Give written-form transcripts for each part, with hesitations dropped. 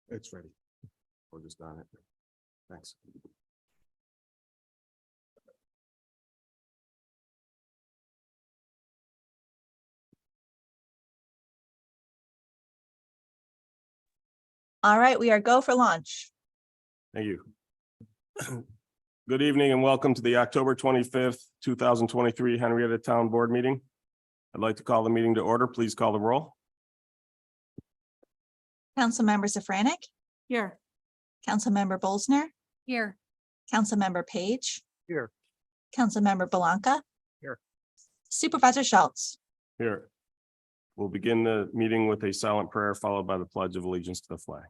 It's ready. We're just on it. Thanks. All right, we are go for launch. Thank you. Good evening and welcome to the October 25th, 2023 Henrietta Town Board meeting. I'd like to call the meeting to order. Please call the roll. Councilmember Safranik, Here. Councilmember Bolsner, Here. Councilmember Page. Here. Councilmember Belanca. Here. Supervisor Schultz. Here. We'll begin the meeting with a silent prayer followed by the Pledge of Allegiance to the flag.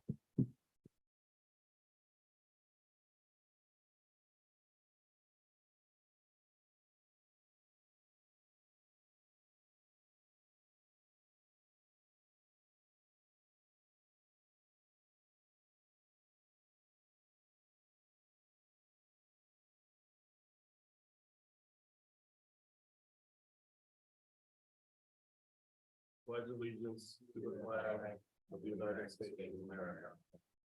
Pledge allegiance to the flag of the United States of America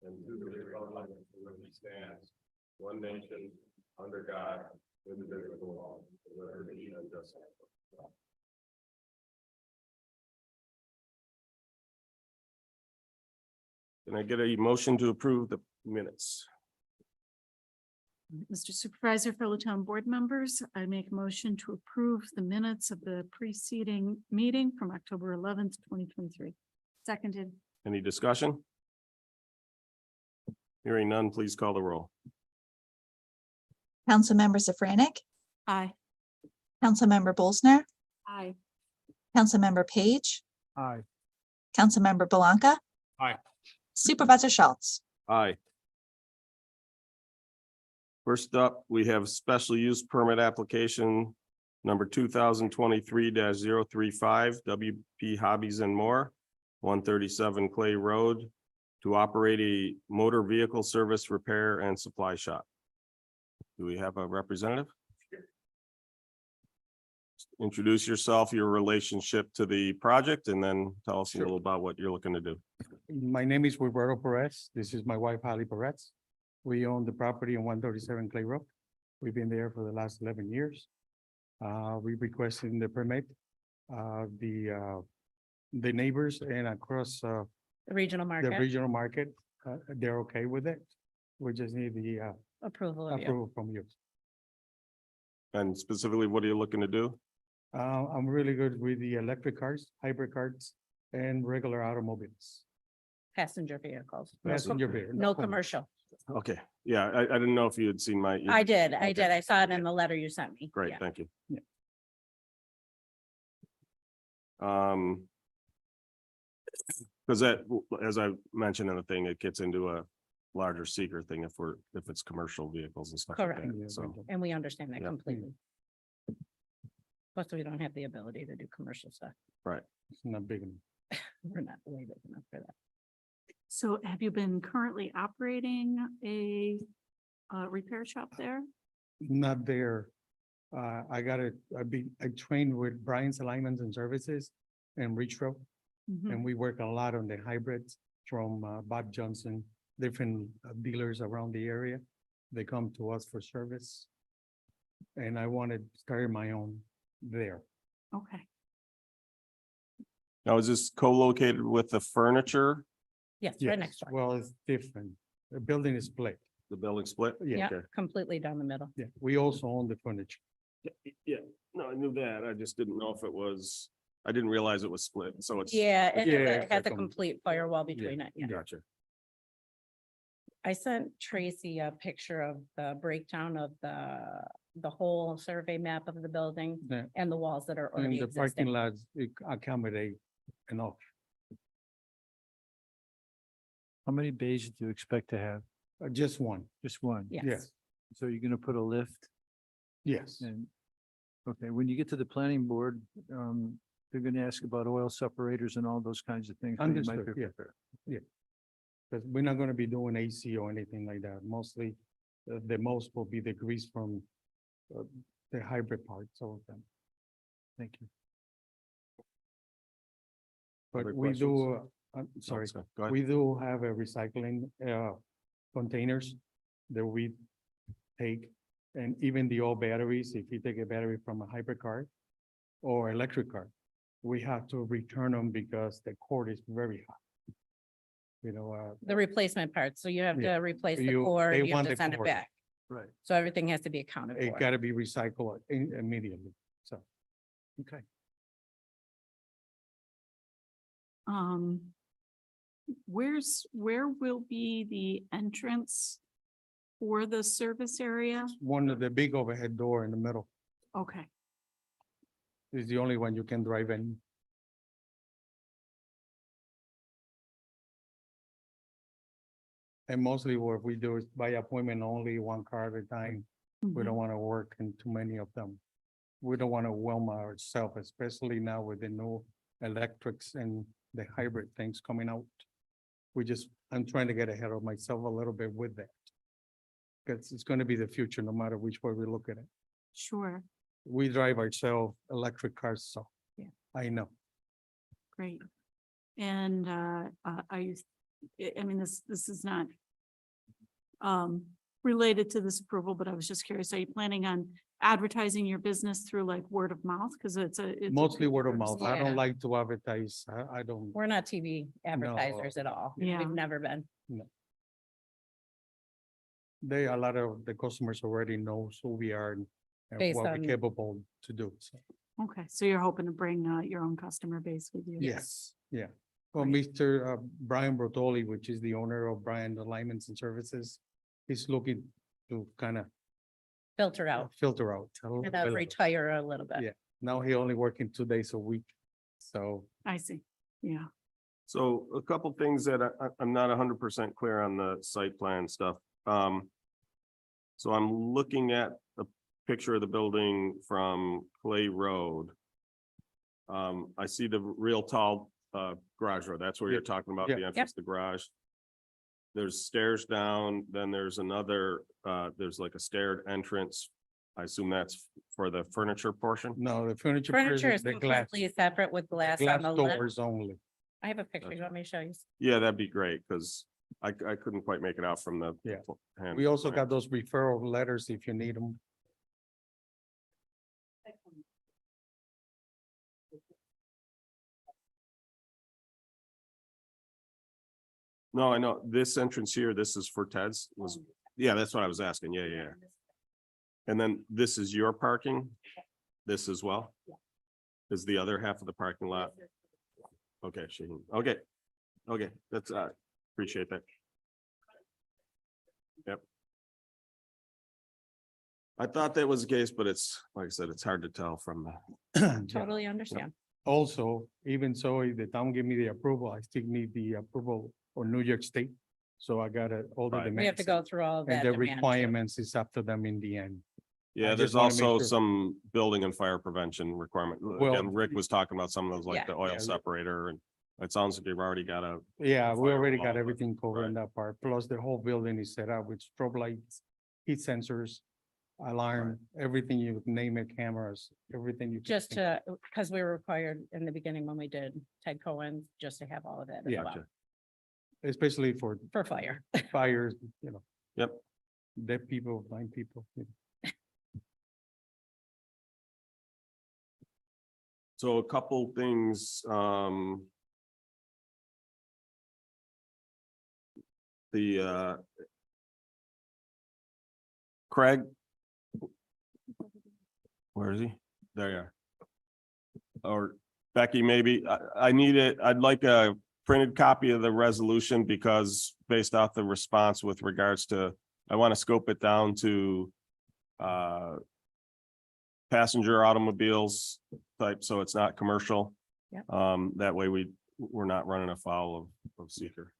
and to the republic for which it stands, one nation, under God, indivisible, with liberty and justice. Can I get a motion to approve the minutes? Mr. Supervisor, fellow town board members, I make a motion to approve the minutes of the preceding meeting from October 11th, 2023. Seconded. Any discussion? Hearing none, please call the roll. Councilmember Safranik, Aye. Councilmember Bolsner, Aye. Councilmember Page. Aye. Councilmember Belanca. Aye. Supervisor Schultz. Aye. First up, we have special use permit application number 2023-035 WP Hobbies and More, 137 Clay Road, to operate a motor vehicle service repair and supply shop. Do we have a representative? Introduce yourself, your relationship to the project, and then tell us a little about what you're looking to do. My name is Roberto Perez. This is my wife, Holly Perez. We own the property on 137 Clay Road. We've been there for the last 11 years. We requested the permit. The neighbors and across The regional the market regional market, they're okay with it. We just need the approval of you. approval from you. And specifically, what are you looking to do? I'm really good with the electric cars, hybrid cars, and regular automobiles. Passenger vehicles. Passenger vehicle. No commercial. Okay, yeah, I didn't know if you had seen my. I did. Okay. I saw it in the letter you sent me. Great, Yeah. thank you. Yeah. Because that, as I mentioned in the thing, it gets into a larger seeker thing if it's commercial vehicles and stuff like Correct. that, so. And we understand that Yeah. completely. Plus, we don't have the ability to do commercial stuff. It's not big enough. We're not way big enough for that. So have you been currently operating a repair shop there? Not there. I trained with Brian's Alignments and Services and Retro, Mhm. and we work a lot on the hybrids from Bob Johnson, different dealers around the area. They come to us for service. And I wanted to start my own there. Okay. Now, is this co-located with the furniture, Yes, right Yes, next door. well, it's different. The building is split. the building split? Yeah, Yeah, completely down the middle. yeah. We also own the furniture. Yeah, no, I knew that. I just didn't know if it was, I didn't realize it was split, so it's. Yeah, it Yeah, has a like, complete firewall between it. Yeah. Gotcha. I sent Tracy a picture of the breakdown of the whole survey map of the building Yeah. and the walls that are And already the parking existing. lots accommodate enough. How many bays do you expect to have? Just one. Just one? Yes. Yes, So you're gonna put a lift yes. and, okay, when you get to the planning board, they're gonna ask about oil separators and all those kinds of things. so you might Understood, be yeah. prepared. Because we're not gonna be doing AC or anything like that. Mostly, the most will be the grease from the hybrid parts of them. Thank you. But Other we do I'm sorry. Go ahead. We do have a recycling containers that we take, and even the old batteries, if you take a battery from a hybrid car or electric car, we have to return them because the cord is very hot. You know, The replacement parts, so you have to Yeah. replace the You- cord, they you have want to the send it cord. back, Right. so everything has to be accounted it for. gotta be recycled immediately, so. Okay. Where will be the entrance for the service area? One of the big overhead door in the middle Okay, is the only one you can drive in. And mostly what we do is by appointment only, one car at a time. We Mhm. don't want to work in too many of them. We don't want to whelm ourselves, especially now with the new electrics and the hybrid things coming out. I'm trying to get ahead of myself a little bit with that. Because it's going to be the future, no matter which way we look at it. Sure, We drive ourselves electric cars, so. Yeah. I know. great. And are you, I mean, this is not related to this approval, but I was just curious, are you planning on advertising your business through like word of mouth? Because it's a. Mostly word of mouth. I Yeah. don't like to advertise. I don't. We're not TV advertisers at all. Yeah. We've never been. A lot of the customers already know who we are and Based what we're on- capable to do. So, Okay, so you're hoping to bring your own customer base with you? yes, yeah. Well, Great. Mr. Brian Brotoli, which is the owner of Brian Alignments and Services, he's looking to kind of Filter out filter out. a little and bit of- retire a little bit. Yeah. Now he only working 2 days a week. So I see, yeah. So a couple things that I'm not 100% clear on the site plan stuff. So I'm looking at a picture of the building from Clay Road. I see the real tall garage door. That's where you're talking about Yeah. the entrance to the garage. There's stairs down, then there's another, there's like a staired entrance. I assume that's for the furniture portion. no, the furniture. Furniture is the glass, completely separate with glass on glass the left. doors only. I have a picture. You want me to show you? Yeah, that'd be great, because I couldn't quite make it out from the. Yeah. hand. We also got those referral letters if you need them. No, I know this entrance here, this is for Ted's was, yeah, that's what I was asking. Yeah, yeah. And then this is your parking? This as well? Is the other half of the parking lot? Okay, Shaheen. Okay. Okay, that's, appreciate that. Yep. I thought that was the case, but it's, like I said, it's hard to tell from the. Yeah. Totally understand. Also, even so, if the town give me the approval, I still need the approval for New York State. So I got all the Right. We have to demands go through all of and that. the demand, too. requirements is up to them in the end. Yeah, just there's wanna make also sure. some building and fire prevention requirement. Well- Again, Rick was talking about some of those, like Yeah. the oil Yeah. separator, and it sounds like you've already got a. Yeah, we already got Firewall, everything covered in right. that part. Plus the whole building is set up with strobe lights, heat sensors, alarm, everything you name it, cameras, everything you. can Just think. to, because we were required in the beginning when we did Ted Cohen, just to have all of that as Yeah. well, Gotcha. Especially for for fire. fires, Yep. dead people, blind people. So a couple things, Craig. Where is he? There you are. Or Becky, maybe, I need it, I'd like a printed copy of the resolution because based off the response with regards to, I want to scope it down to passenger automobiles type, so it's not commercial. Yep. That way we're not running afoul of seeker.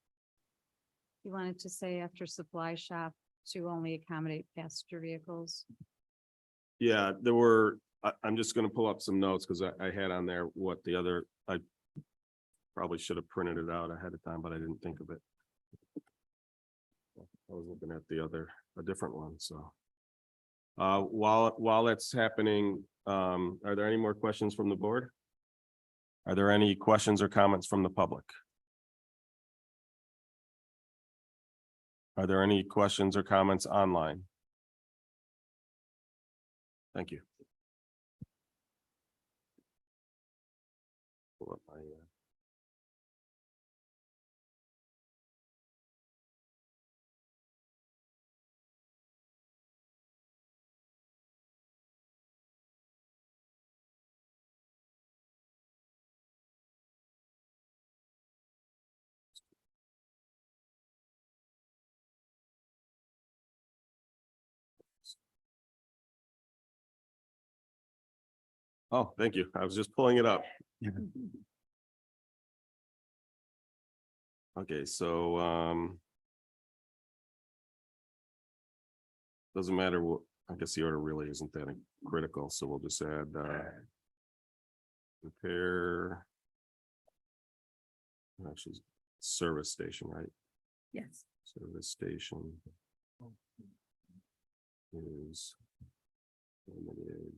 You wanted to say after supply shop to only accommodate passenger vehicles? Yeah, I'm just gonna pull up some notes because I had on there what the other, I probably should have printed it out ahead of time, but I didn't think of it. I was looking at a different one, so. While that's happening, are there any more questions from the board? Are there any questions or comments from the public? Are there any questions or comments online? Thank you. Pull up my, Oh, thank you. I was just pulling it up. Okay, so, doesn't matter what, I guess the order really isn't that critical, so we'll just add, repair. Actually, service station, right? Yes. Service station. Is limited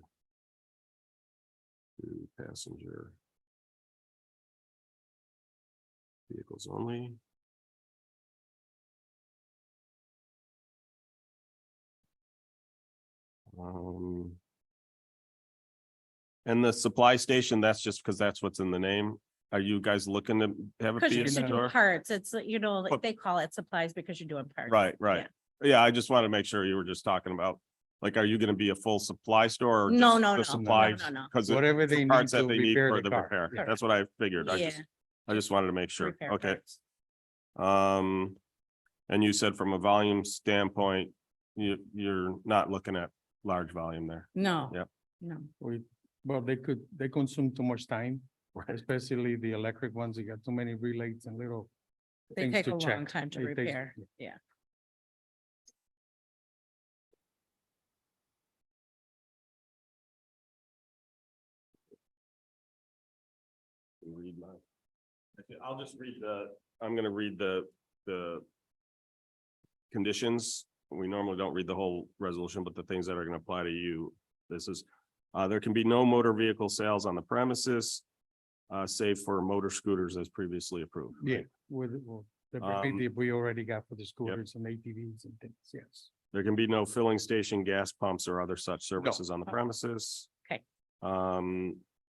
to passenger vehicles only. And the supply station, that's just because that's what's in the name. Are you guys looking to have a Because you're PS doing store? parts, it's, you know, like But- they call it supplies because you're doing parts. Right, right. Yeah, I just want to make sure you were just talking about, like, are you gonna be a full supply store or No, just no, the no, supplies? no, no. Because Whatever they need parts that to they need repair for the the car. repair. Yeah. That's what I figured. Yeah. I just wanted to make sure. Repair Okay. parts. And you said from a volume standpoint, you're not looking at large volume there. No. Yep. No. Well, they consume too much time, Right. especially the electric ones. They got too many relays and little. They things take to a long check. time to It takes- repair. Yeah. Read my. I'll just read I'm gonna read the conditions. We normally don't read the whole resolution, but the things that are gonna apply to you. This is, there can be no motor vehicle sales on the premises, save for motor scooters as previously approved. Yeah, right? with, the variety we already got for the Yep. scooters and ATVs and things, yes. There can be no filling station, gas pumps or other such services on the Oh. premises. Okay.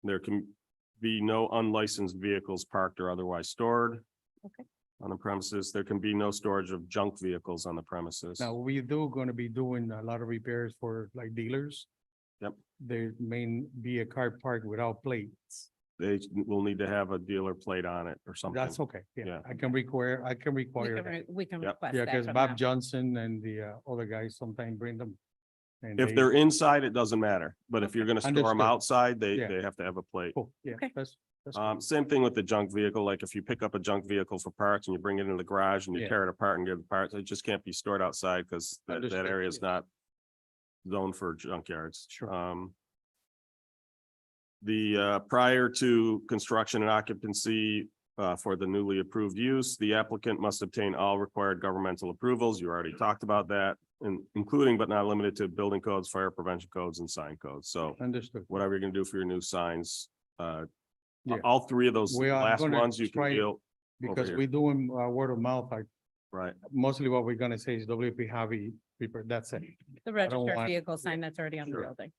There can be no unlicensed vehicles parked or otherwise stored. Okay. On the premises. There can be no storage of junk vehicles on the premises. Now, we do gonna be doing a lot of repairs for like dealers. Yep. There may be a car parked without plates. They will need to have a dealer plate on it or something. That's okay. Yeah, Yeah. I can require that. We can Yep. request Yeah, that because from Bob them. Johnson and the other guys sometimes bring them. and If they- they're inside, it doesn't matter, but if Okay. you're gonna store them Understood. outside, Yeah. they have to have a plate. Cool, yeah, Okay. that's cool. Same thing with the junk vehicle, like if you pick up a junk vehicle for parts and you bring it into the garage and you Yeah. tear it apart and give the parts, it just can't be stored outside because that Understood, area is yeah. not zoned for junkyards. Sure. Prior to construction and occupancy for the newly approved use, the applicant must obtain all required governmental approvals. You already talked about that, and including but not limited to building codes, fire prevention codes, and sign codes. So Understood. whatever you're gonna do for your new signs, Yeah. all three of those We are last gonna ones you can try- deal, Because here. we doing word of mouth, right? mostly what we're gonna say is WP Javi, people, that's it. The registered want- vehicle sign that's already on the Sure. building.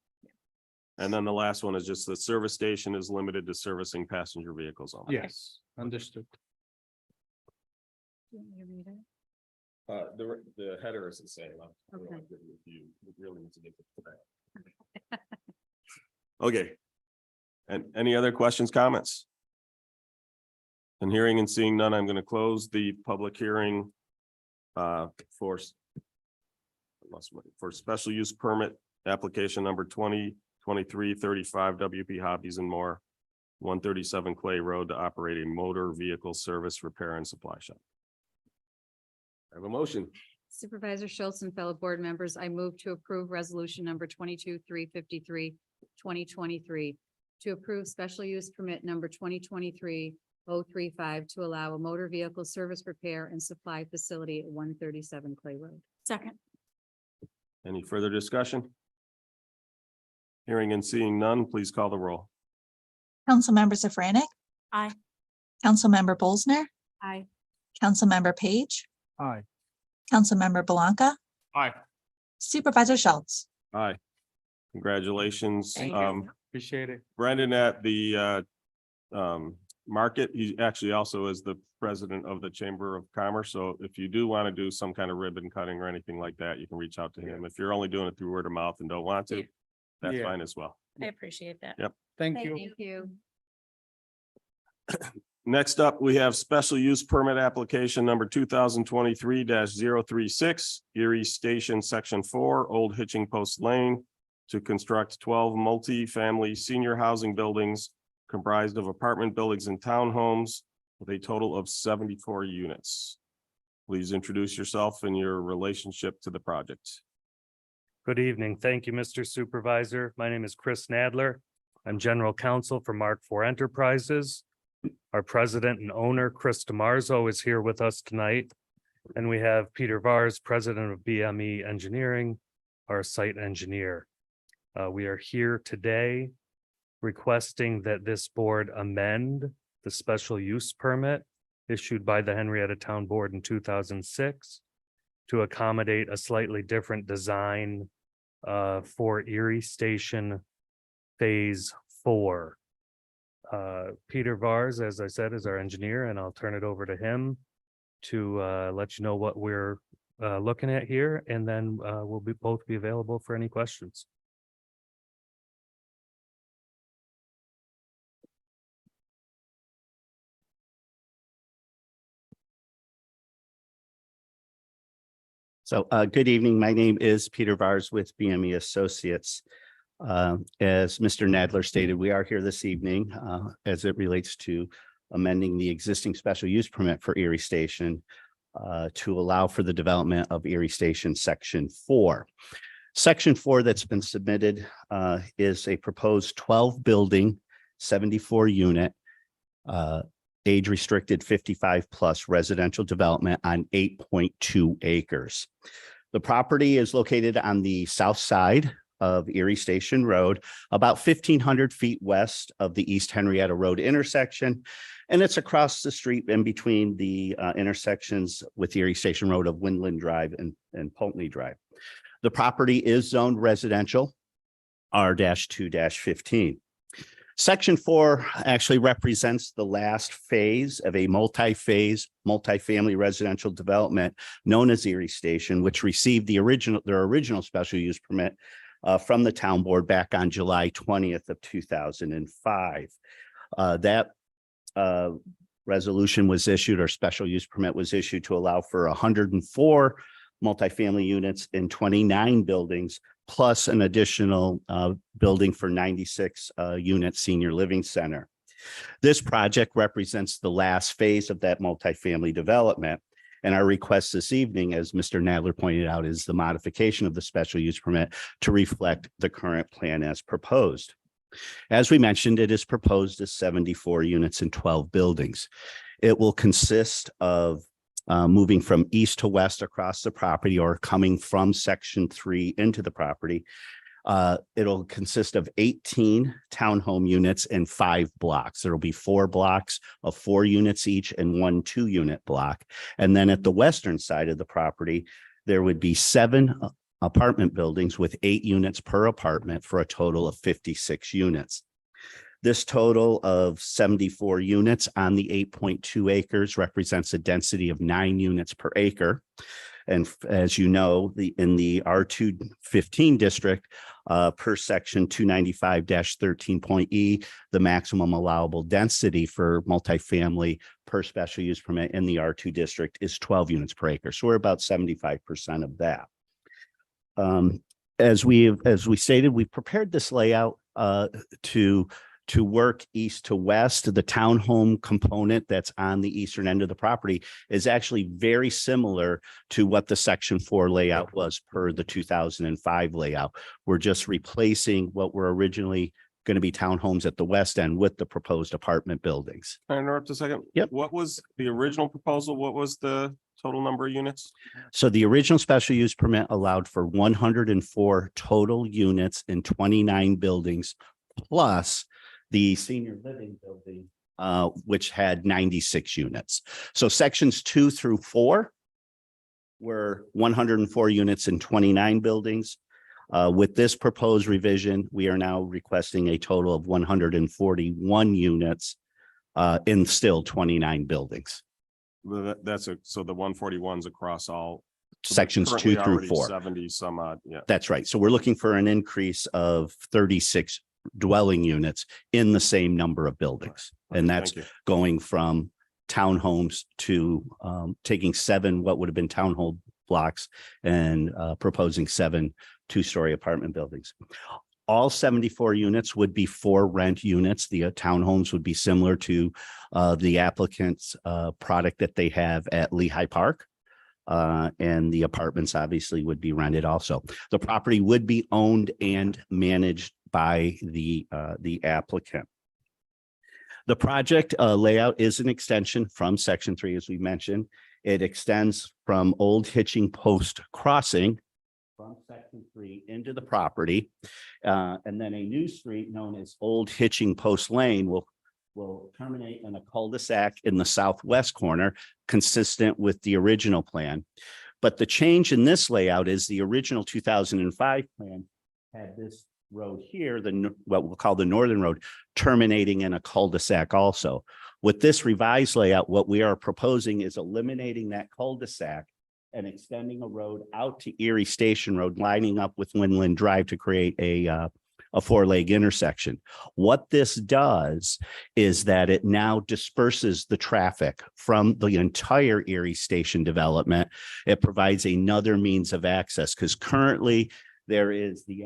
And then the last one is just the service station is limited to servicing passenger vehicles only. Yes, understood. Do you want me to read it? The header is the same. Okay. You really need to get to that. Okay. And any other questions, comments? And hearing and seeing none, I'm going to close the public hearing for special use permit application number 2023-35 WP Hobbies and More, 137 Clay Road to operate a motor vehicle service repair and supply shop. I have a motion. Supervisor Schultz and fellow board members, I move to approve resolution number 22-353, 2023, to approve special use permit number 2023-035 to allow a motor vehicle service repair and supply facility at 137 Clay Road. Second. Any further discussion? Hearing and seeing none, please call the roll. Councilmember Safranik? Aye. Councilmember Bolsner? Aye. Councilmember Page? Aye. Councilmember Blanca, Aye. Supervisor Schultz. Aye. Congratulations. Thank you. Appreciate it. Brendan at the market, he actually also is the president of the Chamber of Commerce. So if you do want to do some kind of ribbon cutting or anything like that, you can reach out to him. If you're only doing it through word of mouth and don't want to, that's Yeah. fine as well. I appreciate that. Yep. Thank you. Thank you. Next up, we have special use permit application number 2023-036, Erie Station, Section 4, Old Hitching Post Lane, to construct 12 multi-family senior housing buildings comprised of apartment buildings and townhomes with a total of 74 units. Please introduce yourself and your relationship to the project. Good evening. Thank you, Mr. Supervisor. My name is Chris Nadler. I'm General Counsel for Mark IV Enterprises. Our president and owner, Chris DeMarzo, is here with us tonight. And we have Peter Vars, president of BME Engineering, our site engineer. We are here today requesting that this board amend the special use permit issued by the Henrietta Town Board in 2006 to accommodate a slightly different design for Erie Station Phase 4. Peter Vars, as I said, is our engineer, and I'll turn it over to him to let you know what we're looking at here, and then we'll both be available for any questions. So good evening. My name is Peter Vars with BME Associates. As Mr. Nadler stated, we are here this evening as it relates to amending the existing special use permit for Erie Station to allow for the development of Erie Station Section 4. Section 4 that's been submitted is a proposed 12 building, 74 unit, age restricted 55 plus residential development on 8.2 acres. The property is located on the south side of Erie Station Road, about 1,500 feet west of the East Henrietta Road intersection. And it's across the street in between the intersections with Erie Station Road of Windland Drive and Pulteney Drive. The property is zoned residential, R-2-15. Section 4 actually represents the last phase of a multi-phase, multi-family residential development known as Erie Station, which received their original special use permit from the town board back on July 20th of 2005. That resolution was issued, or special use permit was issued, to allow for 104 multifamily units in 29 buildings, plus an additional building for 96 unit senior living center. This project represents the last phase of that multifamily development. And our request this evening, as Mr. Nadler pointed out, is the modification of the special use permit to reflect the current plan as proposed. As we mentioned, it is proposed as 74 units in 12 buildings. It will consist of moving from east to west across the property, or coming from Section 3 into the property. It'll consist of 18 townhome units and 5 blocks. There will be 4 blocks of 4 units each and 1 2-unit block. And then at the western side of the property, there would be 7 apartment buildings with 8 units per apartment for a total of 56 units. This total of 74 units on the 8.2 acres represents a density of 9 units per acre. And as you know, in the R2-15 district, per section 295-13.E, the maximum allowable density for multifamily per special use permit in the R2 district is 12 units per acre. So we're about 75% of that. As we stated, we prepared this layout to work east to west. The townhome component that's on the eastern end of the property is actually very similar to what the Section 4 layout was per the 2005 layout. We're just replacing what were originally going to be townhomes at the west end with the proposed apartment buildings. Can I interrupt a second? Yep. What was the original proposal? What was the total number of units? So the original special use permit allowed for 104 total units in 29 buildings, plus the senior living building, which had 96 units. So sections 2 through 4 were 104 units in 29 buildings. With this proposed revision, we are now requesting a total of 141 units in still 29 buildings, So the 141's across all. so there's sections 2 currently through already 4. 70 some odd, yeah. That's right. So we're looking for an increase of 36 dwelling units in the same number of buildings. Okay, And that's thank you. going from townhomes to taking 7, what would have been townhome blocks and proposing 7 two-story apartment buildings. All 74 units would be for rent units. The townhomes would be similar to the applicant's product that they have at Lehigh Park. And the apartments obviously would be rented also. The property would be owned and managed by the applicant. The project layout is an extension from Section 3, as we mentioned. It extends from Old Hitching Post Crossing from Section 3 into the property. And then a new street known as Old Hitching Post Lane will terminate in a cul-de-sac in the southwest corner, consistent with the original plan. But the change in this layout is the original 2005 plan had this road here, what we'll call the northern road, terminating in a cul-de-sac also. With this revised layout, what we are proposing is eliminating that cul-de-sac and extending a road out to Erie Station Road, lining up with Windland Drive to create a 4-leg intersection. What this does is that it now disperses the traffic from the entire Erie Station development. It provides another means of access because currently there is the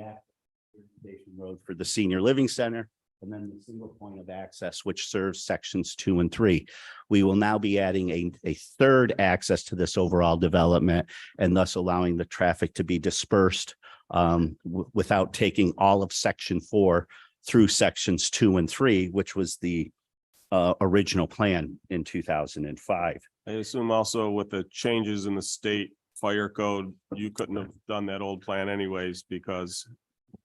Station Road for the Senior Living Center, and then the single point of access, which serves sections 2 and 3. We will now be adding a third access to this overall development and thus allowing the traffic to be dispersed without taking all of section 4 through sections 2 and 3, which was the original plan in 2005. I assume also with the changes in the state fire code, you couldn't have done that old plan anyways because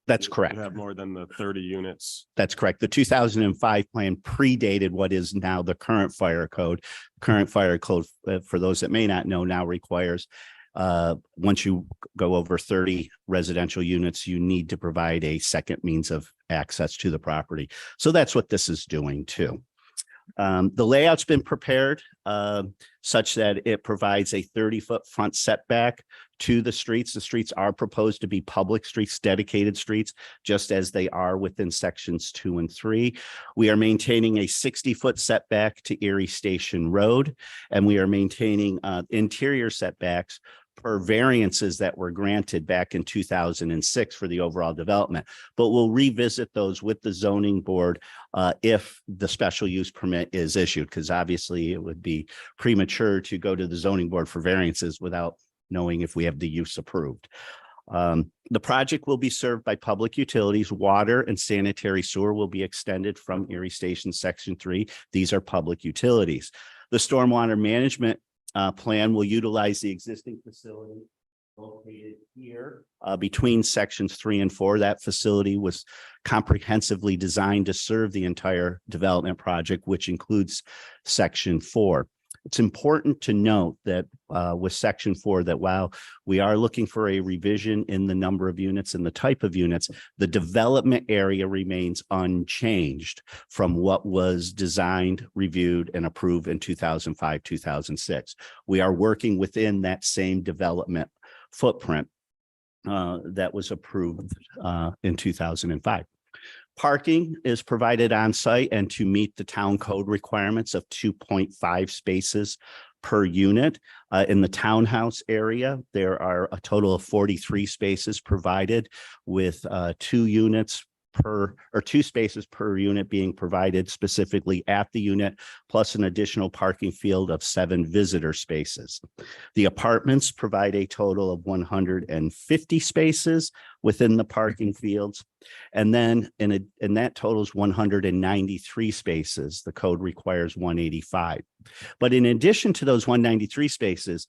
That's correct. you have more than the 30 units. That's correct. The 2005 plan predated what is now the current fire code. Current fire code, for those that may not know, now requires once you go over 30 residential units, you need to provide a second means of access to the property. So that's what this is doing too. The layout's been prepared such that it provides a 30-foot front setback to the streets. The streets are proposed to be public streets, dedicated streets, just as they are within sections 2 and 3. We are maintaining a 60-foot setback to Erie Station Road, and we are maintaining interior setbacks per variances that were granted back in 2006 for the overall development. But we'll revisit those with the zoning board if the special use permit is issued, because obviously it would be premature to go to the zoning board for variances without knowing if we have the use approved. The project will be served by public utilities. Water and sanitary sewer will be extended from Erie Station Section 3. These are public utilities. The stormwater management plan will utilize the existing facility located here between sections 3 and 4. That facility was comprehensively designed to serve the entire development project, which includes section 4. It's important to note that with section 4, that while we are looking for a revision in the number of units and the type of units, the development area remains unchanged from what was designed, reviewed, and approved in 2005, 2006. We are working within that same development footprint that was approved in 2005. Parking is provided on site and to meet the town code requirements of 2.5 spaces per unit. In the townhouse area, there are a total of 43 spaces provided with 2 spaces per unit being provided specifically at the unit, plus an additional parking field of 7 visitor spaces. The apartments provide a total of 150 spaces within the parking fields. And then and that totals 193 spaces. The code requires 185. But in addition to those 193 spaces,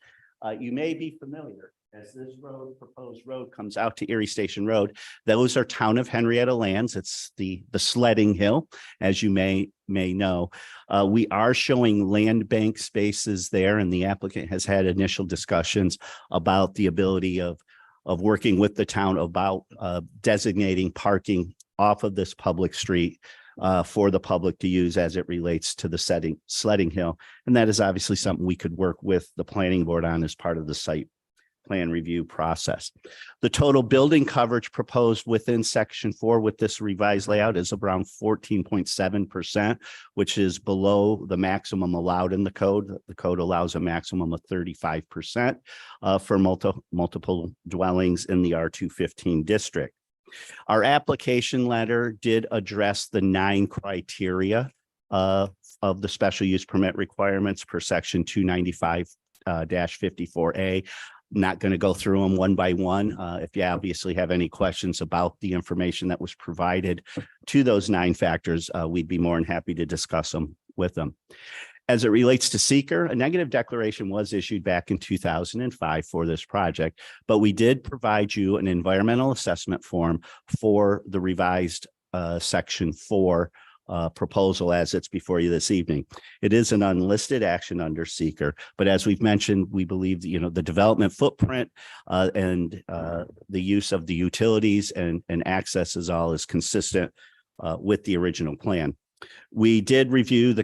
you may be familiar As this road, proposed road comes out to Erie Station Road, those are town of Henrietta lands. It's the sledding hill, as you may know. We are showing land bank spaces there, and the applicant has had initial discussions about the ability of working with the town about designating parking off of this public street for the public to use as it relates to the sledding hill. And that is obviously something we could work with the planning board on as part of the site plan review process. The total building coverage proposed within section 4 with this revised layout is around 14.7%, which is below the maximum allowed in the code. The code allows a maximum of 35% for multiple dwellings in the R215 district. Our application letter did address the 9 criteria of the special use permit requirements per section 295-54A. Not going to go through them one by one. If you obviously have any questions about the information that was provided to those 9 factors, we'd be more than happy to discuss them with them. As it relates to seeker, a negative declaration was issued back in 2005 for this project, but we did provide you an environmental assessment form for the revised section 4 proposal as it's before you this evening. It is an unlisted action under seeker, but as we've mentioned, we believe that, the development footprint and the use of the utilities and access is all is consistent with the original plan. We did review the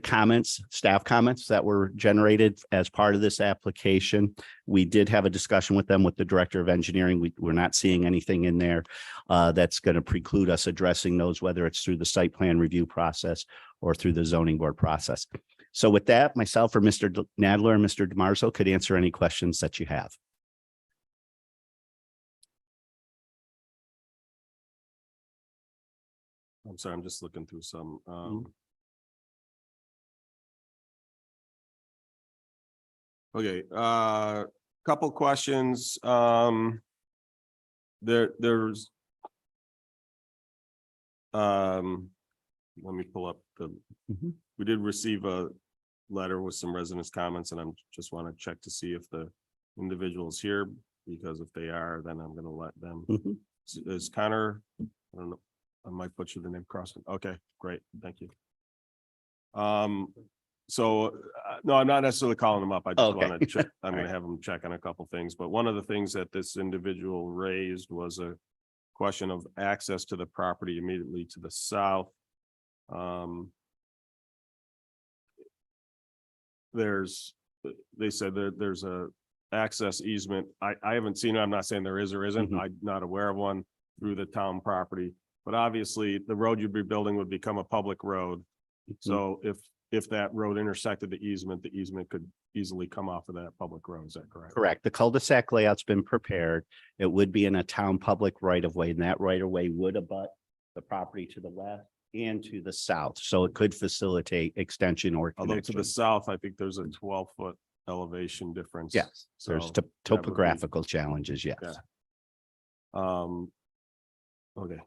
staff comments that were generated as part of this application. We did have a discussion with them with the director of engineering. We're not seeing anything in there that's going to preclude us addressing those, whether it's through the site plan review process or through the zoning board process. So with that, myself or Mr. Nadler and Mr. DiMarzo could answer any questions that you have. I'm sorry, I'm just looking through some. Okay, couple questions. There's let me pull up we did receive a letter with some residents' comments, and I'm just want to check to see if the individual's here, because if they are, then I'm going to let them. Is Connor, I don't know, I might butcher the name Crossman. Okay, great. Thank you. So no, I'm not necessarily calling them up. I just want to check. I'm going to have them check on a couple things, but one of the things that this individual raised was a question of access to the property immediately to the south. They said that there's a access easement. I haven't seen it. I'm not saying there is or isn't. I'm not aware of one through the town property, but obviously the road you'd be building would become a public road. So if that road intersected the easement could easily come off of that public road. Is that correct? Correct. The cul-de-sac layout's been prepared. It would be in a town public right of way, and that right of way would abut the property to the left and to the south. So it could facilitate extension or Although to connection. the south, I think there's a 12-foot elevation difference. Yes, there's So that would be- topographical challenges, yes. Yeah. Okay.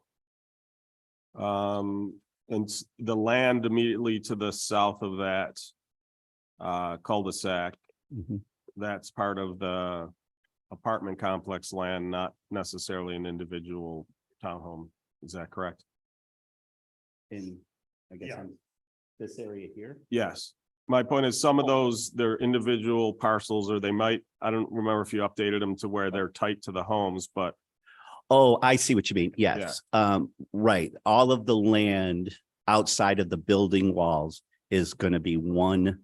And the land immediately to the south of that cul-de-sac, that's part of the apartment complex land, not necessarily an individual townhome. Is that correct? In, I guess, this area here. Yes. My point is some of those, they're individual parcels, or they might, I don't remember if you updated them to where they're tight to the homes, but Oh, I see what you mean. Yes. Right. All of the land outside of the building walls is going to be one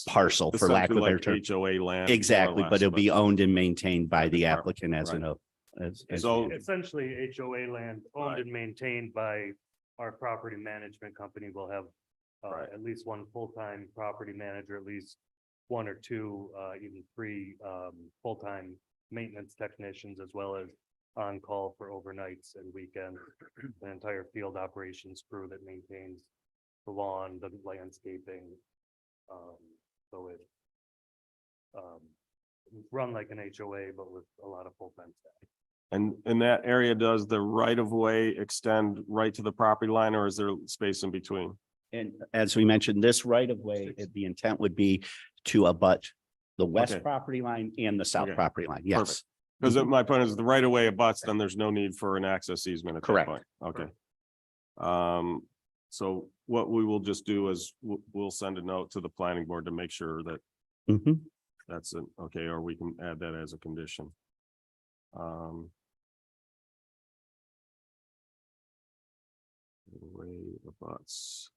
parcel, for lack of a better term. HOA land. Exactly, more or but it'll less, be owned and maintained by the department, applicant as right. as So- Essentially, HOA land owned Right. and maintained by our property management company will have Right. at least one full-time property manager, at least 1 or 2, even 3 full-time maintenance technicians, as well as on call for overnights and weekends. An entire field operations crew that maintains the lawn, the landscaping. So it run like an HOA, but with a lot of full-time staff. And in that area, does the right of way extend right to the property line, or is there space in between? And as we mentioned, this right of way, the intent would be to abut the west Okay. property line and the south Okay. property line. Yes. Perfect. Because my point is the right of way abuts, then there's no need for an access easement at that Correct. point. Okay. So what we will just do is we'll send a note to the planning board to make sure that Mhm. that's an, okay, or we can add that as a condition. Way abuts.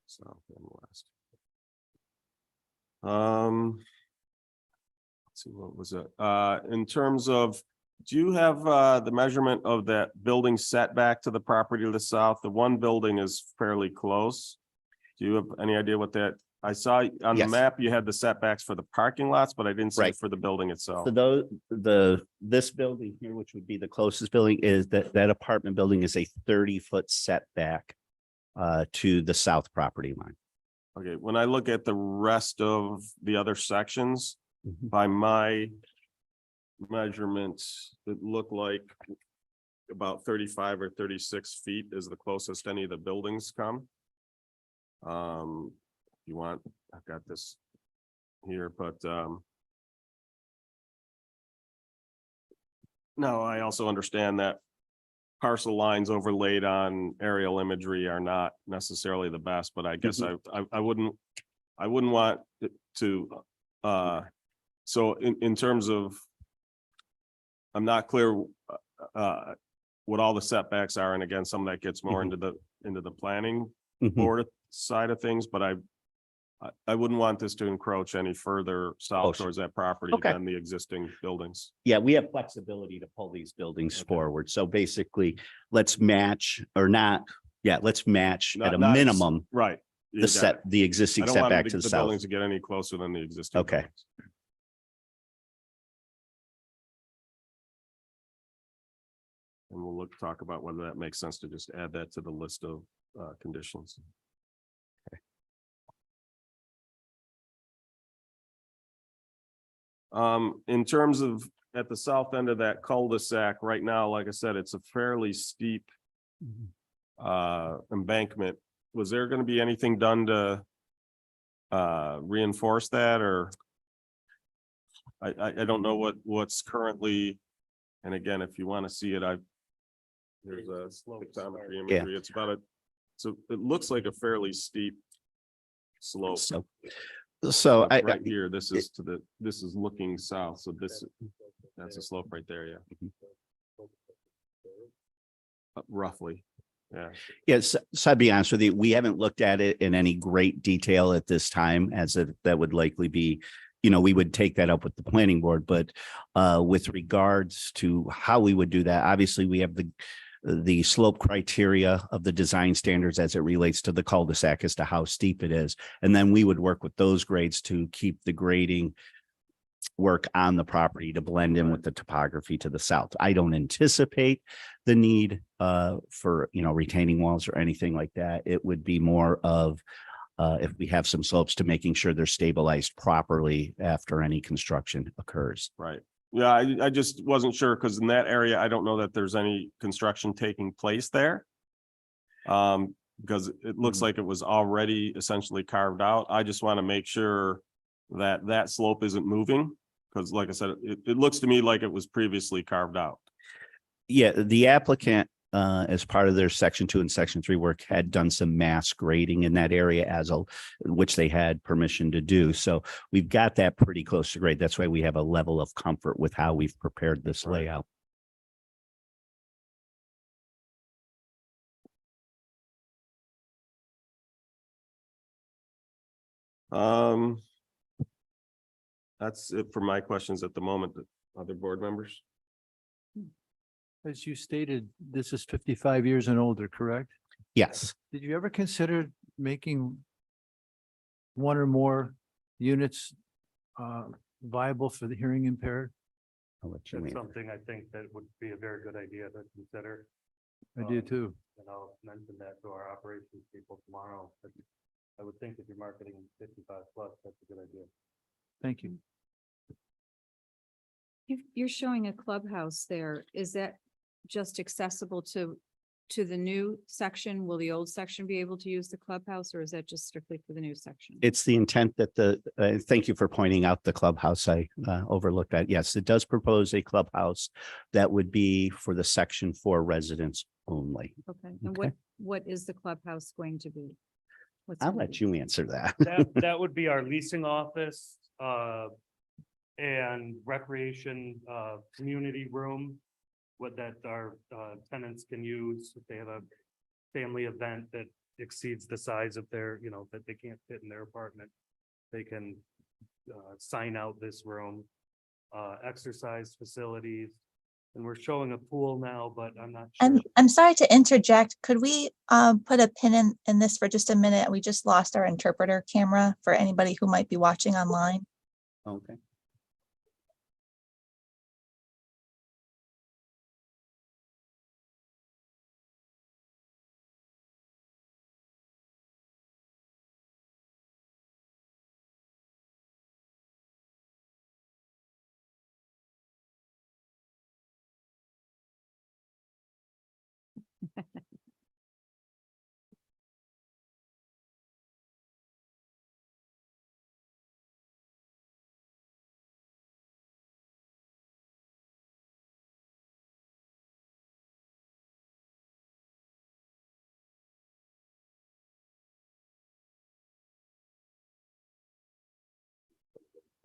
South and west. Let's see, what was it? In terms of, do you have the measurement of that building setback to the property to the south? The one building is fairly close. Do you have any idea what that, I saw on the Yes. map, you had the setbacks for the parking lots, but I didn't see it Right. for the building itself. So this building here, which would be the closest building, is that apartment building is a 30-foot setback to the south property line. Okay, when I look at the rest of the other sections, Mhm. by my measurements, it looked like about 35 or 36 feet is the closest any of the buildings come. If you want, I've got this here, but no, I also understand that parcel lines overlaid on aerial imagery are not necessarily the best, but I guess I wouldn't want it to, so in terms of, I'm not clear what all the setbacks are, and again, some of that gets more into the planning Mhm. board side of things, but I wouldn't want this to encroach any further south sure. towards that property Okay. than the existing buildings. Yeah, we have flexibility to pull these buildings Okay. forward. So basically, let's match or not, let's match at a Not ex- minimum Right. you the got it. the I existing don't want setback to the the south. buildings to get any closer than the existing. Okay. buildings. And we'll talk about whether that makes sense to just add that to the list of conditions. In terms of at the south end of that cul-de-sac, right now, like I said, it's a fairly steep embankment. Was there going to be anything done to reinforce that, or? I don't know what's currently, and again, if you want to see it, there's a spectrometry imagery. It's about so it looks like a fairly steep slope. So But right here, this is looking south, so that's a slope right there, yeah. Roughly, yeah. Yes, so I'd be honest with you, we haven't looked at it in any great detail at this time, that would likely be, we would take that up with the planning board, but with regards to how we would do that, obviously we have the slope criteria of the design standards as it relates to the cul-de-sac as to how steep it is. And then we would work with those grades to keep the grading work on the property to blend in with the topography to the south. I don't anticipate the need for, retaining walls or anything like that. It would be more of if we have some slopes to making sure they're stabilized properly after any construction occurs. Right. Yeah, I just wasn't sure because in that area, I don't know that there's any construction taking place there. Because it looks like it was already essentially carved out. I just want to make sure that slope isn't moving. Because like I said, it looks to me like it was previously carved out. Yeah, the applicant, as part of their section 2 and section 3 work, had done some mass grading in that area which they had permission to do. So we've got that pretty close to grade. That's why we have a level of comfort with how we've prepared this layout. That's it for my questions at the moment. Other board members? As you stated, this is 55 years and older, correct? Yes. Did you ever consider making one or more units viable for the hearing impaired? I'll let you That's know. something I think that would be a very good idea to consider. I do too. And I'll mention that to our operations people tomorrow. But I would think if you're marketing 55 plus, that's a good idea. Thank you. You're showing a clubhouse there. Is that just accessible to to the new section, will the old section be able to use the clubhouse or is that just strictly for the new section? It's the intent that thank you for pointing out the clubhouse. I overlooked that. Yes, it does propose a clubhouse that would be for the section 4 residents only. Okay, and Okay. what is the clubhouse going to be? What's I'll gonna let be? you answer that. That would be our leasing office, and recreation, community room. What that our, tenants can use if they have a family event that exceeds the size of their, that they can't fit in their apartment. They can, sign out this room, exercise facilities. And we're showing a pool now, but I'm not sure. And I'm sorry to interject. Could we put a pin in this for just a minute? We just lost our interpreter camera for anybody who might be watching online. Okay.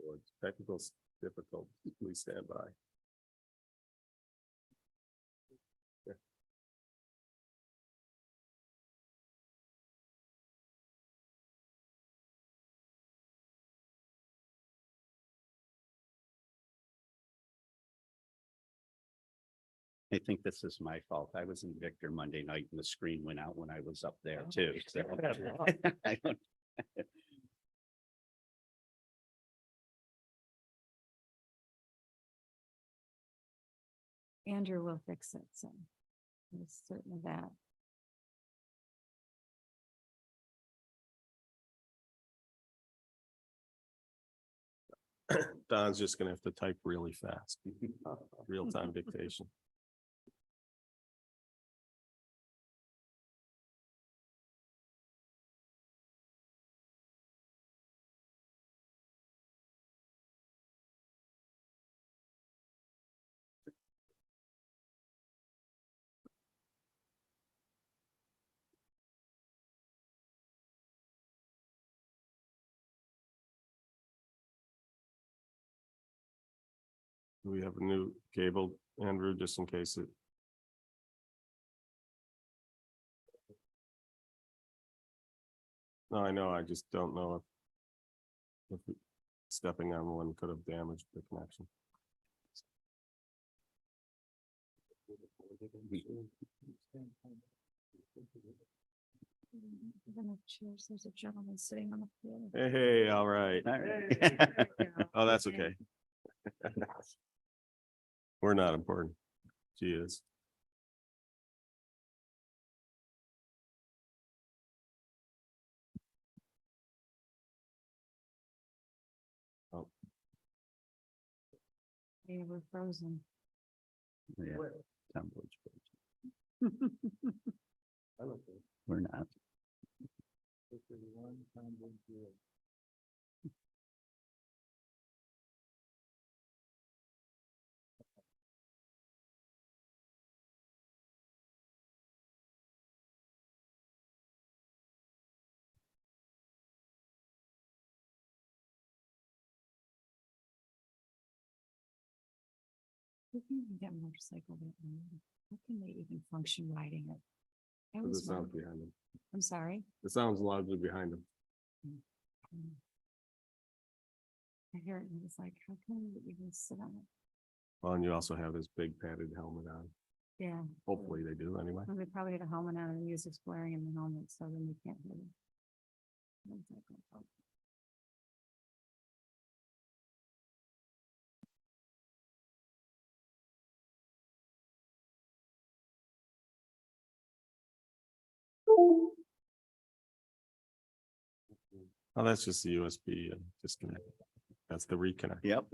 Or technical difficulties, please stand by. I think this is my fault. I was in Victor Monday night and the screen went out when I was up there too. So I don't- Andrew will fix it, so. It's certain of that. Don's just gonna have to type really fast. Real-time dictation. Do we have a new cable, Andrew, just in case it? No, I know, I just don't know if stepping on one could have damaged the connection. There's a gentleman sitting on the floor. Hey, all right. All right. Oh, that's okay. We're not important. She is. They were frozen. Yeah, Tumblr's We're not. How can you get a motorcycle that loud? How can they even function riding it? I The was sound wondering. behind them. I'm sorry. The sound's largely behind them. I hear it and it's like, how can you even sit on it? Well, and you also have this big padded helmet on. Yeah. Hopefully they do anyway. Well, they probably had a helmet on and the music's blaring in the helmet, so then you can't hear it. One second. Oh, that's just the USB disconnect. That's the reconnect. Yep.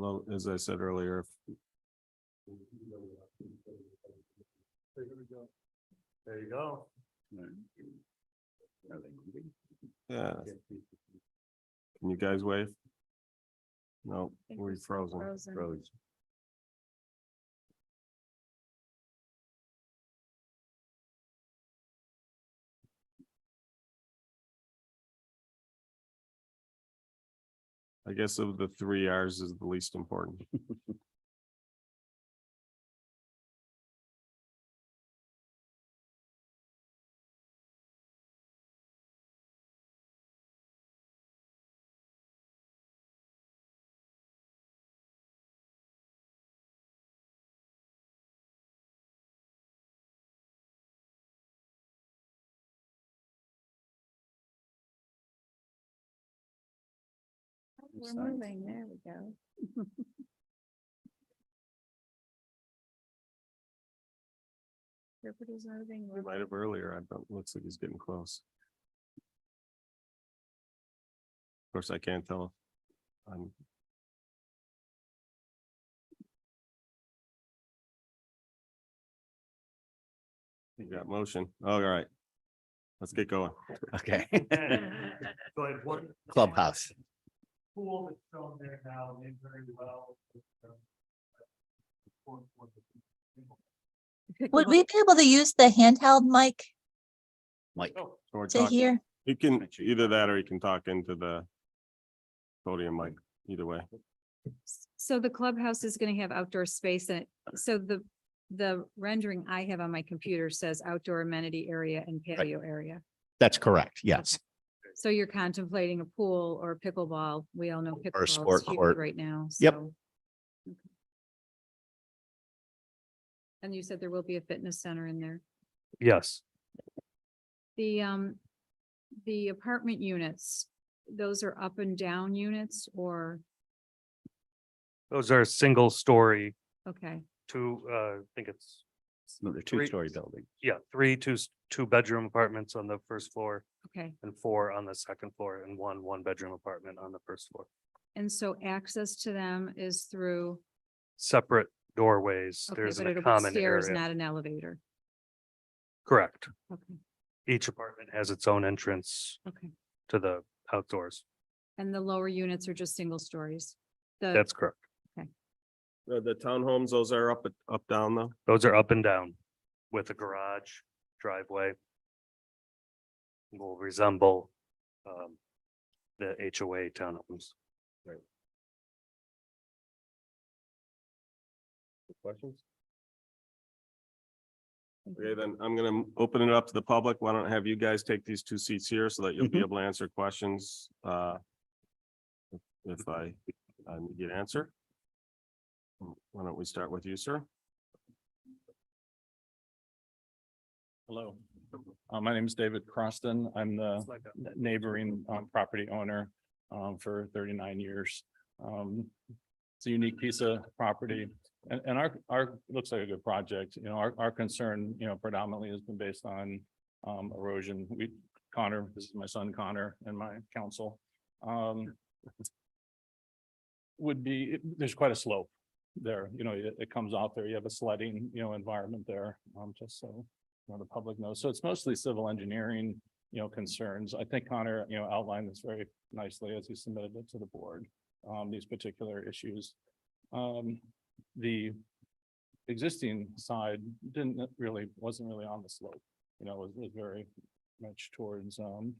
Well, as I said earlier, There you go. yeah. Can you guys wave? No, we're frozen. Frozen. I guess of the three, ours is the least important. We're moving, there we go. Interpreter's moving. We might have earlier. I don't, looks like he's getting close. Of course, I can't tell. I'm. You got motion. All right. Let's get going. Okay. Go ahead, one. Clubhouse. Pool that's shown there now, did very well. Would we be able to use the handheld mic Mike, So we're to talking, hear? you can either that or you can talk into the podium mic, either way. So the clubhouse is gonna have outdoor space in it. So the rendering I have on my computer says outdoor amenity area and patio area. that's correct. Yes. So you're contemplating a pool or pickleball. We all know Or a pickleball sport is huge court. right now. Yep. so- Okay. And you said there will be a fitness center in there. Yes, The apartment units, those are up and down units or, those are single story, okay, I think it's, No, they're two-story building. yeah, two bedroom apartments on the first floor okay. and 4 on the second floor and one bedroom apartment on the first floor. And so access to them is through, Separate doorways. okay, There's but a it'll be common stairs, area. not an elevator. Correct. Okay, Each apartment has its own entrance okay. to the outdoors. And the lower units are just single stories. That's correct. The townhomes, those are up, down though. Those are up and down with a garage, driveway. Will resemble the HOA townhomes. Questions? Okay, then I'm gonna open it up to the public. Why don't I have you guys take these 2 seats here so that you'll be Mhm. able to answer questions, if I need you to answer. Why don't we start with you, sir? Hello, my name is David Croston. I'm the neighboring property owner for 39 years. It's a unique piece of property and our looks like a good project. You know, our concern, you know, predominantly has been based on erosion. Connor, this is my son Connor and my counsel. There's quite a slope there, you know, it comes off there. You have a sledding, you know, environment there, just so the public knows. So it's mostly civil engineering, you know, concerns. I think Connor, you know, outlined this very nicely as he submitted it to the board, these particular issues. The existing side wasn't really on the slope, you know, it was very much towards, you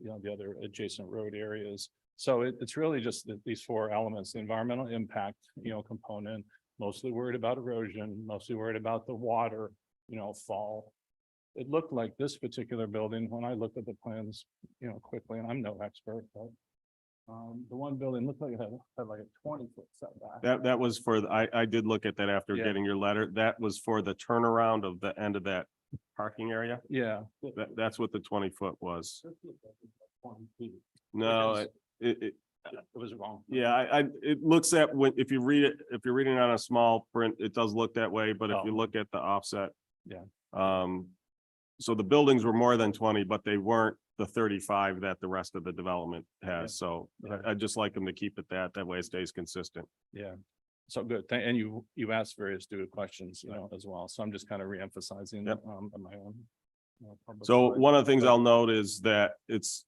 know, the other adjacent road areas. So it's really just these 4 elements, the environmental impact, you know, component, mostly worried about erosion, mostly worried about the water, you know, fall. It looked like this particular building, when I looked at the plans, you know, quickly, and I'm no expert, but the one building looked like it had like a 20-foot setback. That was for, I did look at that after Yeah. getting your letter. That was for the turnaround of the end of that parking area. Yeah. That's what the 20-foot was. 20 feet. No, Because- it, It was wrong. yeah, it looks at when, if you read it, if you're reading it on a small print, it does look that way, but if you Oh. look at the offset. Yeah. So the buildings were more than 20, but they weren't the 35 that the rest of the development Yeah. has. So Okay. I'd just like them to keep it that way it stays consistent. Yeah. So good. And you asked various good questions, as well. So I'm just kind of reemphasizing, Yep. on my own. Public So side. one of the things But- I'll note is that it's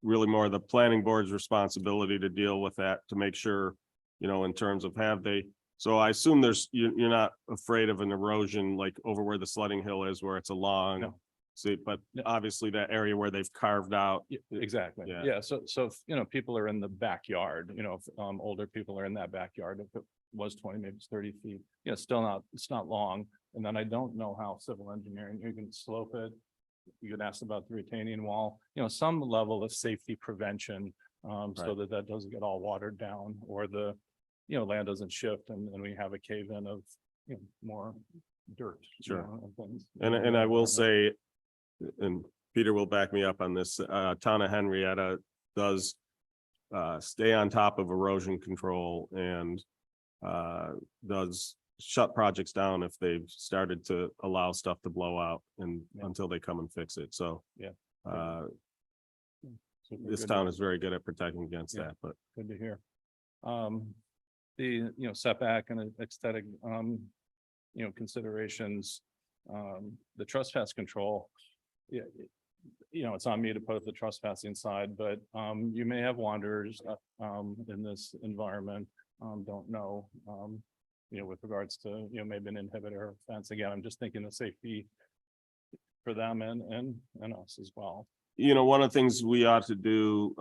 really more the planning board's responsibility to deal with that, to make sure, in terms of have they. So I assume you're not afraid of an erosion like over where the sledding hill is, where it's a long. No. See, but No. obviously that area where they've carved out. Yeah, exactly. Yeah. Yeah. So, if, people are in the backyard, if, older people are in that backyard, if it was 20, maybe it's 30 feet, it's not long. And then I don't know how civil engineering, you can slope it. You could ask about the retaining wall, some level of safety prevention, so Right. that doesn't get all watered down or the, land doesn't shift and we have a cave in of, more dirt. Sure. And things. And I will say, and Peter will back me up on this, town of Henrietta does stay on top of erosion control and does shut projects down if they've started to allow stuff to blow out and Yeah. until they come and fix it. So Yeah. Super this good. town is very good at protecting against Yeah. that, but Good to hear. The, setback and aesthetic, considerations, the trespass control. Yeah, it's on me to put up the trespassing side, but, you may have wanderers, in this environment, don't know, with regards to, maybe an inhibitor fence. Again, I'm just thinking of safety for them and us as well. one of the things we ought to do,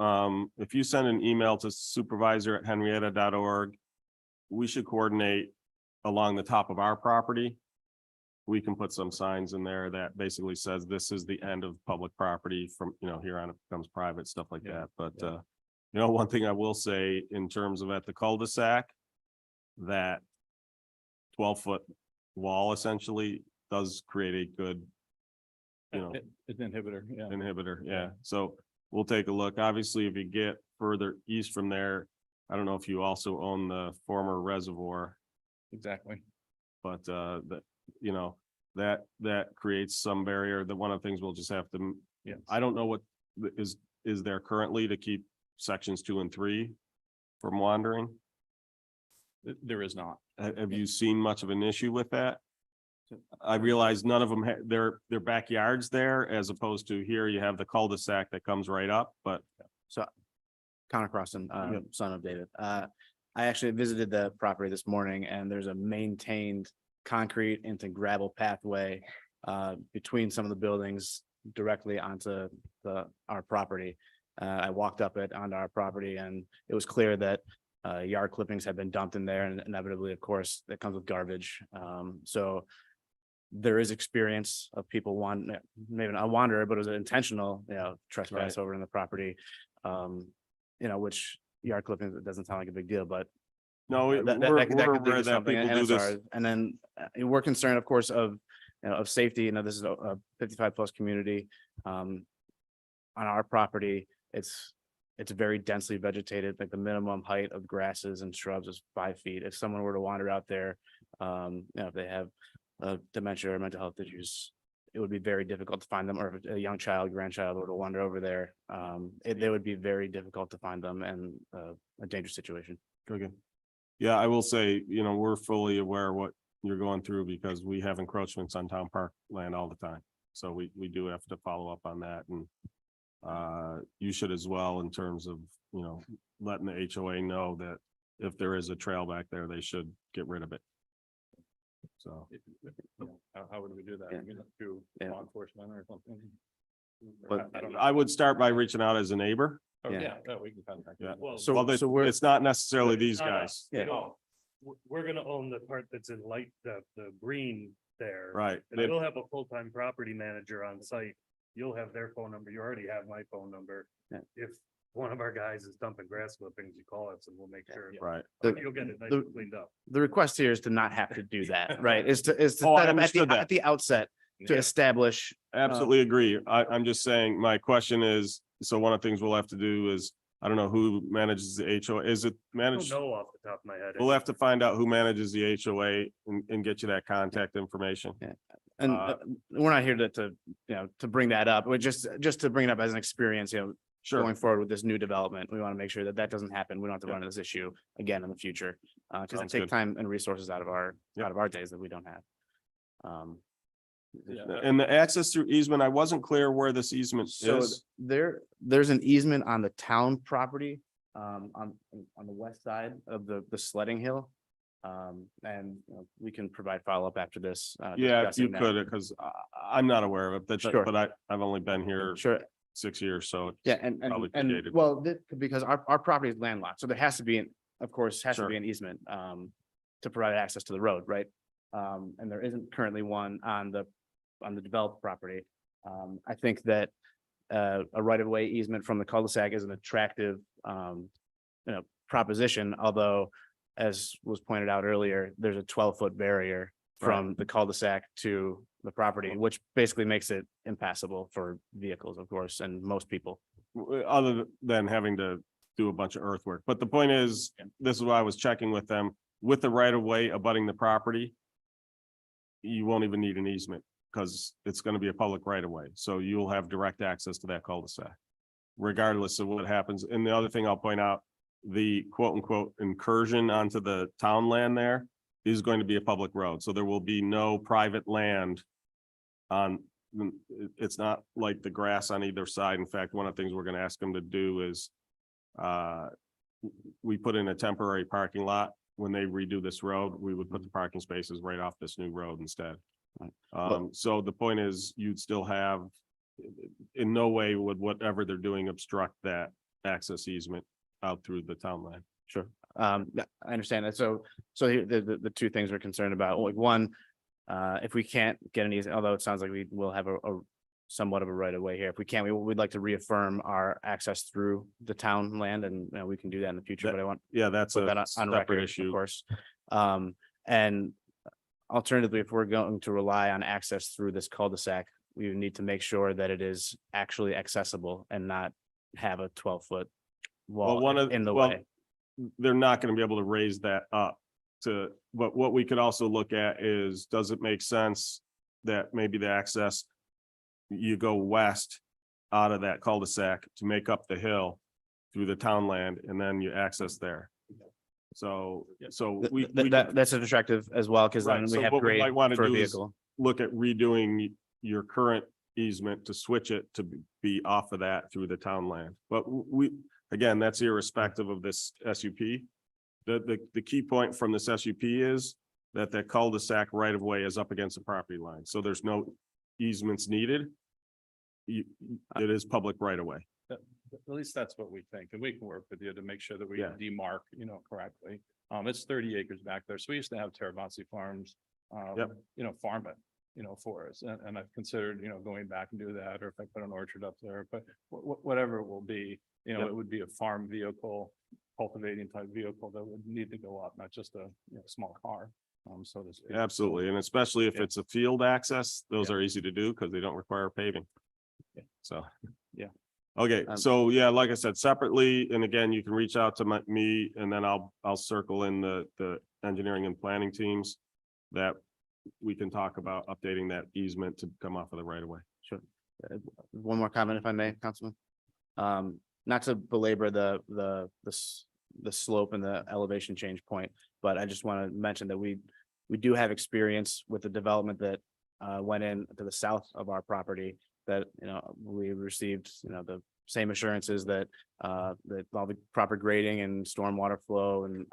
if you send an email to supervisor@henrietta.org, we should coordinate along the top of our property. We can put some signs in there that basically says this is the end of public property from, here on it becomes private, stuff like Yeah, that. But, yeah. one thing I will say in terms of at the cul-de-sac, that 12-foot wall essentially does create a good, It's an inhibitor, yeah. inhibitor, yeah. So we'll take a look. Obviously, if you get further east from there, I don't know if you also own the former reservoir, Exactly. but that creates some barrier. That one of the things we'll just have to, Yeah. I don't know what is there currently to keep sections 2 and 3 from wandering. There is not. Have you seen much of an issue with that? I realize none of them, their backyards there, as opposed to here, you have the cul-de-sac that comes right up, but So Connor Crossan, Yep. son of David. I actually visited the property this morning and there's a maintained concrete into gravel pathway between some of the buildings directly onto our property. I walked up it onto our property and it was clear that yard clippings had been dumped in there and inevitably, of course, that comes with garbage. So there is experience of people maybe not a wanderer, but it was an intentional, trespass over in the property. Which yard clippings, it doesn't sound like a big deal, but no, we're that aware could lead to that something, people and do it's this. ours. And then we're concerned, of course, of safety. This is a 55+ community. On our property, it's very densely vegetated, like the minimum height of grasses and shrubs is 5 feet. If someone were to wander out there, if they have dementia or mental health issues, it would be very difficult to find them, or if a young child, grandchild were to wander over there, they would be very difficult to find them and a dangerous situation. Okay. Yeah, I will say, we're fully aware what you're going through because we have encroachments on town park land all the time. So we do have to follow up on that and you should as well in terms of, letting the HOA know that if there is a trail back there, they should get rid of it. So, How would we do that? Yeah. Through Yeah. law enforcement or something? But I don't know. I would start by reaching out as a neighbor. Oh, Yeah. yeah, we can contact. Yeah. them. So- Well, we're- it's not necessarily these Not guys. us. Yeah. No, we're gonna own the part that's in light, the green there. Right. And we'll have a full-time property manager on site. You'll have their phone number. You already have my phone number. Yeah. If one of our guys is dumping grass clippings, you call us and we'll make sure. Right. You'll get it nice and cleaned up. The request here is to not have to do that, right? Is to Oh, I set up understood that. at the outset to establish. Absolutely agree. I'm just saying, my question is, so one of the things we'll have to do is, I don't know who manages the HOA. Is it I don't managed? know off the top of my head. We'll have to find out who manages the HOA and get you that contact information. And we're not here to, you know, to bring that up, we're just to bring it up as an experience, you know, Sure. going forward with this new development. We want to make sure that that doesn't happen. We don't have to run into this issue again in the future. Because it Sounds takes good. time and resources out of our, Yep. out of our days that we don't have. And the access through easement, I wasn't clear where this easement So is. there's an easement on the town property, on the west side of the sledding hill. And you know, we can provide follow-up after this. Yeah, if you discussing that. could, because I'm not aware of it, Sure. but I've only been here Sure, 6 years, so. yeah, Probably and predated. well, because our property is landlocked, so there has to be, of course, has to Sure. be an easement, to provide access to the road, right? And there isn't currently one on the developed property. I think that, a right-of-way easement from the cul-de-sac is an attractive, proposition, although, as was pointed out earlier, there's a 12-foot barrier from the cul-de-sac to the property, which basically makes it impassable for vehicles, of course, and most people. Other than having to do a bunch of earthwork. But the point is, this is why I was checking with them, with the right of way abutting the property. You won't even need an easement because it's going to be a public right of way. So you'll have direct access to that cul-de-sac. Regardless of what happens. And the other thing I'll point out, the quote unquote incursion onto the town land there is going to be a public road. So there will be no private land on, it's not like the grass on either side. In fact, one of the things we're going to ask them to do is we put in a temporary parking lot. When they redo this road, we would put the parking spaces right off this new road instead. So the point is, you'd still have, in no way would whatever they're doing obstruct that access easement out through the town line. Sure. Yeah, I understand that. So here, the two things we're concerned about, like one, if we can't get an easement, although it sounds like we will have a somewhat of a right of way here. If we can't, we'd like to reaffirm our access through the town land, and we can do that in the future, but I want Yeah, that's put a that on separate record, of issue. course. And alternatively, if we're going to rely on access through this cul-de-sac, we would need to make sure that it is actually accessible and not have a 12-foot Well, wall in the way. They're not going to be able to raise that up but what we could also look at is, does it make sense that maybe the access, you go west out of that cul-de-sac to make up the hill through the town land, and then you access there. So That's attractive as well, because then Right, we so have what we grade might wanna for a do is- vehicle. look at redoing your current easement to switch it to be off of that through the town land. But again, that's irrespective of this SUP. The key point from this SUP is that the cul-de-sac right of way is up against the property line, so there's no easements needed. It is public right of way. At least that's what we think, and we can work with you to make sure that we Yeah. demarc, correctly. It's 30 acres back there, so we used to have Terravasi Farms, Yep. Farm it, for us, and I've considered, going back and do that, or if I put an orchard up there, but whatever it will be, Yep. it would be a farm vehicle, cultivating type vehicle that would need to go up, not just a, small car, so to speak. Absolutely, and especially if Yeah. it's a field access, those Yeah. are easy to do because they don't require paving. Yeah. So. Yeah. Okay, Um, so yeah, like I said, separately, and again, you can reach out to me, and then I'll circle in the engineering and planning teams that we can talk about updating that easement to come off of the right of way. Sure. One more comment, if I may, Councilman. Not to belabor the slope and the elevation change point, but I just want to mention that we do have experience with the development that went in to the south of our property, that, we received, the same assurances that that all the proper grading and stormwater flow and,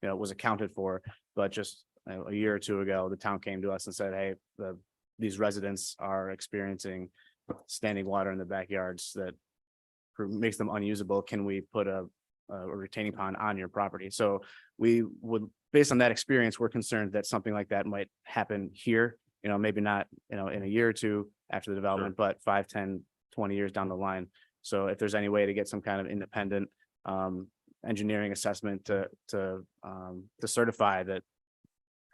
was accounted for. But just a year or two ago, the town came to us and said, hey, these residents are experiencing standing water in the backyards that makes them unusable. Can we put a retaining pond on your property? So we would, based on that experience, we're concerned that something like that might happen here, maybe not, in a year or two after the development, but 5, 10, 20 years down the line. So if there's any way to get some kind of independent engineering assessment to certify that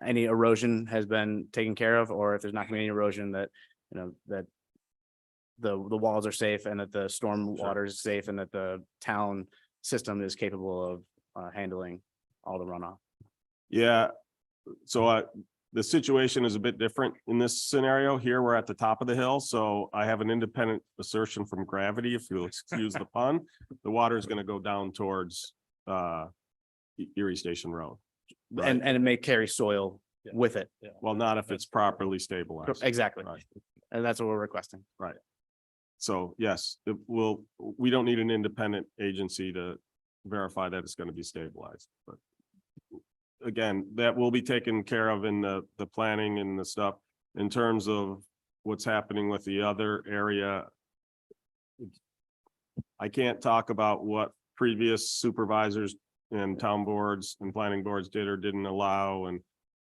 any erosion has been taken care of, or if there's not gonna be any erosion, that, that the walls are safe, and that the storm water is safe, and that the town system is capable of handling all the runoff. Yeah, so the situation is a bit different in this scenario. Here, we're at the top of the hill, so I have an independent assertion from gravity, if you'll excuse the pun. The water is gonna go down towards Erie Station Road. Right. And it may carry soil Yeah. with it. Yeah. Well, not if it's properly stabilized. Exactly. Right. And that's what we're requesting. So yes, we don't need an independent agency to verify that it's gonna be stabilized, but. Again, that will be taken care of in the planning and the stuff. In terms of what's happening with the other area. I can't talk about what previous supervisors and town boards and planning boards did or didn't allow and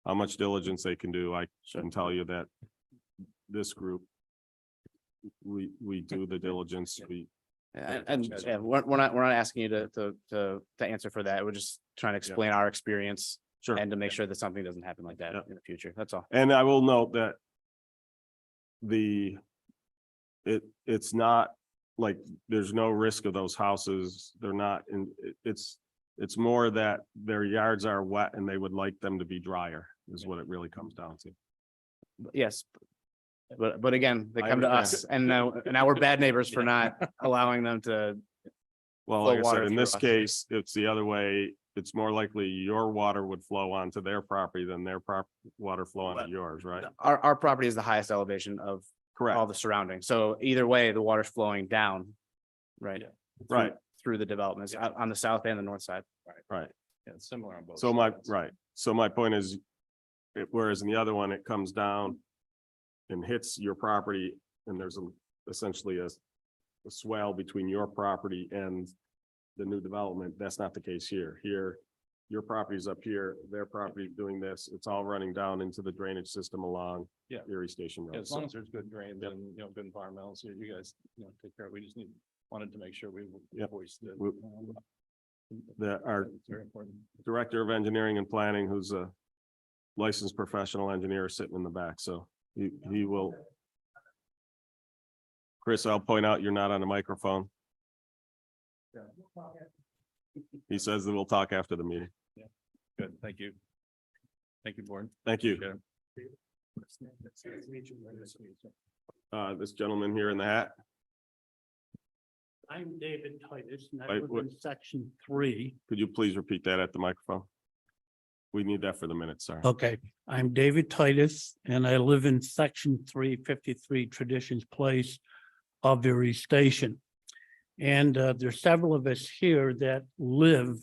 how much diligence they can do. I can tell you that this group, we do the diligence. And yeah, we're not asking you to answer for that. We're just trying to explain our experience. Sure. And to make sure that something doesn't happen like that Yeah. in the future. That's all. And I will note that it's not like there's no risk of those houses. They're not in, it's more that their yards are wet and they would like them to be drier is what it really comes down to. Yes. But again, they I come to understand. us and now we're bad neighbors for not allowing them to. Well, Flow like I water said, in through this us. case, it's the other way. It's more likely your water would flow onto their property than their water flow onto yours, right? Our property is the highest elevation of all Correct, the surroundings. So either way, the water's flowing down. Right. Yeah. right, Through the developments on the south and the north side. right. Yeah, it's similar on both. So my, sides. right, so my point is, whereas in the other one, it comes down and hits your property and there's essentially a swell between your property and the new development. That's not the case here. Here, your property's up here, their property doing this. It's all running down into the drainage system along Yeah. Erie Station Yeah, Road. as long So, as there's good drains Yep. and, good environmentals, you guys, take care of it. We just wanted to make sure we Yep. voiced it. We- our It's very important. Director of Engineering and Planning, who's a licensed professional engineer sitting in the back, so he will. Chris, I'll point out you're not on the microphone. He says that we'll talk after the meeting. Good, thank you. Thank you, board. Thank you. Appreciate it. This gentleman here in the hat. I'm David Titus and I Wait, live what- in section 3. Could you please repeat that at the microphone? We need that for the minutes, sorry. Okay, I'm David Titus and I live in section 353 Traditions Place of Erie Station. And there's several of us here that live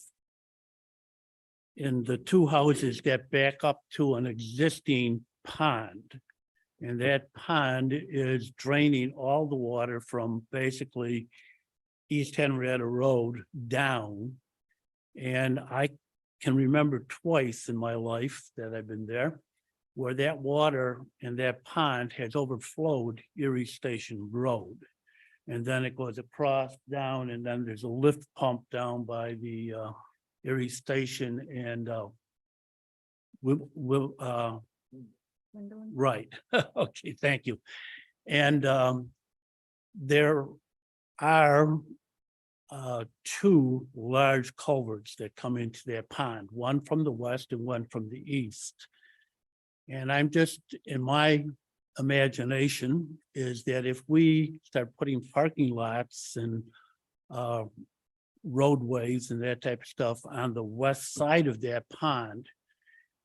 in the two houses that back up to an existing pond. And that pond is draining all the water from basically East Henrietta Road down. And I can remember twice in my life that I've been there where that water in that pond has overflowed Erie Station Road. And then it goes across down and then there's a lift pump down by the Erie Station and right. Okay, thank you. And there are two large culverts that come into that pond, one from the west and one from the east. And I'm just, in my imagination, is that if we start putting parking lots and roadways and that type of stuff on the west side of that pond,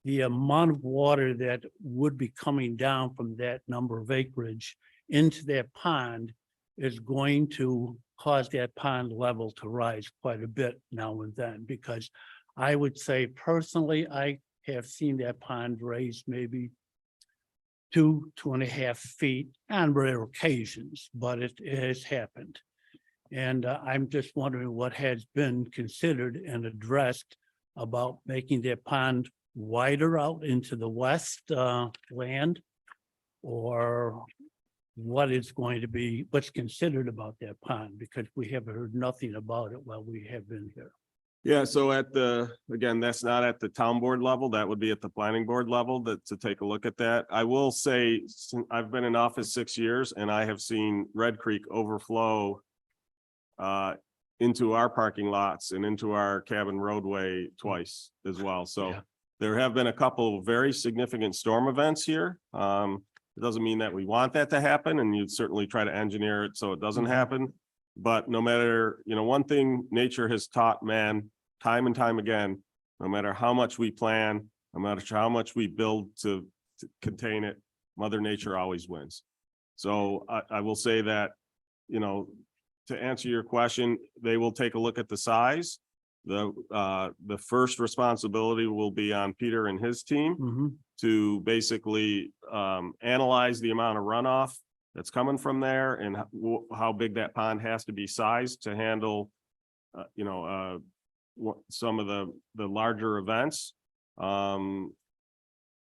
the amount of water that would be coming down from that number of acreage into that pond is going to cause that pond level to rise quite a bit now and then, because I would say personally, I have seen that pond raise maybe 2.5 feet on rare occasions, but it has happened. And I'm just wondering what has been considered and addressed about making that pond wider out into the west land, or what is going to be, what's considered about that pond, because we have heard nothing about it while we have been here. Yeah, so again, that's not at the town board level. That would be at the planning board level to take a look at that. I will say, I've been in office 6 years and I have seen Red Creek overflow into our parking lots and into our cabin roadway twice as well. So Yeah. There have been a couple of very significant storm events here. It doesn't mean that we want that to happen, and you'd certainly try to engineer it so it doesn't happen. But no matter, one thing nature has taught man time and time again, no matter how much we plan, no matter how much we build to contain it, Mother Nature always wins. So I will say that, to answer your question, they will take a look at the size. The first responsibility will be on Peter and his team Mhm. to basically analyze the amount of runoff that's coming from there and how big that pond has to be sized to handle, some of the larger events. And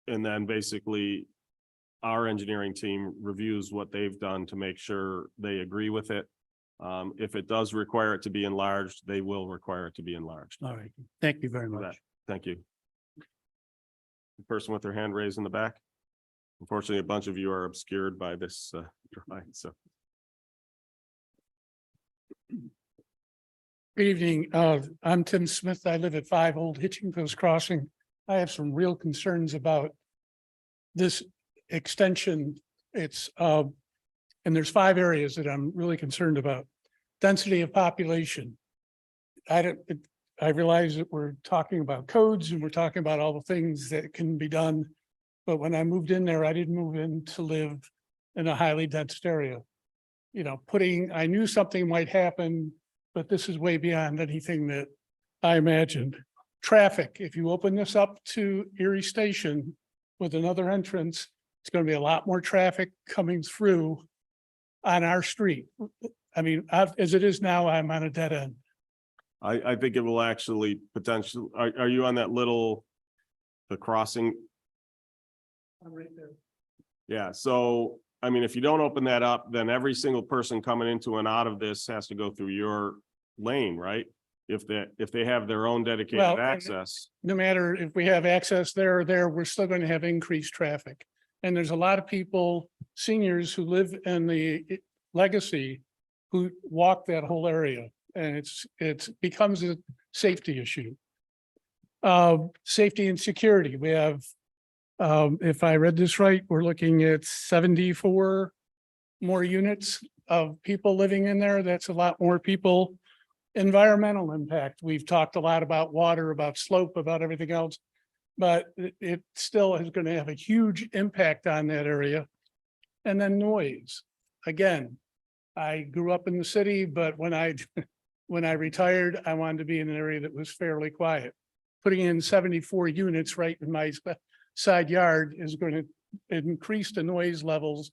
then basically our engineering team reviews what they've done to make sure they agree with it. If it does require it to be enlarged, they will require it to be enlarged. All right. Thank you very For that. much. Thank you. The person with their hand raised in the back. Unfortunately, a bunch of you are obscured by this drawing, so. Good evening. I'm Tim Smith. I live at 5 Old Hitching Post Crossing. I have some real concerns about this extension. And there's 5 areas that I'm really concerned about. Density of population. I realize that we're talking about codes and we're talking about all the things that can be done. But when I moved in there, I didn't move in to live in a highly dense area. I knew something might happen, but this is way beyond anything that I imagined. Traffic, if you open this up to Erie Station with another entrance, it's going to be a lot more traffic coming through on our street. I mean, as it is now, I'm on a dead end. I think it will actually potentially, are you on that the crossing? I'm right there. Yeah, so, I mean, if you don't open that up, then every single person coming into and out of this has to go through your lane, right? If they have their own dedicated Well, access. No matter if we have access there or there, we're still going to have increased traffic. And there's a lot of people, seniors who live in the Legacy who walk that whole area, and it becomes a safety issue. Safety and security, we have, if I read this right, we're looking at 74 more units of people living in there. That's a lot more people. Environmental impact, we've talked a lot about water, about slope, about everything else, but it still is going to have a huge impact on that area. And then noise. Again, I grew up in the city, but when I retired, I wanted to be in an area that was fairly quiet. Putting in 74 units right in my side yard is going to increase the noise levels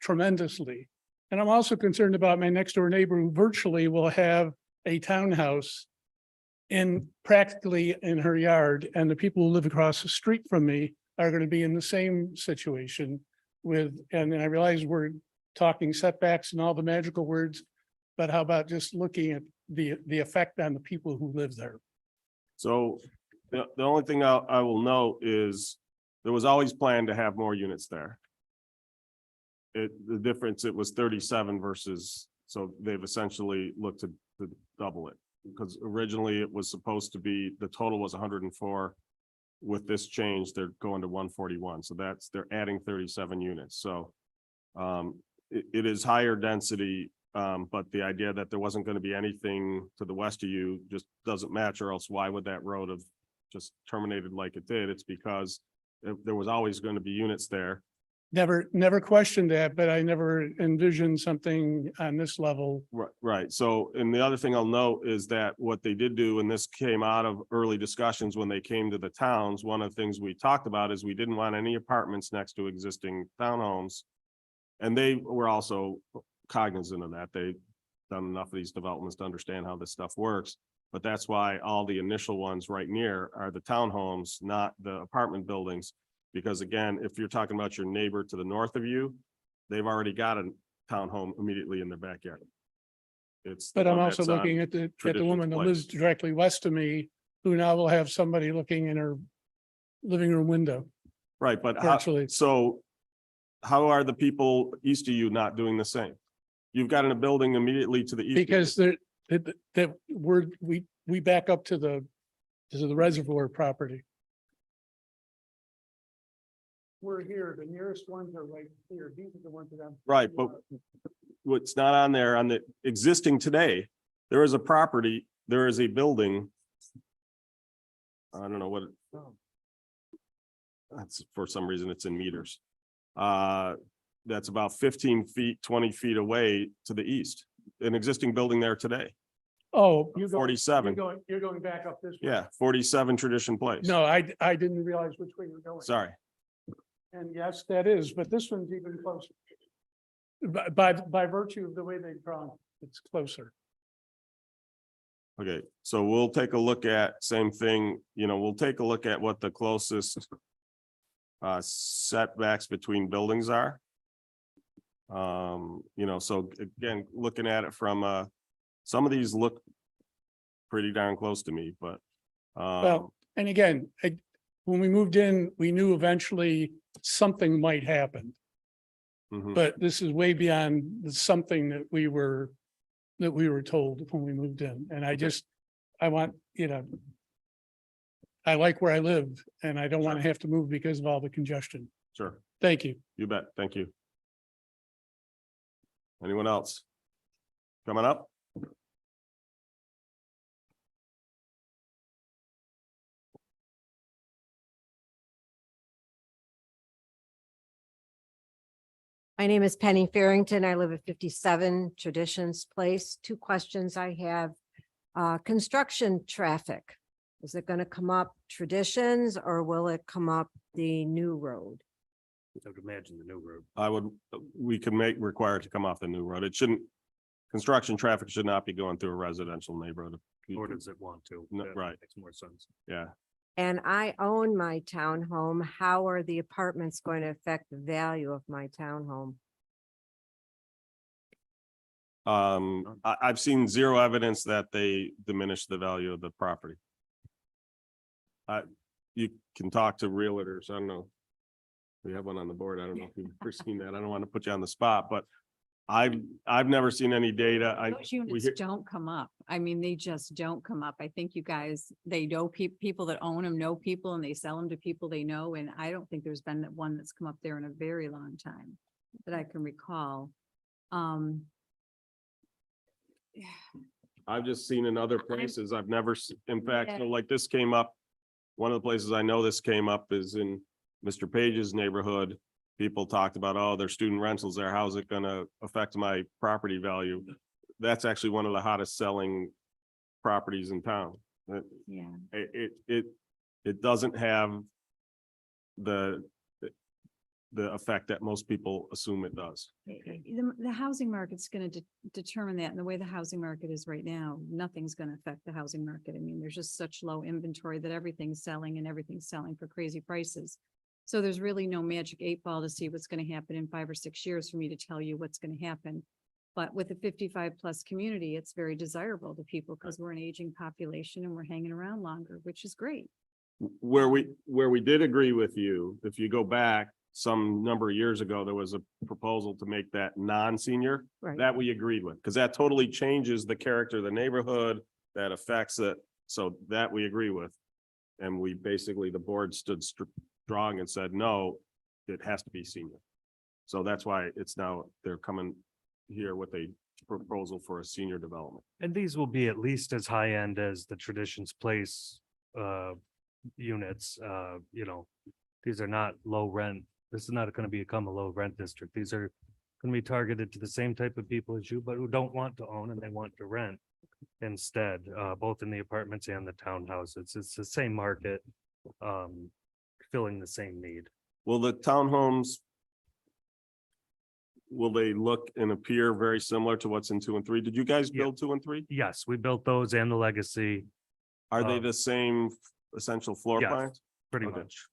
tremendously. And I'm also concerned about my next door neighbor who virtually will have a townhouse practically in her yard, and the people who live across the street from me are going to be in the same situation and I realize we're talking setbacks and all the magical words, but how about just looking at the effect on the people who live there? So the only thing I will note is there was always planned to have more units there. The difference, it was 37 versus, so they've essentially looked to double it. Because originally it was supposed to be, the total was 104. With this change, they're going to 141. So they're adding 37 units. So it is higher density, but the idea that there wasn't going to be anything to the west of you just doesn't match, or else why would that road have just terminated like it did? It's because there was always going to be units there. Never questioned that, but I never envisioned something on this level. Right. So, and the other thing I'll note is that what they did do, and this came out of early discussions when they came to the towns, one of the things we talked about is we didn't want any apartments next to existing townhomes. And they were also cognizant of that. They've done enough of these developments to understand how this stuff works. But that's why all the initial ones right near are the townhomes, not the apartment buildings. Because again, if you're talking about your neighbor to the north of you, they've already got a townhome immediately in their backyard. But I'm also looking at the woman that lives directly west of me, who now will have somebody looking in her living room window. Right, but Virtually. so how are the people east of you not doing the same? You've got in a building immediately to the east. Because we back up to the reservoir property. we're here, the nearest ones are right here. These are the ones that I'm. Right, but what's not on there, on the existing today, there is a property, there is a building. I don't know what. That's, for some reason, it's in meters. That's about 15 feet, 20 feet away to the east. An existing building there today, Oh, you're going, 47. you're going back up this way. Yeah, 47 Tradition Place. No, I didn't realize which way you're going. Sorry. And yes, that is, but this one's even closer. By virtue of the way they've drawn, it's closer. Okay, so we'll take a look at, same thing, we'll take a look at what the closest setbacks between buildings are. So again, looking at it from some of these look pretty darn close to me, but Well, and again, when we moved in, we knew eventually something might happen, mhm. but this is way beyond the something that we were told when we moved in. And I want, I like where I live and I don't want to have to move because of all the congestion. Sure, Thank you. you bet. Thank you. Anyone else? Coming up? My name is Penny Farrington. I live at 57 Traditions Place. Two questions I have. Construction traffic. Is it going to come up Traditions or will it come up the new road? I would imagine the new road. We can require it to come off the new road. It shouldn't, construction traffic should not be going through a residential neighborhood. Or does it want to? No, That right. Makes more sense. Yeah. And I own my townhome. How are the apartments going to affect the value of my townhome? I've seen zero evidence that they diminish the value of the property. You can talk to realtors. I don't know. We have one on the board. I don't know if you've ever seen that. I don't want to put you on the spot, but I've never seen any data. Those units don't come up. I mean, they just don't come up. I think you guys, they know people that own them, know people, and they sell them to people they know. And I don't think there's been one that's come up there in a very long time that I can recall. I've just seen in other places. I've never, in fact, so like this came up. One of the places I know this came up is in Mr. Page's neighborhood. People talked about, oh, there's student rentals there. How's it gonna affect my property value? That's actually one of the hottest selling properties in town. Yeah. It doesn't have the effect that most people assume it does. The housing market's gonna determine that, and the way the housing market is right now, nothing's gonna affect the housing market. I mean, there's just such low inventory that everything's selling and everything's selling for crazy prices. So there's really no magic 8 ball to see what's gonna happen in 5 or 6 years for me to tell you what's gonna happen. But with a 55+ community, it's very desirable to people because we're an aging population and we're hanging around longer, which is great. Where we did agree with you, if you go back some number of years ago, there was a proposal to make that non-senior. Right. That we agreed with, because that totally changes the character of the neighborhood, that affects it. So that we agree with. And we basically, the board stood strong and said, no, it has to be senior. So that's why it's now, they're coming here with a proposal for a senior development. And these will be at least as high end as the Traditions Place units. These are not low rent. This is not going to become a low rent district. These are going to be targeted to the same type of people as you, but who don't want to own and they want to rent instead, both in the apartments and the townhouses. It's the same market, filling the same need. Will the townhomes, will they look and appear very similar to what's in 2 and 3? Did you guys Yeah. build 2 and 3? Yes, we built those and the Legacy, Are they the same essential floor yes. plans? pretty Okay. much.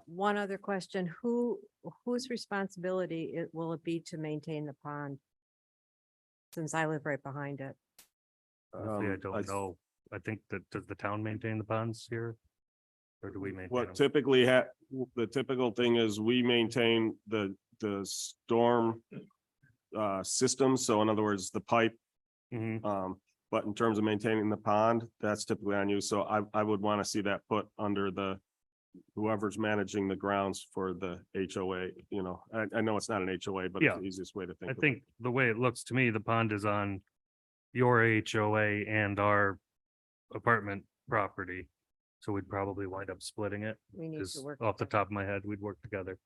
One other question, whose responsibility will it be to maintain the pond? Since I live right behind it. Honestly, I don't know. I think that, does the town maintain the ponds here? Or do we maintain What them? typically the typical thing is we maintain the storm system. So in other words, the pipe. Mhm. But in terms of maintaining the pond, that's typically on you. So I would want to see that put under the whoever's managing the grounds for the HOA, you know, I know it's not an HOA, but it's Yeah. the easiest way to think. I of it. think the way it looks to me, the pond is on your HOA and our apartment property. So we'd probably wind up splitting it. We need Is to work. off the top of my head, we'd work together.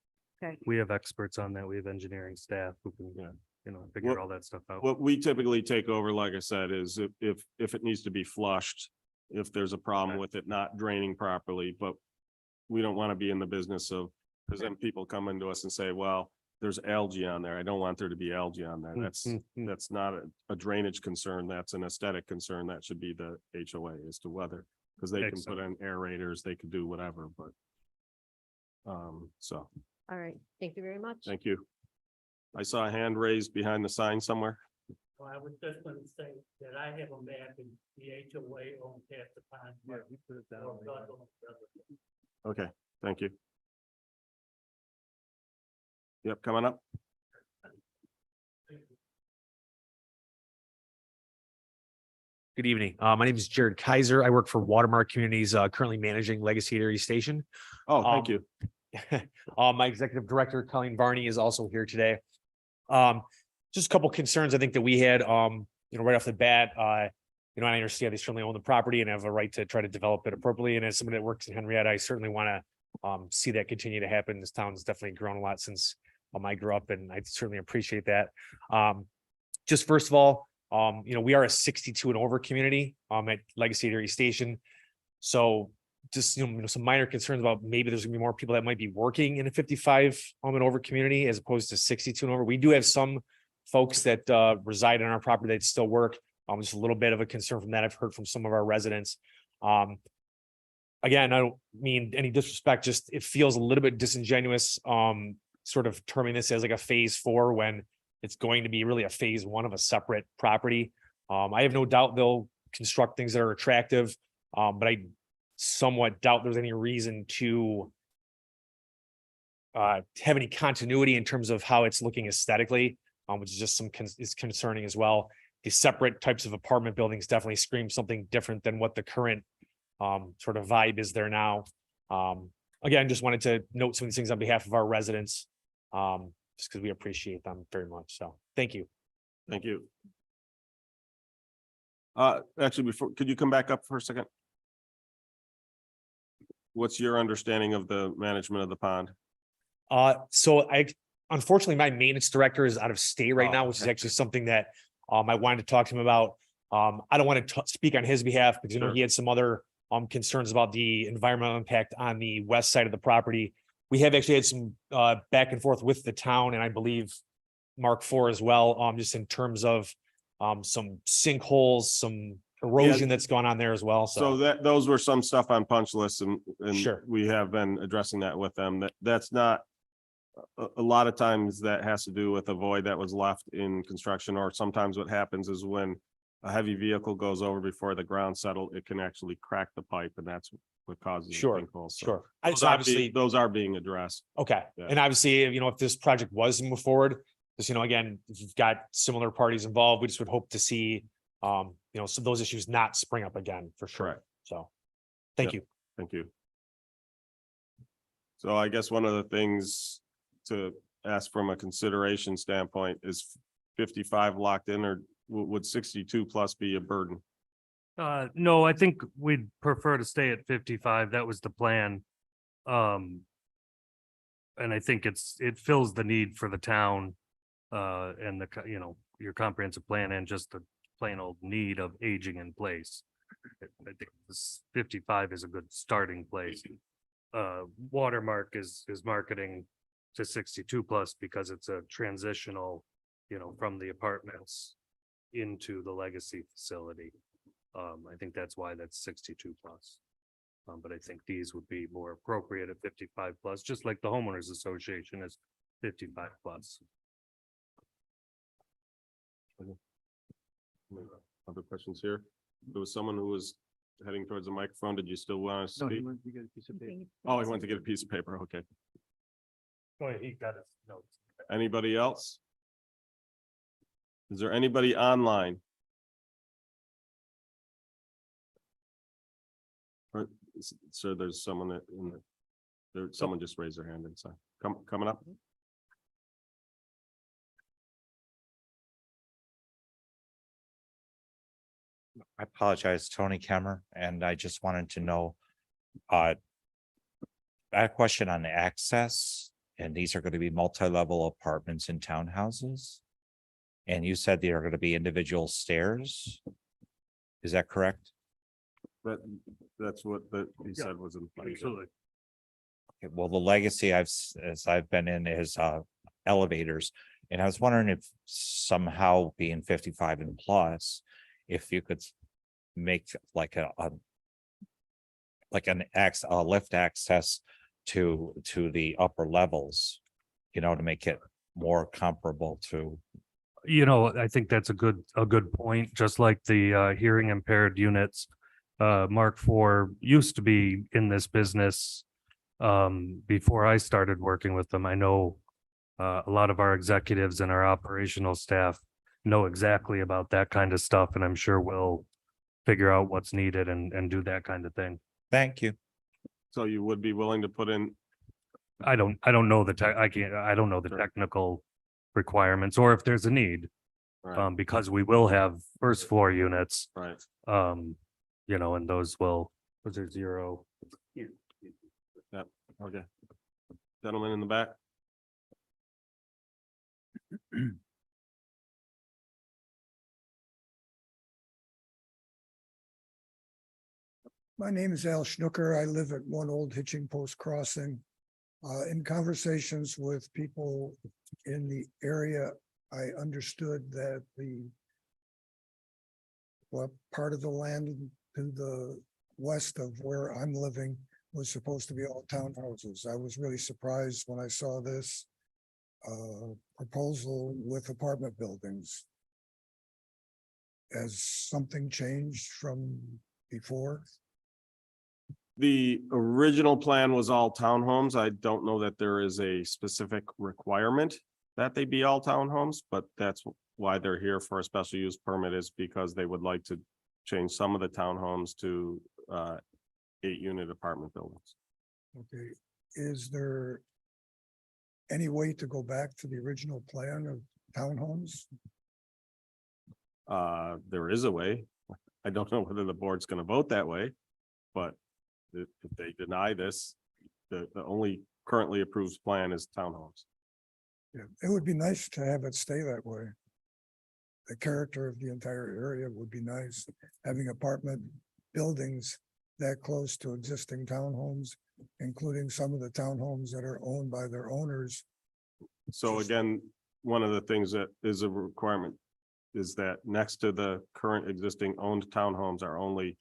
Okay. We have experts on that. We have engineering staff who can, Yeah. you know, figure What- all that stuff out. What we typically take over, like I said, is if it needs to be flushed, if there's a problem with it not draining properly, but we don't want to be in the business of, because then people come into us and say, well, there's algae on there. I don't want there to be algae on there. That's not a drainage concern. That's an aesthetic concern. That should be the HOA as to whether, because they can put in aerators, they could do whatever, but so, All right, thank you very much. thank you. I saw a hand raised behind the sign somewhere. Well, I was just gonna say that I have a map in the HOA on half the pond. Okay, thank you. Yep, coming up. Good evening. My name is Jared Kaiser. I work for Watermark Communities, currently managing Legacy Dairy Station. Oh, thank you. My executive director, Colleen Varney, is also here today. Just a couple concerns I think that we had, right off the bat, I understand they certainly own the property and have a right to try to develop it appropriately. And as someone that works in Henrietta, I certainly want to see that continue to happen. This town's definitely grown a lot since I grew up, and I certainly appreciate that. Just first of all, we are a 62 and over community at Legacy Dairy Station. So just, some minor concerns about maybe there's gonna be more people that might be working in a 55 and over community as opposed to 62 and over. We do have some folks that reside on our property that still work. Just a little bit of a concern from that. I've heard from some of our residents. Again, I don't mean any disrespect, just it feels a little bit disingenuous, sort of terming this as like a phase 4 when it's going to be really a phase 1 of a separate property. I have no doubt they'll construct things that are attractive, but I somewhat doubt there's any reason to have any continuity in terms of how it's looking aesthetically, which is just is concerning as well. The separate types of apartment buildings definitely scream something different than what the current sort of vibe is there now. Again, just wanted to note some of these things on behalf of our residents, just because we appreciate them very much. So thank you. Thank you. Actually, could you come back up for a second? What's your understanding of the management of the pond? So unfortunately, my maintenance director is out of state right Oh, now, which is okay. actually something that I wanted to talk to him about. I don't want to speak on his behalf because Sure. he had some other concerns about the environmental impact on the west side of the property. We have actually had some back and forth with the town, and I believe Mark IV as well, just in terms of some sinkholes, some erosion that's gone on there as well. So those were some stuff on punch lists and Sure. we have been addressing that with them. That's not. A lot of times that has to do with a void that was left in construction, or sometimes what happens is when a heavy vehicle goes over before the ground settled, it can actually crack the pipe, and that's what causes. the Sure, sinkholes. So sure. Those So are obviously, being- those are being addressed. okay, Yeah. and obviously, if this project was to move forward, because, again, if you've got similar parties involved, we just would hope to see, some of those issues not spring up again, for sure. Correct. So, thank Yep. you. Thank you. So I guess one of the things to ask from a consideration standpoint is 55 locked in, or would 62 plus be a burden? No, I think we'd prefer to stay at 55. That was the plan. And I think it fills the need for the town, and your comprehensive plan and just the plain old need of aging in place. I think this 55 is a good starting place. Watermark is marketing to 62 plus because it's a transitional, from the apartments into the legacy facility. I think that's why that's 62 plus. But I think these would be more appropriate at 55 plus, just like the homeowners association is 55 plus. Other questions here? There was someone who was heading towards the microphone. Did you still want to No, he speak? wants to get a piece of paper. Oh, he wanted to get a piece of paper. Okay. Oh, yeah, he got his notes. Anybody else? Is there anybody online? So there's someone that in the Someone just raised their hand inside. Coming up. I apologize, Tony Kemmer, and I just wanted to know, I had a question on access, and these are going to be multi-level apartments and townhouses. And you said they are going to be individual stairs. Is that correct? That's what he said was in. Absolutely. Okay, well, the legacy as I've been in is elevators. And I was wondering if somehow being 55 and plus, if you could make like a lift access to the upper levels, to make it more comparable to. I think that's a good point, just like the hearing impaired units. Mark IV used to be in this business before I started working with them. I know a lot of our executives and our operational staff know exactly about that kind of stuff, and I'm sure we'll figure out what's needed and do that kind of thing. Thank you. So you would be willing to put in, I don't know I don't know the Sure. technical requirements or if there's a need, right, because we will have first floor units, right. and those those are 0. Yep, okay. Gentleman in the back. My name is Al Schnucker. I live at 1 Old Hitching Post Crossing. In conversations with people in the area, I understood that part of the land to the west of where I'm living was supposed to be all townhouses. I was really surprised when I saw this proposal with apartment buildings. Has something changed from before? The original plan was all townhomes. I don't know that there is a specific requirement that they be all townhomes, but that's why they're here for a special use permit, is because they would like to change some of the townhomes to 8-unit apartment buildings. Okay, is there any way to go back to the original plan of townhomes? There is a way. I don't know whether the board's gonna vote that way, but if they deny this, the only currently approved plan is townhomes. Yeah, it would be nice to have it stay that way. The character of the entire area would be nice, having apartment buildings that close to existing townhomes, including some of the townhomes that are owned by their owners. So again, one of the things that is a requirement is that next to the current existing owned townhomes are only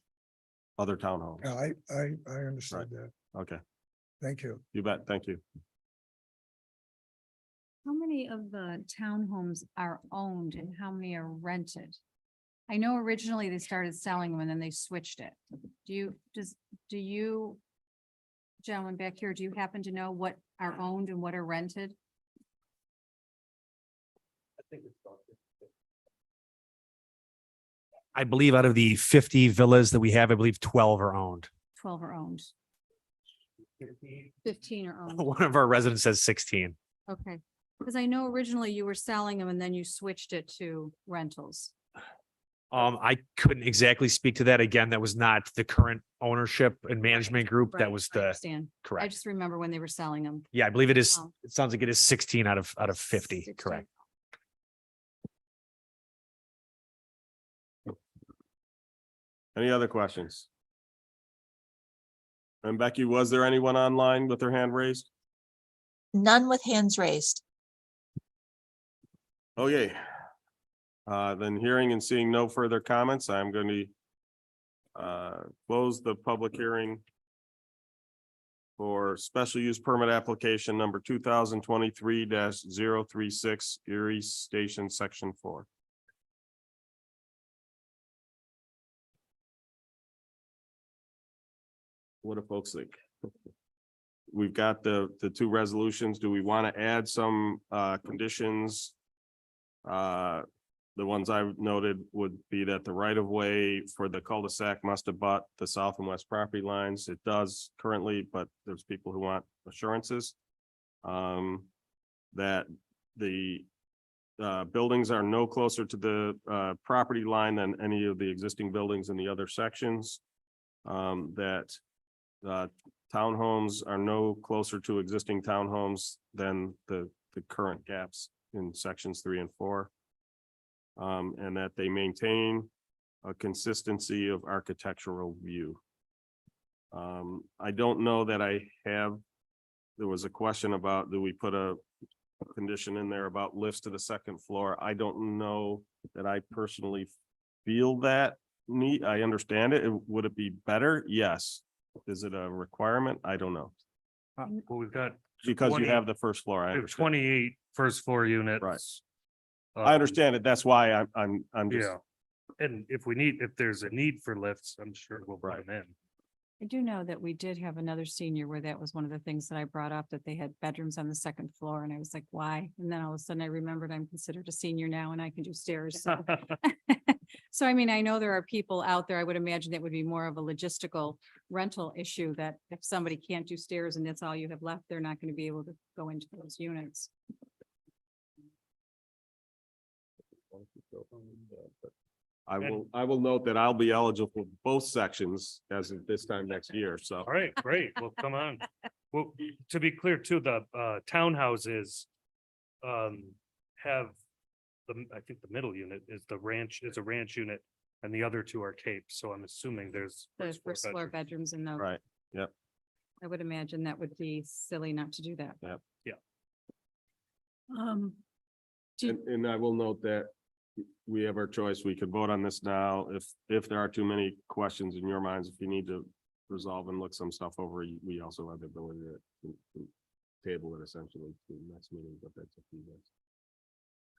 other townhomes. Yeah, I understood that. Okay, Thank you. you bet. Thank you. How many of the townhomes are owned and how many are rented? I know originally they started selling them and then they switched it. Do you gentlemen back here, do you happen to know what are owned and what are rented? I believe out of the 50 villas that we have, I believe 12 are owned. 12 are owned. 15 are owned. One of our residents says 16. Okay, because I know originally you were selling them and then you switched it to rentals. I couldn't exactly speak to that. Again, that was not the current ownership and management group. Right, That was I the understand. I correct. just remember when they were selling them. Yeah, I believe it is. Oh. It sounds like it is 16 out of 50. 16. Correct. Any other questions? And Becky, was there anyone online with their hand raised? None with hands raised. Okay. Then hearing and seeing no further comments, I'm going to close the public hearing for special use permit application number 2023-036 Erie Station, Section 4. What do folks think? We've got the two resolutions. Do we want to add some conditions the ones I've noted would be that the right of way for the cul-de-sac must abut the south and west property lines. It does currently, but there's people who want assurances. That the buildings are no closer to the property line than any of the existing buildings in the other sections. That townhomes are no closer to existing townhomes than the current gaps in sections 3 and 4. And that they maintain a consistency of architectural view. I don't know that I have, there was a question about, do we put a condition in there about lifts to the second floor? I don't know that I personally feel that need. I understand it. Would it be better? Yes. Is it a requirement? I don't know. Well, we've got. Because 20 you have the first floor. I we have understand. 28 first floor units. Right. Um, I understand it. That's why I'm just. Yeah. And if there's a need for lifts, I'm sure we'll put them in. I do know that we did have another senior where that was one of the things that I brought up, that they had bedrooms on the second floor, and I was like, why? And then all of a sudden I remembered I'm considered a senior now and I can do stairs, so. So I mean, I know there are people out there, I would imagine that would be more of a logistical rental issue, that if somebody can't do stairs and that's all you have left, they're not going to be able to go into those units. I will note that I'll be eligible for both sections as of this time next year, so. All right, great. Well, come on. Well, to be clear too, the townhouses have I think the middle unit is a ranch unit and the other two are capes. So I'm assuming there's The first floor bedrooms in those. Right, yep. I would imagine that would be silly not to do that. Yep. And I will note that we have our choice. We could vote on this now. If there are too many questions in your minds, if you need to resolve and look some stuff over, we also have the ability to table it essentially to the next meeting, but that's up to you guys.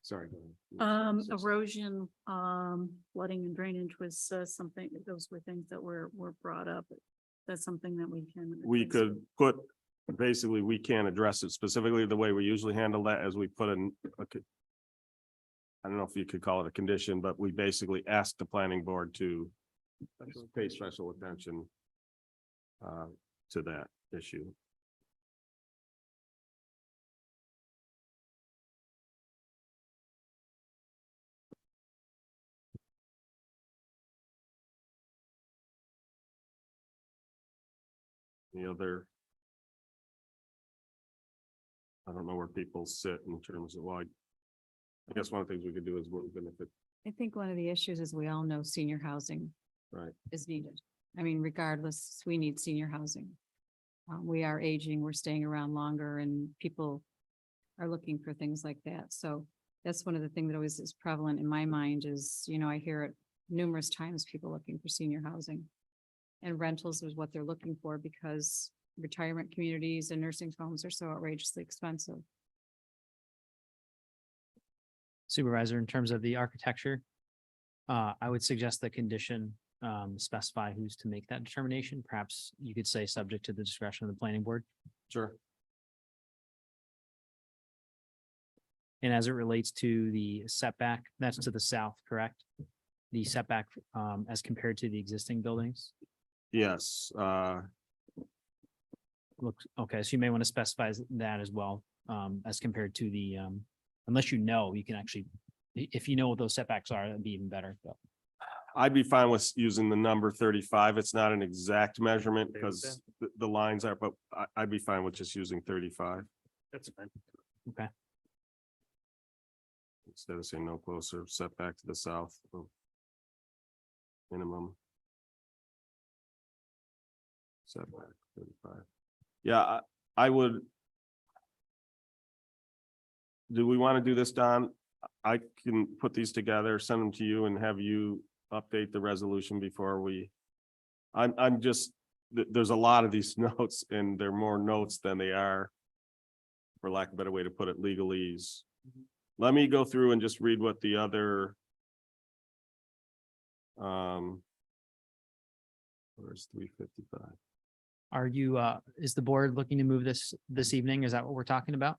Sorry. go ahead. Erosion, flooding and drainage was something, those were things that were brought up. That's something that we can. We address. could put, basically, we can't address it specifically the way we usually handle that, as we put in I don't know if you could call it a condition, but we basically ask the planning board to pay special attention to that issue. The other. I don't know where people sit in terms of, well, I guess one of the things we could do is what benefit, I think one of the issues is we all know senior housing right? is needed. I mean, regardless, we need senior housing. We are aging, we're staying around longer, and people are looking for things like that. So that's one of the things that always is prevalent in my mind is, I hear it numerous times, people looking for senior housing. And rentals is what they're looking for because retirement communities and nursing homes are so outrageously expensive. Supervisor, in terms of the architecture, I would suggest the condition specify who's to make that determination. Perhaps you could say subject to the discretion of the planning board. Sure. And as it relates to the setback, that's to the south, correct? The setback as compared to the existing buildings? Yes, Looks, okay, so you may want to specify that as well, as compared to the, unless you can actually, if you know what those setbacks are, that'd be even better, but. I'd be fine with using the number 35. It's not an exact measurement because the lines are, but I'd be fine with just using 35 That's fine. Okay. instead of saying no closer setback to the south. Minimum. Setback 35. Yeah, I would. Do we want to do this, Don? I can put these together, send them to you and have you update the resolution before we. I'm just, there's a lot of these notes and they're more notes than they are, for lack of a better way to put it, legalese. Let me go through and just read what the other. Where's 355? Are you, is the board looking to move this evening? Is that what we're talking about?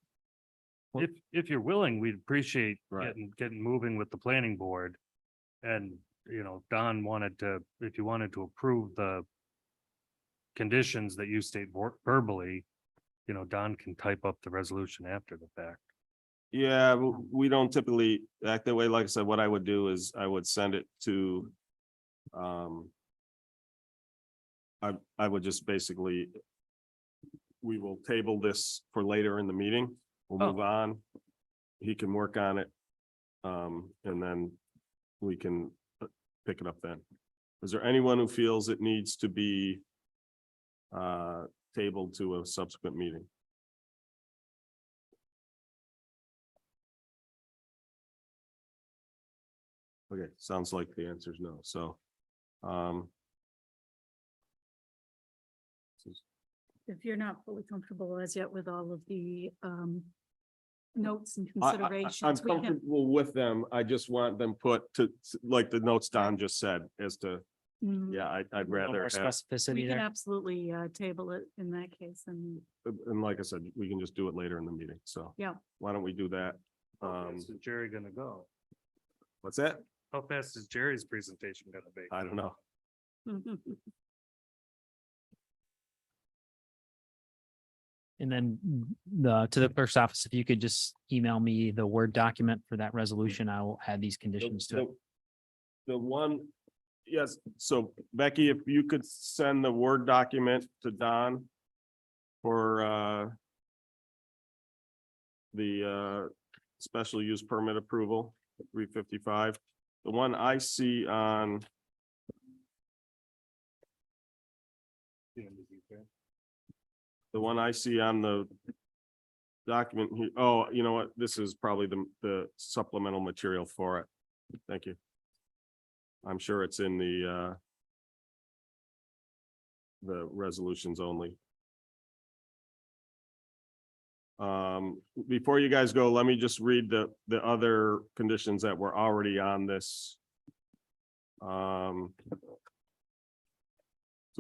If you're willing, we'd appreciate Right. getting moving with the planning board. And, Don wanted to, if you wanted to approve the conditions that you state verbally, Don can type up the resolution after the fact. Yeah, we don't typically act that way. Like I said, what I would do is I would send it to. I would just basically. We will table this for later in the meeting. We'll move on. He can work on it. And then we can pick it up then. Is there anyone who feels it needs to be tabled to a subsequent meeting? Okay, sounds like the answer is no, so. If you're not fully comfortable as yet with all of the notes and I'm considerations, we can, comfortable with them. I just want them put to, like the notes Don just said, as to, Mhm. yeah, I'd A little rather more have, we specificity can there. absolutely table it in that case. And and like I said, we can just do it later in the meeting, so. Yeah. Why don't we do that? How fast is Jerry gonna go? What's that? How fast is Jerry's presentation gonna be? I don't know. And then to the clerk's office, if you could just email me the Word document for that resolution, I will add these conditions to it. The one, yes, so Becky, if you could send the Word document to Don for the special use permit approval, 355. The one I see on the document here, oh, you know what, this is probably the supplemental material for it. Thank you. I'm sure it's in the resolutions only. Before you guys go, let me just read the other conditions that were already on this. So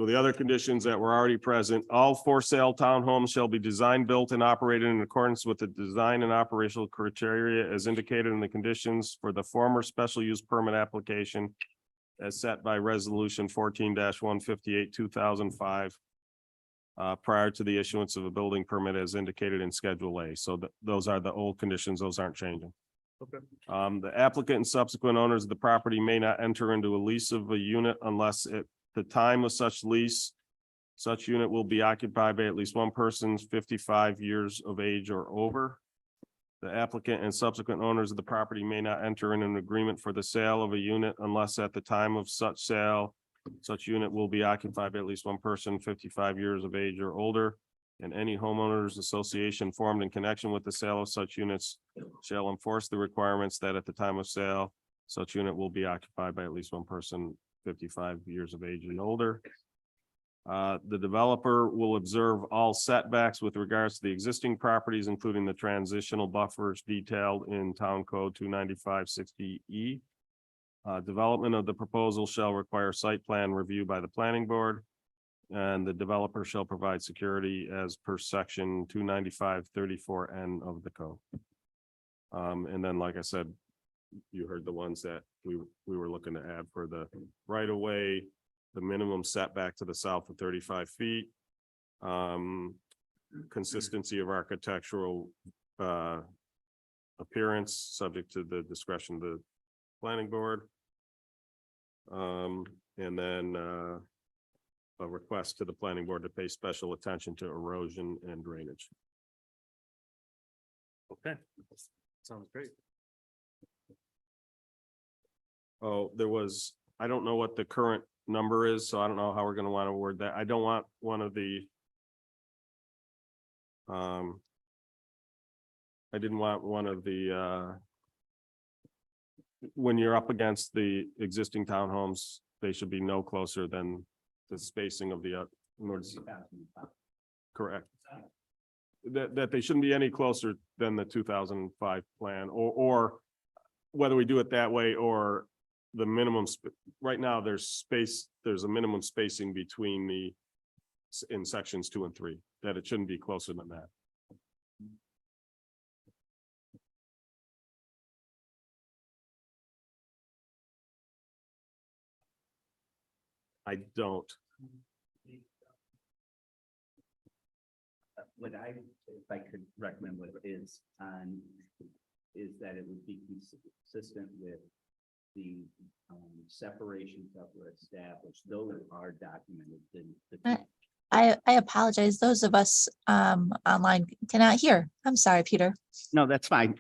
the other conditions that were already present, all for sale townhomes shall be designed, built and operated in accordance with the design and operational criteria as indicated in the conditions for the former special use permit application as set by resolution 14-158, 2005. Prior to the issuance of a building permit as indicated in Schedule A. So those are the old conditions. Those aren't changing. Okay. The applicant and subsequent owners of the property may not enter into a lease of a unit unless at the time of such lease, such unit will be occupied by at least one person 55 years of age or over. The applicant and subsequent owners of the property may not enter in an agreement for the sale of a unit unless at the time of such sale, such unit will be occupied by at least one person 55 years of age or older. And any homeowners association formed in connection with the sale of such units shall enforce the requirements that at the time of sale, such unit will be occupied by at least one person 55 years of age and older. The developer will observe all setbacks with regards to the existing properties, including the transitional buffers detailed in Town Code 295-60E. Development of the proposal shall require site plan review by the planning board. And the developer shall provide security as per section 295-34N of the code. And then, like I said, you heard the ones that we were looking to add for the right of way, the minimum setback to the south of 35 feet. Consistency of architectural appearance, subject to the discretion of the planning board. And then a request to the planning board to pay special attention to erosion and drainage. Okay, sounds great. Oh, there was, I don't know what the current number is, so I don't know how we're gonna want to word that. I don't want one of the I didn't want one of the when you're up against the existing townhomes, they should be no closer than the spacing of the correct. That they shouldn't be any closer than the 2005 plan, or whether we do it that way or the minimum, right now, there's a minimum spacing between in sections 2 and 3, that it shouldn't be closer than that. I don't. What I, if I could recommend what it is on, is that it would be consistent with the separations that were established. Those are documented in the. I apologize. Those of us online cannot hear. I'm sorry, Peter. No, that's fine.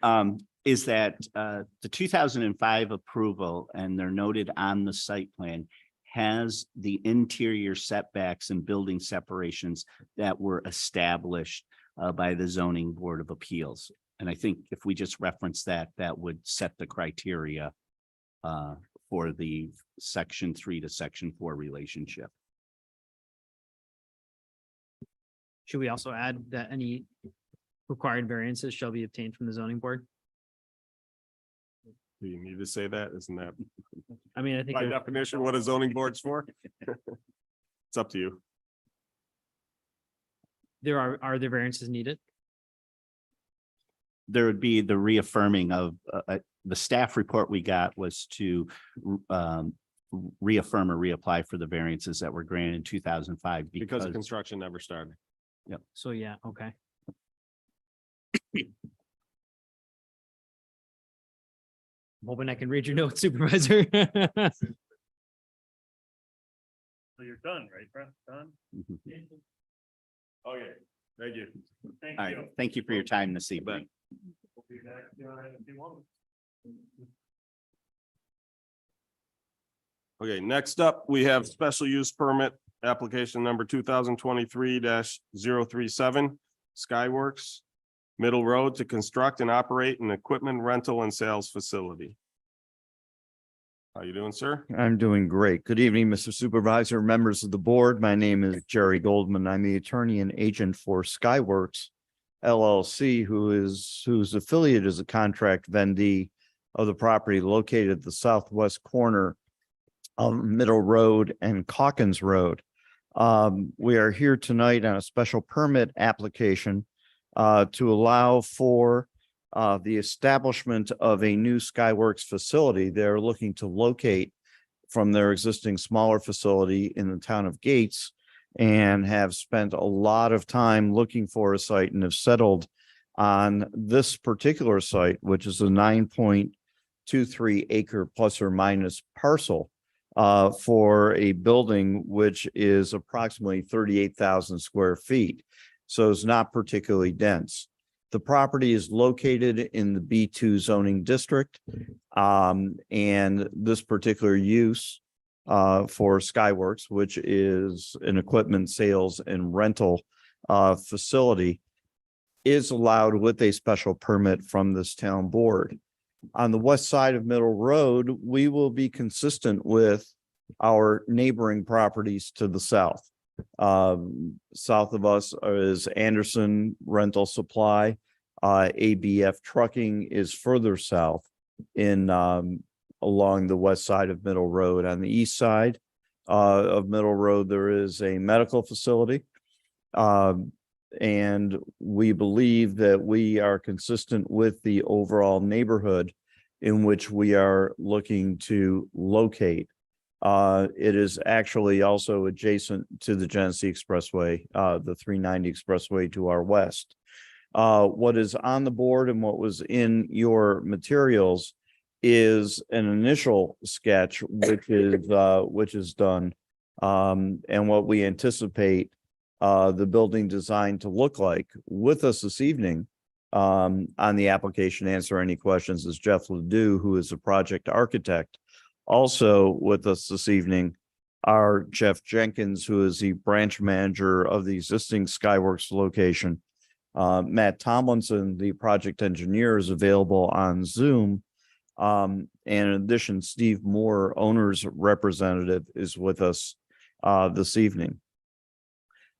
Is that the 2005 approval, and they're noted on the site plan, has the interior setbacks and building separations that were established by the zoning board of appeals. And I think if we just reference that, that would set the criteria for the section 3 to section 4 relationship. Should we also add that any required variances shall be obtained from the zoning board? Do you need to say that? Isn't that I mean, I think by there- definition what a zoning board's for? It's up to you. are there variances needed? There would be the reaffirming of the staff report we got was to reaffirm or reapply for the variances that were granted in 2005 Because construction never started. Yep. So, yeah, okay. I'm hoping I can read your notes, Supervisor. So you're done, right, Brett? Done? Okay, thank you. Thank All right, thank you for your time this evening. We'll be back in a few moments. Okay, next up, we have special use permit application number 2023-037, Skyworks Middle Road to construct and operate an equipment rental and sales facility. How you doing, sir? I'm doing great. Good evening, Mr. Supervisor, members of the board. My name is Jerry Goldman. I'm the attorney and agent for Skyworks LLC, whose affiliate is a contract vendee of the property located at the southwest corner of Middle Road and Calkins Road. We are here tonight on a special permit application to allow for the establishment of a new Skyworks facility. They're looking to locate from their existing smaller facility in the town of Gates and have spent a lot of time looking for a site and have settled on this particular site, which is a 9.23 acre plus or minus parcel for a building which is approximately 38,000 square feet. So it's not particularly dense. The property is located in the B2 zoning district. And this particular use for Skyworks, which is an equipment sales and rental facility, is allowed with a special permit from this town board. On the west side of Middle Road, we will be consistent with our neighboring properties to the south. South of us is Anderson Rental Supply. ABF Trucking is further south in along the west side of Middle Road. On the east side of Middle Road, there is a medical facility. And we believe that we are consistent with the overall neighborhood in which we are looking to locate. It is actually also adjacent to the Genesee Expressway, the 390 Expressway to our west. What is on the board and what was in your materials is an initial sketch, which is done, and what we anticipate the building design to look like. With us this evening on the application, answer any questions, is Jeff Ledoux, who is a project architect. Also with us this evening are Jeff Jenkins, who is the branch manager of the existing Skyworks location. Matt Tomlinson, the project engineer, is available on Zoom. And in addition, Steve Moore, owner's representative, is with us this evening.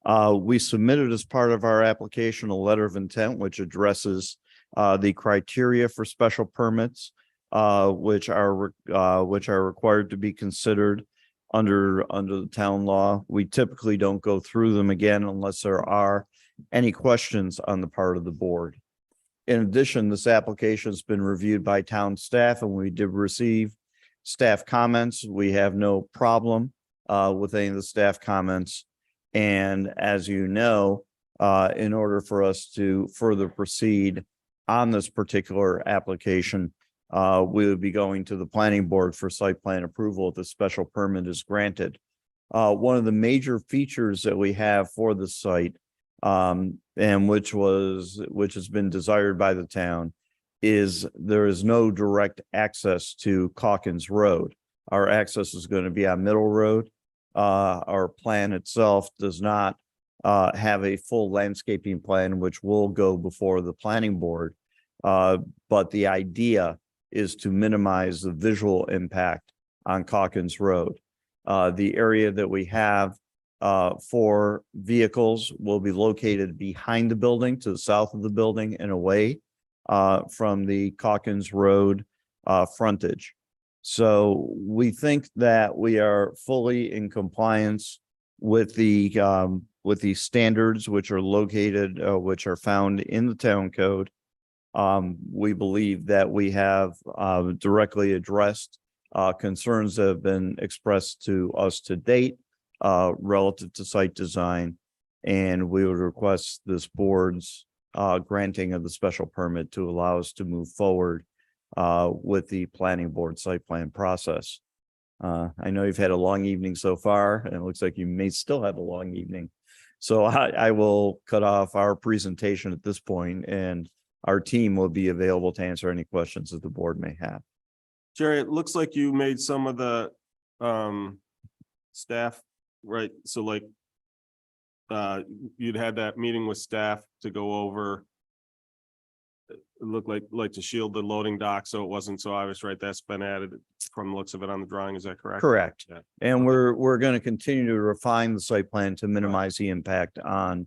We submitted as part of our application a letter of intent which addresses the criteria for special permits, which are required to be considered under the town law. We typically don't go through them again unless there are any questions on the part of the board. In addition, this application has been reviewed by town staff and we did receive staff comments. We have no problem with any of the staff comments. And as you know, in order for us to further proceed on this particular application, we would be going to the planning board for site plan approval if the special permit is granted. One of the major features that we have for the site, and which has been desired by the town, is there is no direct access to Calkins Road. Our access is going to be on Middle Road. Our plan itself does not have a full landscaping plan, which will go before the planning board. But the idea is to minimize the visual impact on Calkins Road. The area that we have for vehicles will be located behind the building, to the south of the building and away from the Calkins Road frontage. So we think that we are fully in compliance with the standards which are located, which are found in the town code. We believe that we have directly addressed concerns that have been expressed to us to date relative to site design. And we would request this board's granting of the special permit to allow us to move forward with the planning board site plan process. I know you've had a long evening so far, and it looks like you may still have a long evening. So I will cut off our presentation at this point, and our team will be available to answer any questions that the board may have. Jerry, it looks like you made some of the staff, right? So like you'd had that meeting with staff to go over. It looked like to shield the loading dock, so it wasn't so obvious, right? That's been added from the looks of it on the drawing. Is that correct? Correct. Yeah. And we're going to continue to refine the site plan to minimize the impact on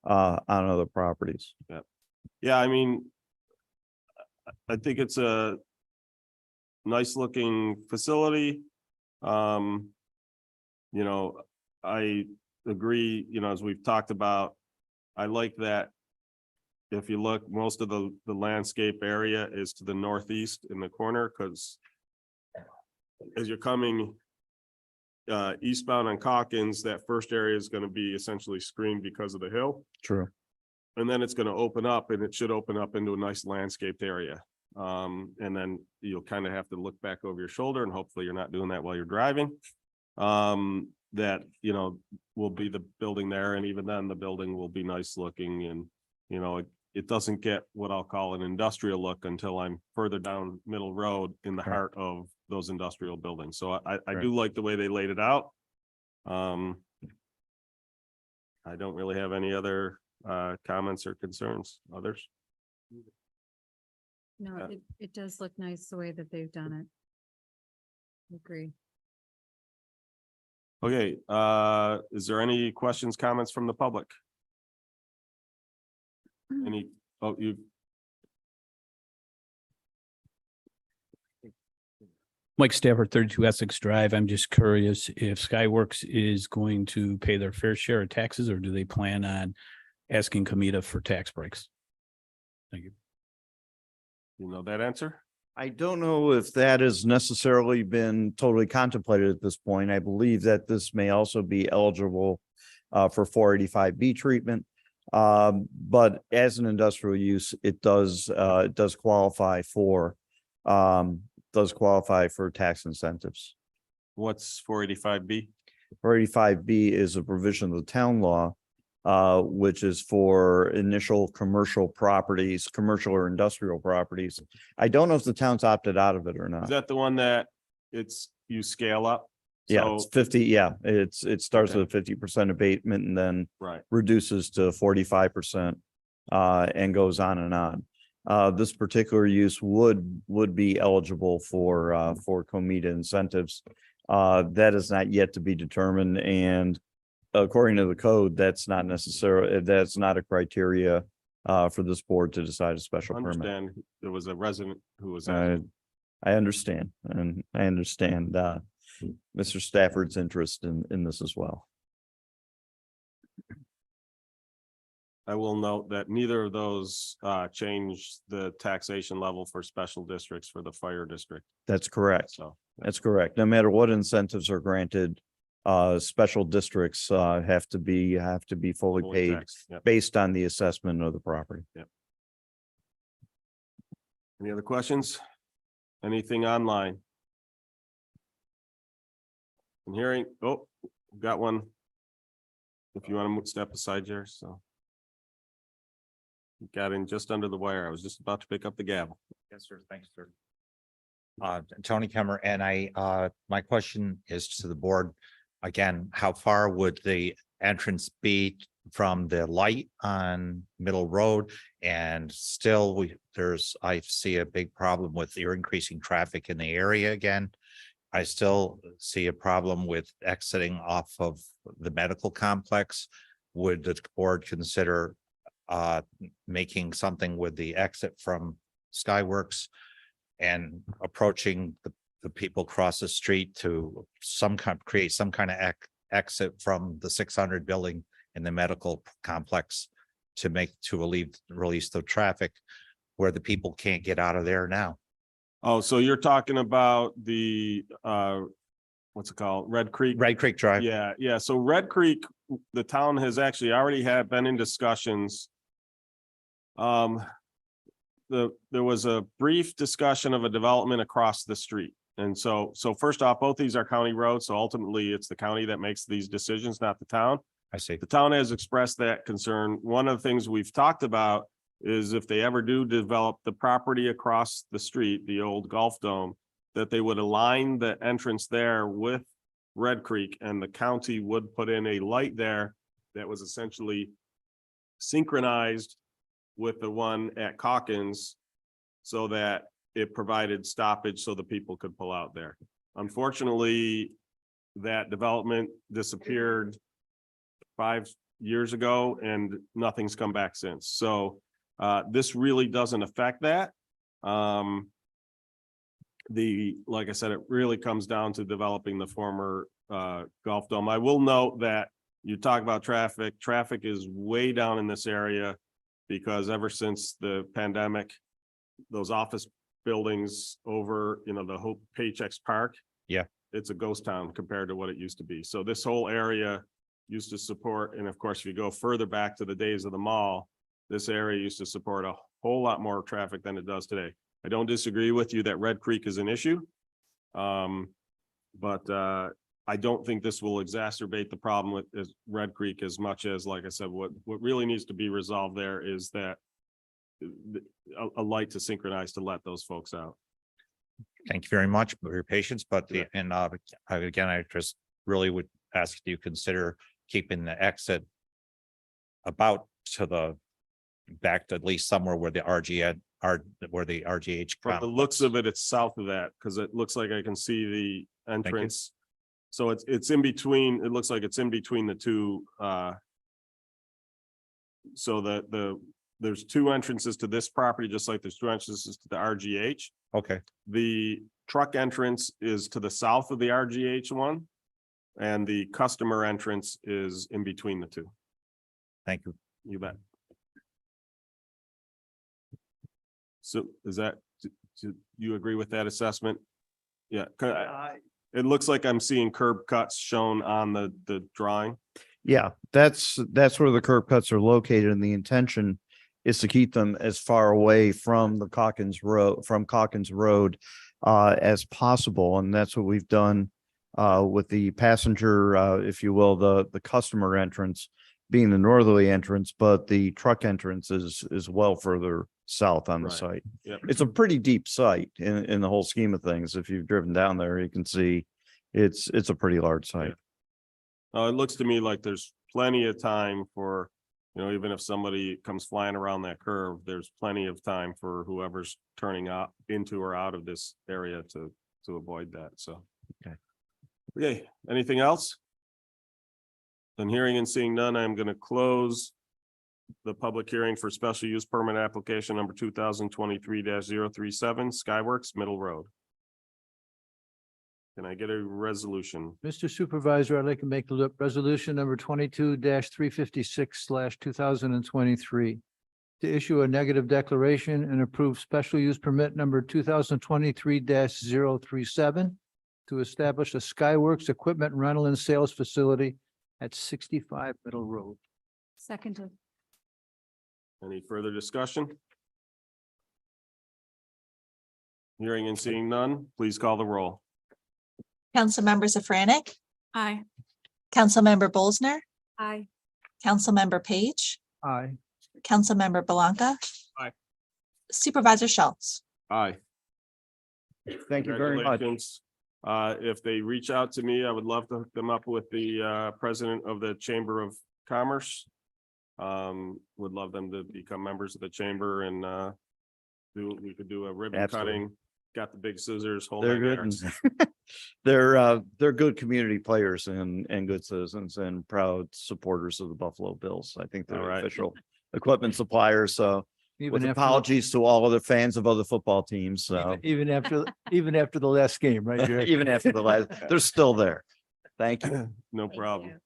other properties. Yeah. Yeah, I mean, I think it's a nice looking facility. You know, I agree, you know, as we've talked about, I like that. If you look, most of the landscape area is to the northeast in the corner, because as you're coming eastbound on Calkins, that first area is going to be essentially screened because of the hill. True. And then it's going to open up, and it should open up into a nice landscaped area. And then you'll kind of have to look back over your shoulder, and hopefully you're not doing that while you're driving. That, you know, will be the building there. And even then the building will be nice looking, and, you know, it doesn't get what I'll call an industrial look until I'm further down Middle Road in the heart of those industrial buildings. So I do like the way they laid it out. I don't really have any other comments or concerns. Others? No, it does look nice the way that they've done it. Agree. Okay, is there any questions, comments from the public? Any, oh, you. Mike Stafford, 32 Essex Drive. I'm just curious if Skyworks is going to pay their fair share of taxes, or do they plan on asking Comida for tax breaks? Thank you. You know that answer? I don't know if that has necessarily been totally contemplated at this point. I believe that this may also be eligible for 485B treatment. But as an industrial use, it does qualify for tax incentives. What's 485B? 485B is a provision of the town law, which is for initial commercial properties, commercial or industrial properties. I don't know if the town's opted out of it or Is not. that the one that you scale up? Yeah, So- it's 50. Yeah, it starts with a 50% abatement and then Right. reduces to 45%, and goes on and on. This particular use would be eligible for Comida incentives. That is not yet to be determined, and according to the code, that's not a criteria for this board to decide a special permit. Understand there was a resident who was. I understand, and I understand Mr. Stafford's interest in this as well. I will note that neither of those change the taxation level for special districts for the fire district. That's correct. So That's correct. No matter what incentives are granted, special districts, have to be fully Fully paid taxed, yep. based on the assessment of the property. Any other questions? Anything online? And hearing, oh, got one. If you want to step aside, Jerry, so. You got in just under the wire. I was just about to pick up the gavel. Yes, sir. Thanks, sir. Tony Kemmer, and my question is to the board. Again, how far would the entrance be from the light on Middle Road? And still, I see a big problem with your increasing traffic in the area again. I still see a problem with exiting off of the medical complex. Would the board consider making something with the exit from Skyworks and approaching the people across the street to create some kind of exit from the 600 building in the medical complex to release the traffic where the people can't get out of there now? Oh, so you're talking about the, what's it called? Red Creek? Red Creek Drive. Yeah, yeah. So Red Creek, the town has actually already been in discussions. There was a brief discussion of a development across the street. And so first off, both these are county roads. So ultimately it's the county that makes these decisions, not the town. I see. The town has expressed that concern. One of the things we've talked about is if they ever do develop the property across the street, the old Golf Dome, that they would align the entrance there with Red Creek, and the county would put in a light there that was essentially synchronized with the one at Calkins so that it provided stoppage so the people could pull out there. Unfortunately, that development disappeared 5 years ago and nothing's come back since. So this really doesn't affect that. Like I said, it really comes down to developing the former Golf Dome. I will note that you talk about traffic. Traffic is way down in this area because ever since the pandemic, those office buildings over, the Hope Paychex Park. Yeah. It's a ghost town compared to what it used to be. So this whole area used to support, and of course, if you go further back to the days of the mall, this area used to support a whole lot more traffic than it does today. I don't disagree with you that Red Creek is an issue. But I don't think this will exacerbate the problem with Red Creek as much as, like I said, what really needs to be resolved there is that a light to synchronize to let those folks out. Thank you very much for your patience, but again, I just really would ask you consider keeping the exit about to the back to at least somewhere where the where the RGH. From the looks of it, it's south of that because it looks like I can see the entrance. So it's in between, it looks like it's in between the two. So there's two entrances to this property, just like there's two entrances to the RGH. Okay. The truck entrance is to the south of the RGH one. And the customer entrance is in between the two. Thank you. You bet. So is that, do you agree with that assessment? Yeah, it looks like I'm seeing curb cuts shown on the drawing. Yeah, that's where the curb cuts are located, and the intention is to keep them as far away from the Calkins Road as possible, and that's what we've done with the passenger, if you will, the customer entrance being the northerly entrance, but the truck entrance is well further south on the site. Yep. It's a pretty deep site in the whole scheme of things. If you've driven down there, you can see it's a pretty large site. It looks to me like there's plenty of time for, even if somebody comes flying around that curve, there's plenty of time for whoever's turning out into or out of this area to avoid that. So. Okay, anything else? Then hearing and seeing none, I'm going to close the public hearing for special use permit application number 2023-037 Skyworks Middle Road. Can I get a resolution? Mr. Supervisor, I'd like to make the resolution number 22-356/2023 to issue a negative declaration and approve special use permit number 2023-037 to establish a Skyworks equipment rental and sales facility at 65 Middle Road. Seconded. Any further discussion? Hearing and seeing none, please call the roll. Councilmember Safranik, Aye. Councilmember Bolsner, Aye. Councilmember Page, Aye. Councilmember Blanca. Aye. Supervisor Schultz. Aye. Thank you very much. Congratulations. If they reach out to me, I would love to hook them up with the president of the Chamber of Commerce. Would love them to become members of the chamber and we could do a ribbon Absolutely. cutting. Got the big scissors. whole They're nine good. yards. They're good community players and good citizens and proud supporters of the Buffalo Bills. I think All they're right. official equipment suppliers. So Even with after, apologies to all other fans of other football teams. So even after the last game, right? Jared? even after the last, they're still there. Thank you. No problem.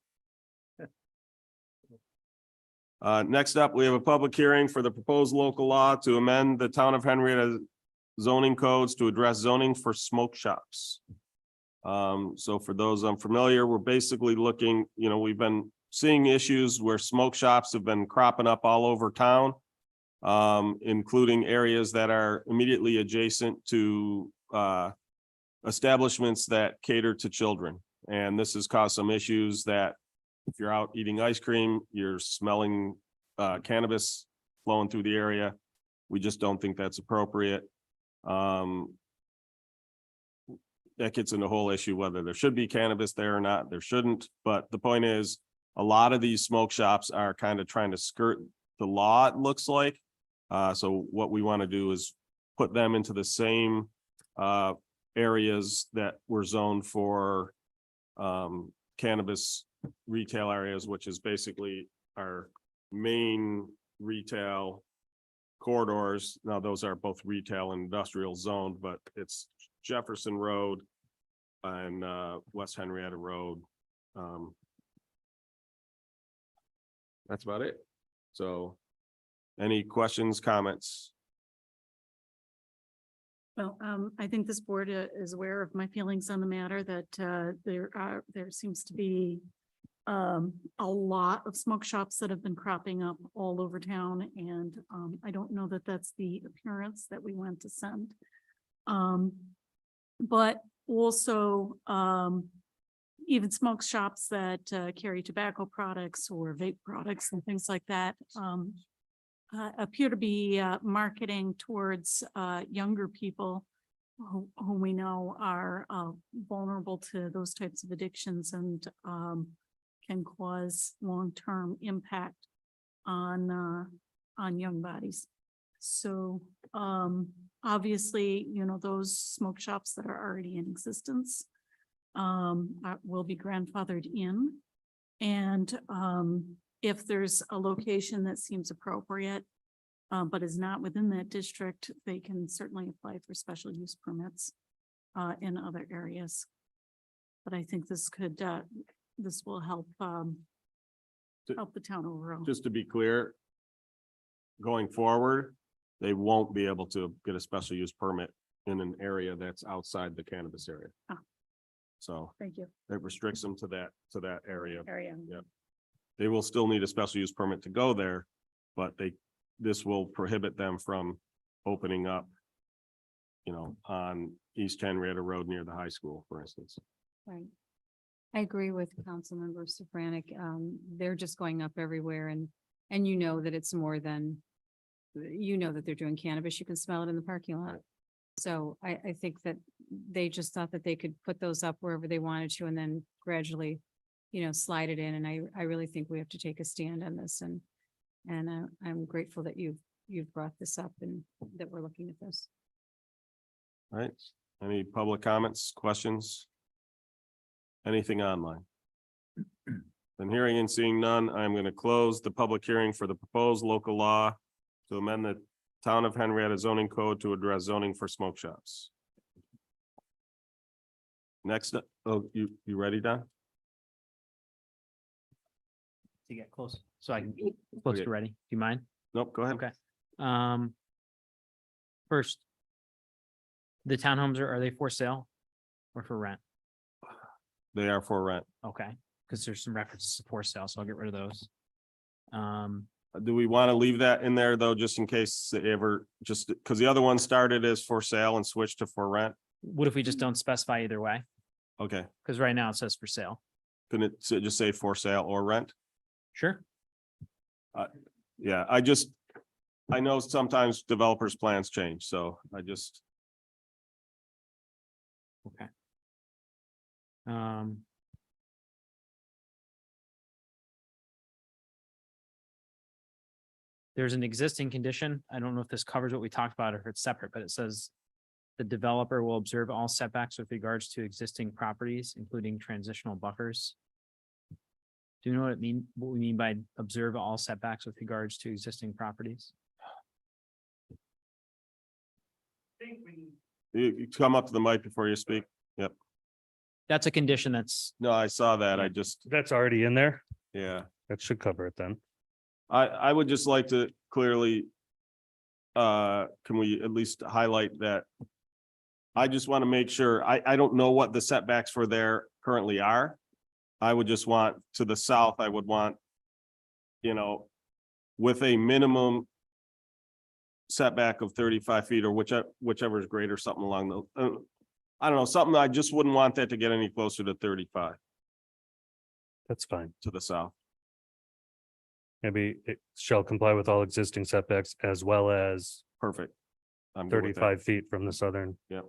Next up, we have a public hearing for the proposed local law to amend the town of Henrietta zoning codes to address zoning for smoke shops. So for those unfamiliar, we're basically looking, we've been seeing issues where smoke shops have been cropping up all over town, including areas that are immediately adjacent to establishments that cater to children. And this has caused some issues that if you're out eating ice cream, you're smelling cannabis flowing through the area. We just don't think that's appropriate. That gets into the whole issue whether there should be cannabis there or not. There shouldn't. But the point is, a lot of these smoke shops are kind of trying to skirt the law, it looks like. So what we want to do is put them into the same areas that were zoned for cannabis retail areas, which is basically our main retail corridors. Now, those are both retail and industrial zoned, but it's Jefferson Road and West Henrietta Road. That's about it. So any questions, comments? Well, I think this board is aware of my feelings on the matter that there seems to be a lot of smoke shops that have been cropping up all over town, and I don't know that that's the appearance that we want to send. But also even smoke shops that carry tobacco products or vape products and things like that appear to be marketing towards younger people who we know are vulnerable to those types of addictions and can cause long-term impact on young bodies. So obviously, those smoke shops that are already in existence will be grandfathered in. And if there's a location that seems appropriate, but is not within that district, they can certainly apply for special use permits in other areas. But I think this could, this will help help the town overall. Just to be clear, going forward, they won't be able to get a special use permit in an area that's outside the cannabis area. Ah. So Thank you. it restricts them to that area. Area. Yep. They will still need a special use permit to go there, but this will prohibit them from opening up, on East Henrietta Road near the high school, for instance. Right. I agree with Councilmember Safranik. They're just going up everywhere and that it's more than, that they're doing cannabis. You can smell it in the parking lot. So I think that they just thought that they could put those up wherever they wanted to and then gradually, slide it in. And I really think we have to take a stand on this and I'm grateful that you've brought this up and that we're looking at this. All right. Any public comments, questions? Anything online? Then hearing and seeing none, I'm going to close the public hearing for the proposed local law to amend the Town of Henrietta zoning code to address zoning for smoke shops. Next, you ready, Don? To get close, so I can close Okay. to ready. Do you mind? Nope, go ahead. Okay. First, the townhomes are they for sale or for rent? They are for rent. Okay, because there's some references to for sale, so I'll get rid of those. Do we want to leave that in there though, just in case they ever, just because the other one started as for sale and switched to for rent? What if we just don't specify either way? Okay, Because right now it says for sale. can it just say for sale or rent? Sure. Yeah, I know sometimes developers' plans change, so I just, Okay. There's an existing condition. I don't know if this covers what we talked about or if it's separate, but it says the developer will observe all setbacks with regards to existing properties, including transitional buffers. Do you know what we mean by observe all setbacks with regards to existing properties? you come up to the mic before you speak. Yep. That's a condition that's, No, I saw that. I just, That's already in there. yeah. That should cover it then. I would just like to clearly, can we at least highlight that? I just want to make sure, I don't know what the setbacks for there currently are. I would just want to the south, I would want, with a minimum setback of 35 feet or whichever is greater, something along the, I don't know, something, I just wouldn't want that to get any closer to 35 That's fine. to the south. Maybe it shall comply with all existing setbacks as well as Perfect. I'm good with that. 35 feet from the southern. Yep.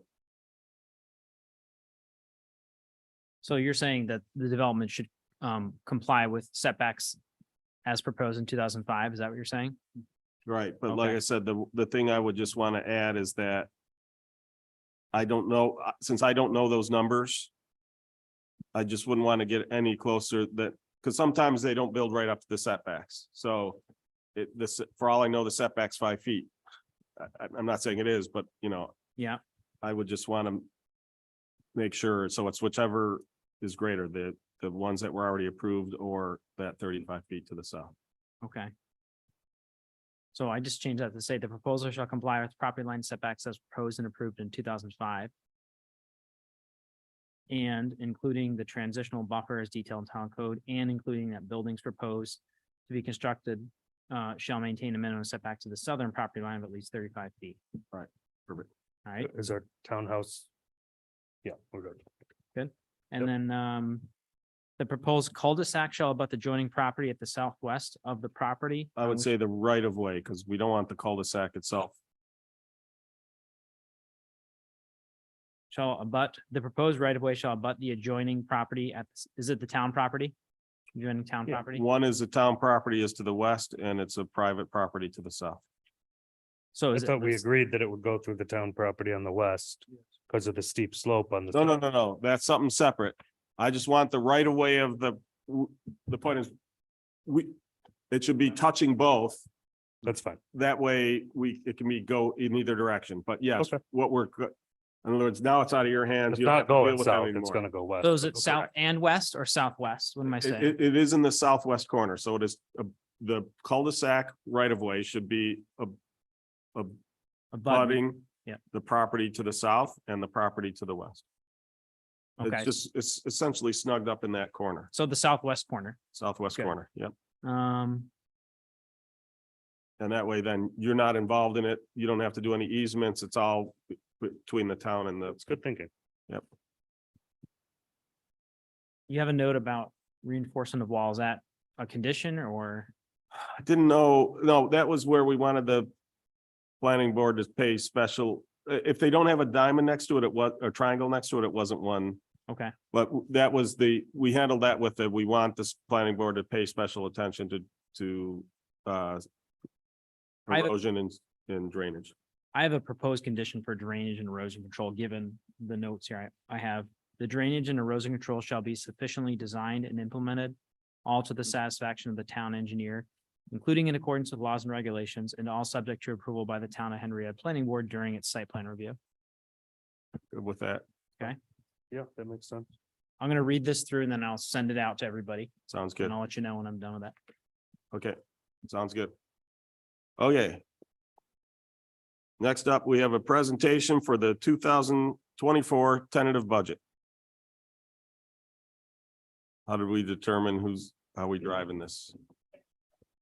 so you're saying that the development should comply with setbacks as proposed in 2005, is that what you're saying? Right, but like Okay. I said, the thing I would just want to add is that I don't know, since I don't know those numbers, I just wouldn't want to get any closer that, because sometimes they don't build right up to the setbacks. So for all I know, the setback's 5 feet. I'm not saying it is, but Yeah, I would just want to make sure, so it's whichever is greater, the ones that were already approved or that 35 feet to the south. okay. So I just changed that to say the proposal shall comply with property line setbacks as proposed and approved in 2005. And including the transitional buffer as detailed in town code and including that buildings proposed to be constructed shall maintain a minimum setback to the southern property line of at least 35 feet. Right, perfect. All right, Is our townhouse? Yeah, we're good. good. And then the proposed cul-de-sac shall abut the adjoining property at the southwest of the property. I would say the right of way, because we don't want the cul-de-sac itself. Shall abut, the proposed right of way shall abut the adjoining property is it the town property? Adjoining town Yeah, property? one is a town property is to the west and it's a private property to the south. So I is it? thought we this- agreed that it would go through the town property on the west because of the steep slope on the. No, that's something separate. I just want the right of way of the point is it should be touching both. That's fine. That way it can go in either direction, but yes, Okay. in other words, now it's out of your hands. It's You don't not have to deal going with that south, it's anymore. gonna go west. So is it Okay. south and west or southwest? What am I saying? It is in the southwest corner, so it is, the cul-de-sac right of way should be Abutting. abutting Yeah. the property to the south and the property to the west. Okay, It's essentially snugged up in that corner, so the southwest corner. southwest Good. corner, yep. Um, And that way then you're not involved in it. You don't have to do any easements. It's all between the town and It's good thinking. you have a note about reinforcement of walls at a condition or? I didn't know, no, that was where we wanted the planning board to pay special, if they don't have a diamond next to it, a triangle next to it, it wasn't one. Okay, But that was we handled that with we want this planning board to pay special attention to I have a- erosion and drainage. I have a proposed condition for drainage and erosion control, given the notes here. I have the drainage and erosion control shall be sufficiently designed and implemented, all to the satisfaction of the town engineer, including in accordance with laws and regulations, and all subject to approval by the town of Henrietta Planning Board during its site plan review. Good with that. Yeah, that makes sense. I'm gonna read this through and then I'll send it out to everybody, Sounds good. and I'll let you know when I'm done with that. Okay, sounds good. Okay. Next up, we have a presentation for the 2024 tentative budget. How did we determine how we driving this?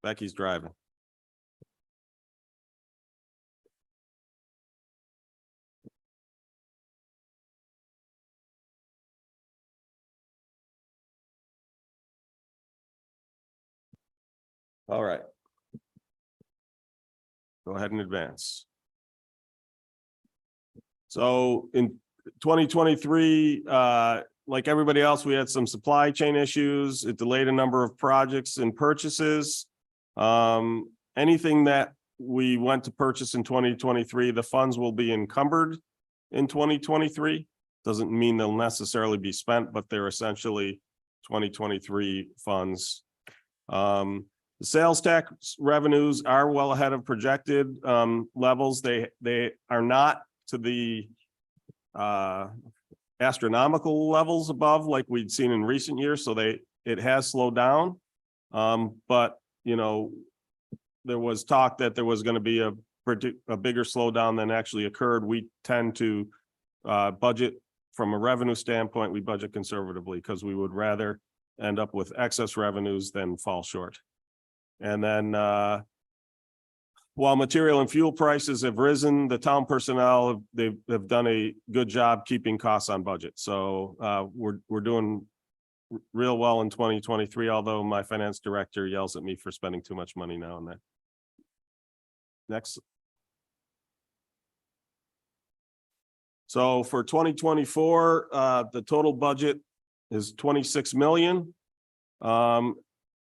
Becky's driving. All right. Go ahead and advance. So in 2023, like everybody else, we had some supply chain issues. It delayed a number of projects and purchases. Anything that we went to purchase in 2023, the funds will be encumbered in 2023. Doesn't mean they'll necessarily be spent, but they're essentially 2023 funds. The sales tax revenues are well ahead of projected levels. They are not to the astronomical levels above like we'd seen in recent years. So it has slowed down. But you know, there was talk that there was going to be a bigger slowdown than actually occurred. We tend to budget from a revenue standpoint. We budget conservatively because we would rather end up with excess revenues than fall short. And then while material and fuel prices have risen, the town personnel have done a good job keeping costs on budget. So we're doing real well in 2023, although my finance director yells at me for spending too much money now and then. Next. So for 2024, the total budget is 26 million.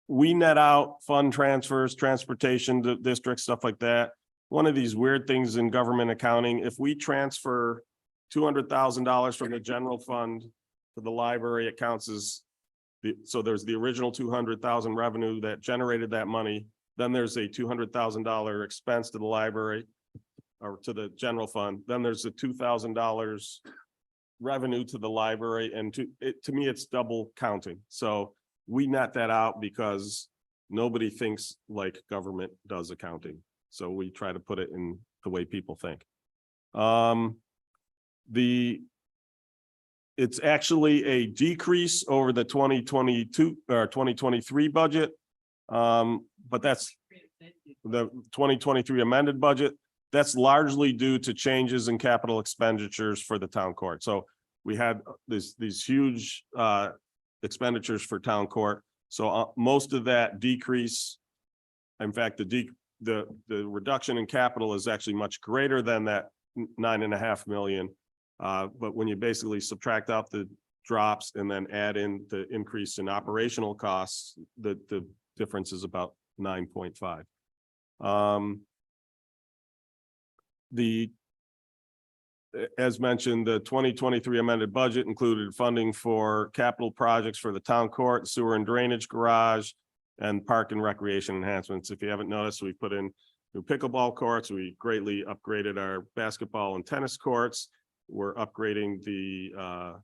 We net out fund transfers, transportation to districts, stuff like that. One of these weird things in government accounting, if we transfer $200,000 from the general fund to the library, it counts as so there's the original 200,000 revenue that generated that money. Then there's a $200,000 expense to the library or to the general fund. Then there's a $2,000 revenue to the library. And to me, it's double counting. So we net that out because nobody thinks like government does accounting. So we try to put it in the way people think. It's actually a decrease over the 2022 or 2023 budget. But that's the 2023 amended budget. That's largely due to changes in capital expenditures for the town court. So we had these huge expenditures for town court. So most of that decrease, in fact, the reduction in capital is actually much greater than that 9.5 million. But when you basically subtract out the drops and then add in the increase in operational costs, the difference is about 9.5. As mentioned, the 2023 amended budget included funding for capital projects for the town court, sewer and drainage garage, and park and recreation enhancements. If you haven't noticed, we put in new pickleball courts. We greatly upgraded our basketball and tennis courts. We're upgrading the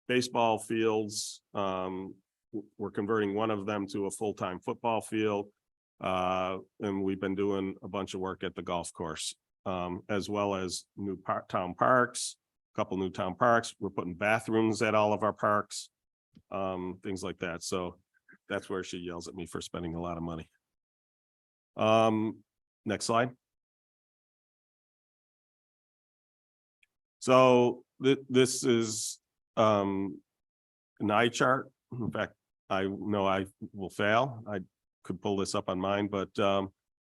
baseball fields. We're converting one of them to a full-time football field. And we've been doing a bunch of work at the golf course. As well as new town parks, a couple new town parks. We're putting bathrooms at all of our parks, things like that. So that's where she yells at me for spending a lot of money. Next slide. So this is an eye chart. In fact, I know I will fail. I could pull this up on mine, but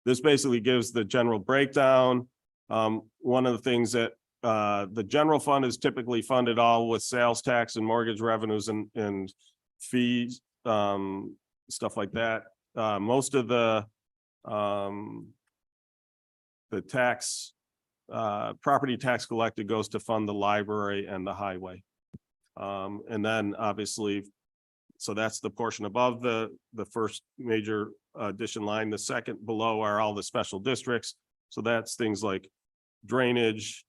this basically gives the general breakdown. One of the things that the general fund is typically funded all with sales tax and mortgage revenues and fees, stuff like that. Most of the tax, property tax collected goes to fund the library and the highway. And then obviously, so that's the portion above the first major addition line. The second below are all the special districts. So that's things like drainage,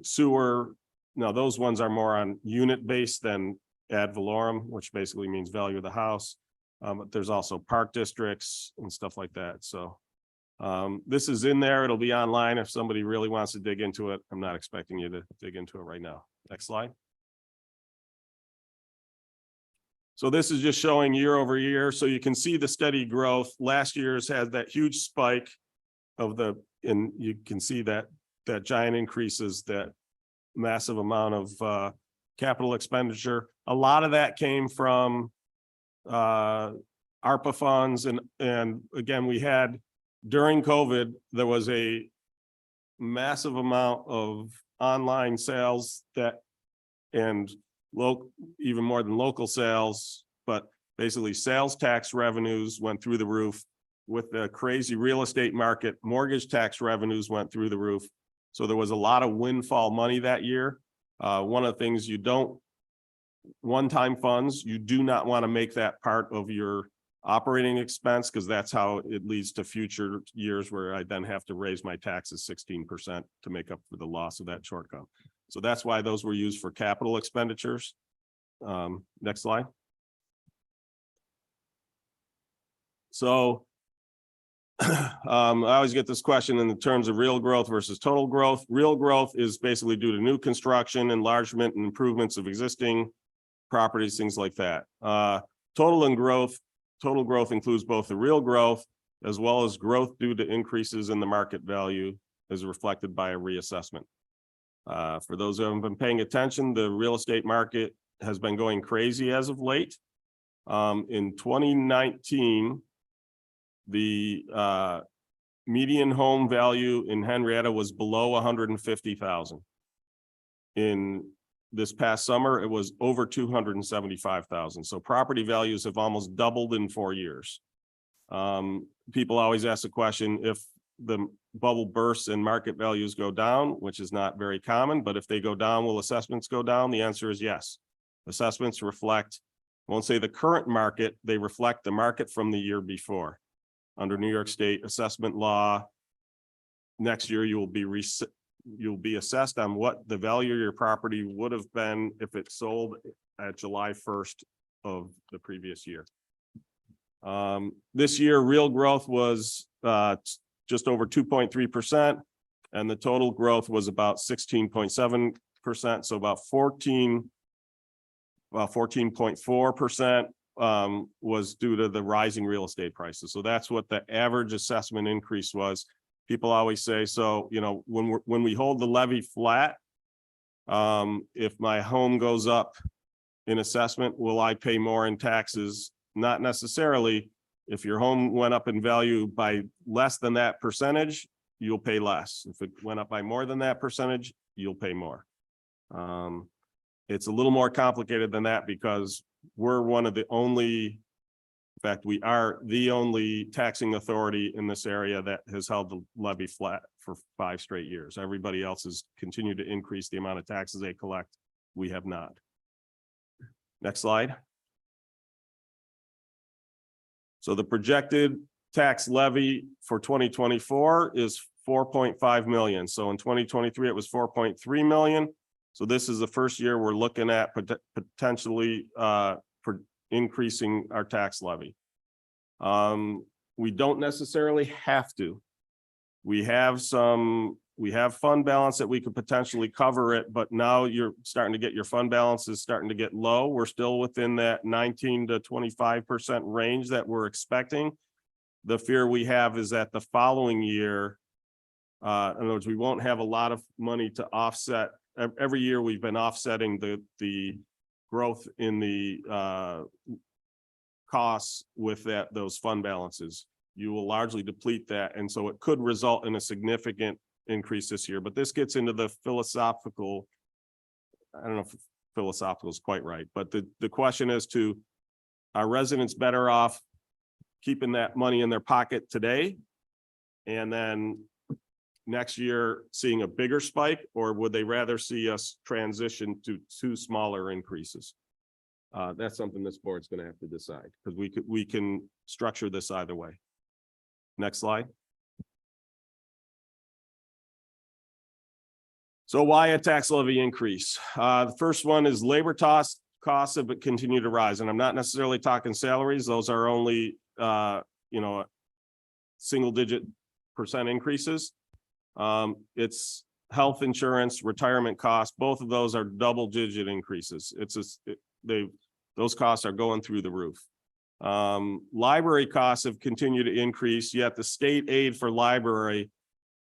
sewer. Now those ones are more on unit based than ad valorem, which basically means value of the house. But there's also park districts and stuff like that. So this is in there. It'll be online if somebody really wants to dig into it. I'm not expecting you to dig into it right now. Next slide. So this is just showing year over year. So you can see the steady growth. Last year's had that huge spike and you can see that giant increases, that massive amount of capital expenditure. A lot of that came from ARPA funds. And again, we had during COVID, there was a massive amount of online sales and even more than local sales, but basically sales tax revenues went through the roof. With the crazy real estate market, mortgage tax revenues went through the roof. So there was a lot of windfall money that year. One of the things one-time funds, you do not want to make that part of your operating expense, because that's how it leads to future years where I then have to raise my taxes 16% to make up for the loss of that shortcut. So that's why those were used for capital expenditures. Next slide. So I always get this question in the terms of real growth versus total growth. Real growth is basically due to new construction, enlargement, and improvements of existing properties, things like that. Total growth includes both the real growth as well as growth due to increases in the market value as reflected by a reassessment. For those who haven't been paying attention, the real estate market has been going crazy as of late. In 2019, the median home value in Henrietta was below 150,000. In this past summer, it was over 275,000. So property values have almost doubled in 4 years. People always ask the question, if the bubble bursts and market values go down, which is not very common, but if they go down, will assessments go down? The answer is yes. Assessments reflect, I won't say the current market, they reflect the market from the year before. Under New York State assessment law, next year you'll be assessed on what the value of your property would have been if it sold at July 1st of the previous year. This year, real growth was just over 2.3%, and the total growth was about 16.7%. So about 14.4% was due to the rising real estate prices. So that's what the average assessment increase was. People always say, so, you know, when we hold the levy flat, if my home goes up in assessment, will I pay more in taxes? Not necessarily. If your home went up in value by less than that percentage, you'll pay less. If it went up by more than that percentage, you'll pay more. It's a little more complicated than that because we're one of the only, in fact, we are the only taxing authority in this area that has held the levy flat for 5 straight years. Everybody else has continued to increase the amount of taxes they collect. We have not. Next slide. So the projected tax levy for 2024 is 4.5 million. So in 2023, it was 4.3 million. So this is the first year we're looking at potentially for increasing our tax levy. We don't necessarily have to. We have fund balance that we could potentially cover it, but now you're starting to get your fund balances starting to get low. We're still within that 19 to 25% range that we're expecting. The fear we have is that the following year, in other words, we won't have a lot of money to offset. Every year we've been offsetting the growth in the costs with those fund balances. You will largely deplete that. And so it could result in a significant increase this year, but this gets into the philosophical. I don't know if philosophical is quite right, but the question is are residents better off keeping that money in their pocket today and then next year seeing a bigger spike, or would they rather see us transition to 2 smaller increases? That's something this board's going to have to decide, because we can structure this either way. Next slide. So why a tax levy increase? The first one is labor costs have continued to rise, and I'm not necessarily talking salaries. Those are only single-digit % increases. It's health insurance, retirement costs. Both of those are double-digit increases. The Those costs are going through the roof. Library costs have continued to increase, yet the state aid for library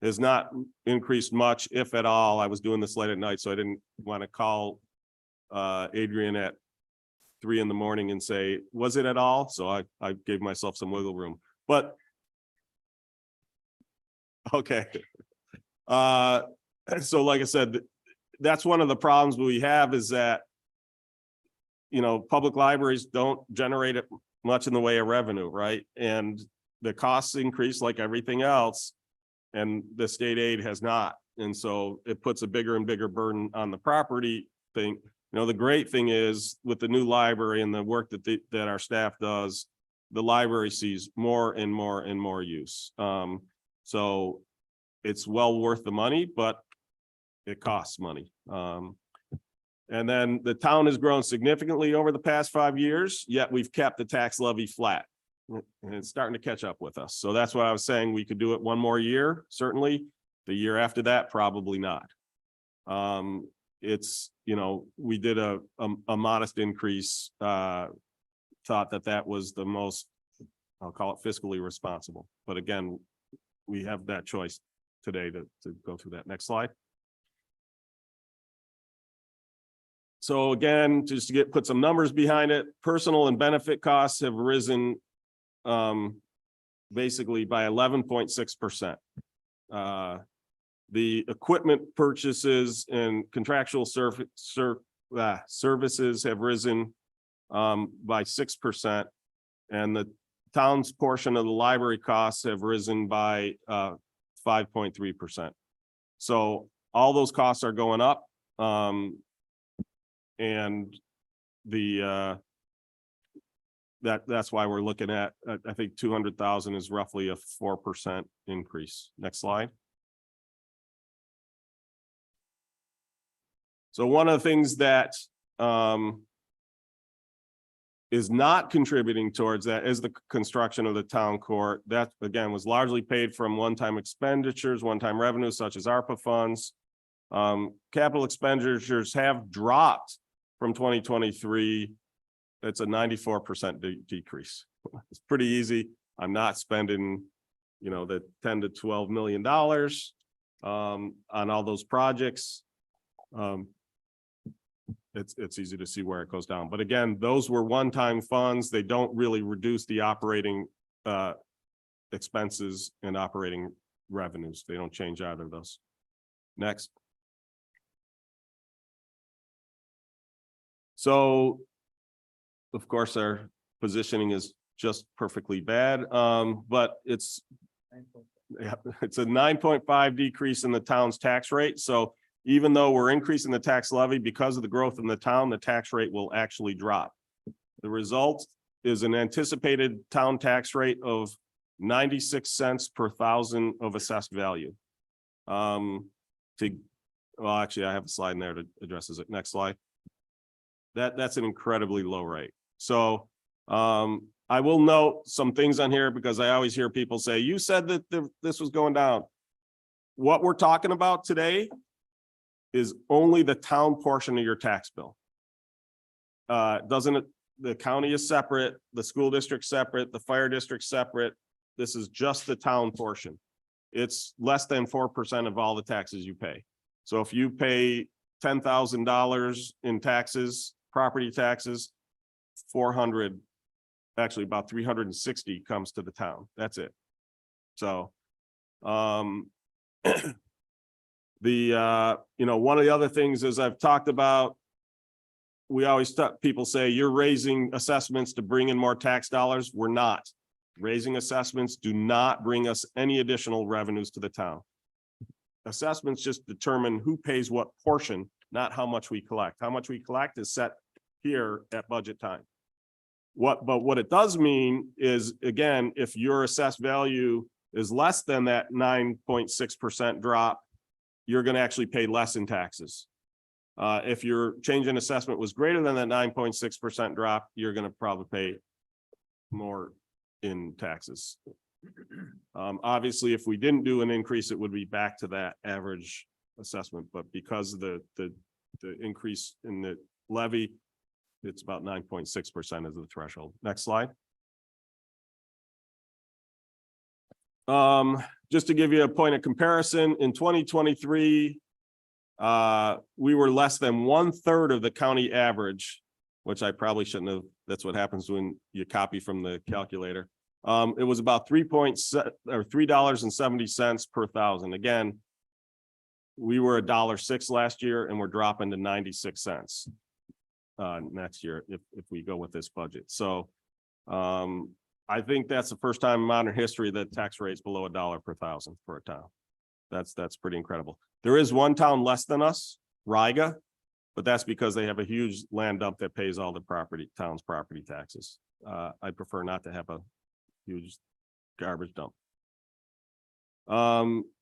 has not increased much, if at all. I was doing this late at night, so I didn't want to call Adrian at 3 a.m. and say, was it at all? So I gave myself some wiggle room, but okay. So like I said, that's one of the problems we have is that, you know, public libraries don't generate much in the way of revenue, right? And the costs increase like everything else, and the state aid has not. And so it puts a bigger and bigger burden on the property thing. You know, the great thing is with the new library and the work that our staff does, the library sees more and more and more use. So it's well worth the money, but it costs money. And then the town has grown significantly over the past 5 years, yet we've kept the tax levy flat. And it's starting to catch up with us. So that's why I was saying we could do it one more year, certainly. The year after that, probably not. It's, you know, we did a modest increase, thought that was the most, I'll call it fiscally responsible. But again, we have that choice today to go through that. Next slide. So again, just to put some numbers behind it, personal and benefit costs have risen basically by 11.6%. The equipment purchases and contractual services have risen by 6%, and the town's portion of the library costs have risen by 5.3%. So all those costs are going up, and the that's why we're looking at, I think 200,000 is roughly a 4% increase. Next slide. So one of the things that is not contributing towards that is the construction of the town court. That again was largely paid from one-time expenditures, one-time revenues such as ARPA funds. Capital expenditures have dropped from 2023. It's a 94% decrease. It's pretty easy. I'm not spending, you know, the $10 to $12 million on all those projects. It's easy to see where it goes down. But again, those were one-time funds. They don't really reduce the operating expenses and operating revenues. They don't change either of those. Next. So, of course, our positioning is just perfectly bad, but it's a 9.5 decrease in the town's tax rate. So even though we're increasing the tax levy because of the growth in the town, the tax rate will actually drop. The result is an anticipated town tax rate of 96 cents per thousand of assessed value. Well, actually, I have a slide in there that addresses it. Next slide. That's an incredibly low rate. So I will note some things on here because I always hear people say, you said that this was going down. What we're talking about today is only the town portion of your tax bill. The county is separate, the school district separate, the fire district separate. This is just the town portion. It's less than 4% of all the taxes you pay. So if you pay $10,000 in taxes, property taxes, 400, actually about 360 comes to the town. That's it. So, you know, one of the other things is I've talked about, we always people say you're raising assessments to bring in more tax dollars. We're not. Raising assessments do not bring us any additional revenues to the town. Assessments just determine who pays what portion, not how much we collect. How much we collect is set here at budget time. But what it does mean is, again, if your assessed value is less than that 9.6% drop, you're going to actually pay less in taxes. If your change in assessment was greater than that 9.6% drop, you're going to probably pay more in taxes. Obviously, if we didn't do an increase, it would be back to that average assessment. But because of the increase in the levy, it's about 9.6% is the threshold. Next slide. Just to give you a point of comparison, in 2023, we were less than 1/3 of the county average, which I probably shouldn't have. That's what happens when you copy from the calculator. It was about $3.70 per thousand. Again, we were $1.06 last year, and we're dropping to 96 cents next year if we go with this budget. So I think that's the first time in modern history that tax rate's below $1 per thousand for a town. That's pretty incredible. There is one town less than us, Riga, but that's because they have a huge land dump that pays all the town's property taxes. I prefer not to have a huge garbage dump.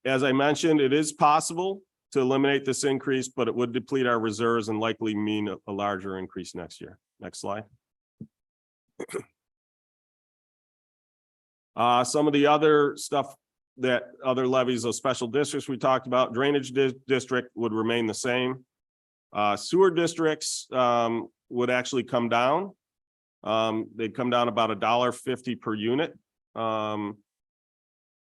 As I mentioned, it is possible to eliminate this increase, but it would deplete our reserves and likely mean a larger increase next year. Next slide. Some of the other stuff that other levies of special districts we talked about, drainage district would remain the same. Sewer districts would actually come down. They'd come down about $1.50 per unit.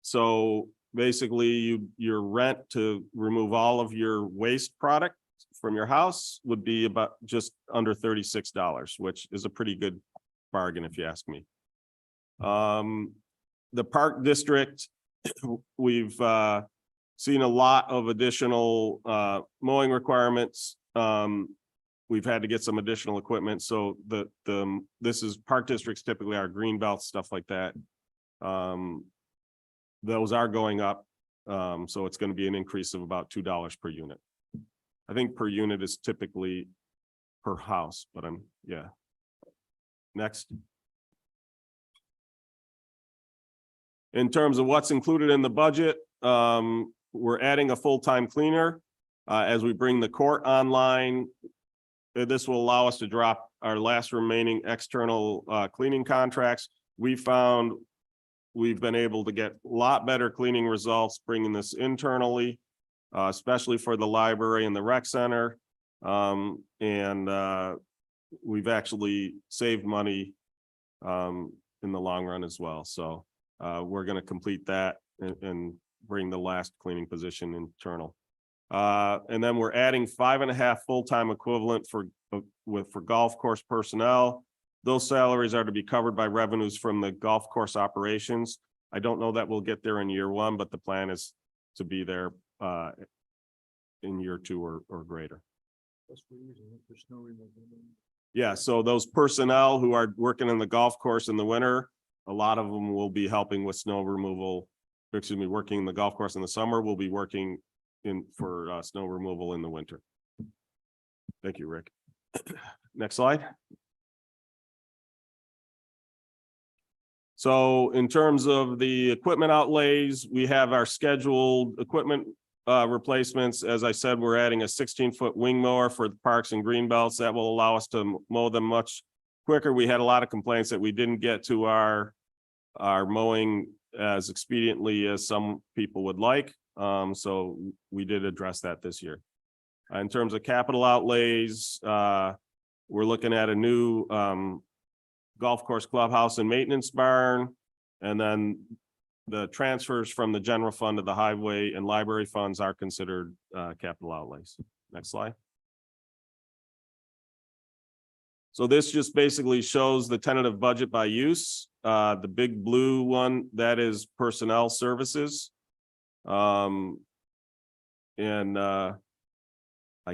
So basically your rent to remove all of your waste product from your house would be about just under $36, which is a pretty good bargain if you ask me. The park district, we've seen a lot of additional mowing requirements. We've had to get some additional equipment. So this is park districts typically are green belts, stuff like that. Those are going up. So it's going to be an increase of about $2 per unit. I think per unit is typically per house, but yeah. Next. In terms of what's included in the budget, we're adding a full-time cleaner as we bring the court online. This will allow us to drop our last remaining external cleaning contracts. We found we've been able to get a lot better cleaning results bringing this internally, especially for the library and the rec center. We've actually saved money in the long run as well. So we're going to complete that and bring the last cleaning position internal. And then we're adding 5.5 full-time equivalent for golf course personnel. Those salaries are to be covered by revenues from the golf course operations. I don't know that we'll get there in year one, but the plan is to be there in year 2 or greater. Yeah, so those personnel who are working in the golf course in the winter, a lot of them will be helping with snow removal. Excuse me, working in the golf course in the summer. We'll be working for snow removal in the winter. Thank you, Rick. Next slide. So in terms of the equipment outlays, we have our scheduled equipment replacements. As I said, we're adding a 16-foot wing mower for the parks and green belts that will allow us to mow them much quicker. We had a lot of complaints that we didn't get to our mowing as expediently as some people would like. So we did address that this year. In terms of capital outlays, we're looking at a new golf course clubhouse and maintenance barn, and then the transfers from the general fund to the highway and library funds are considered capital outlays. Next slide. So this just basically shows the tentative budget by use. The big blue one, that is personnel services. I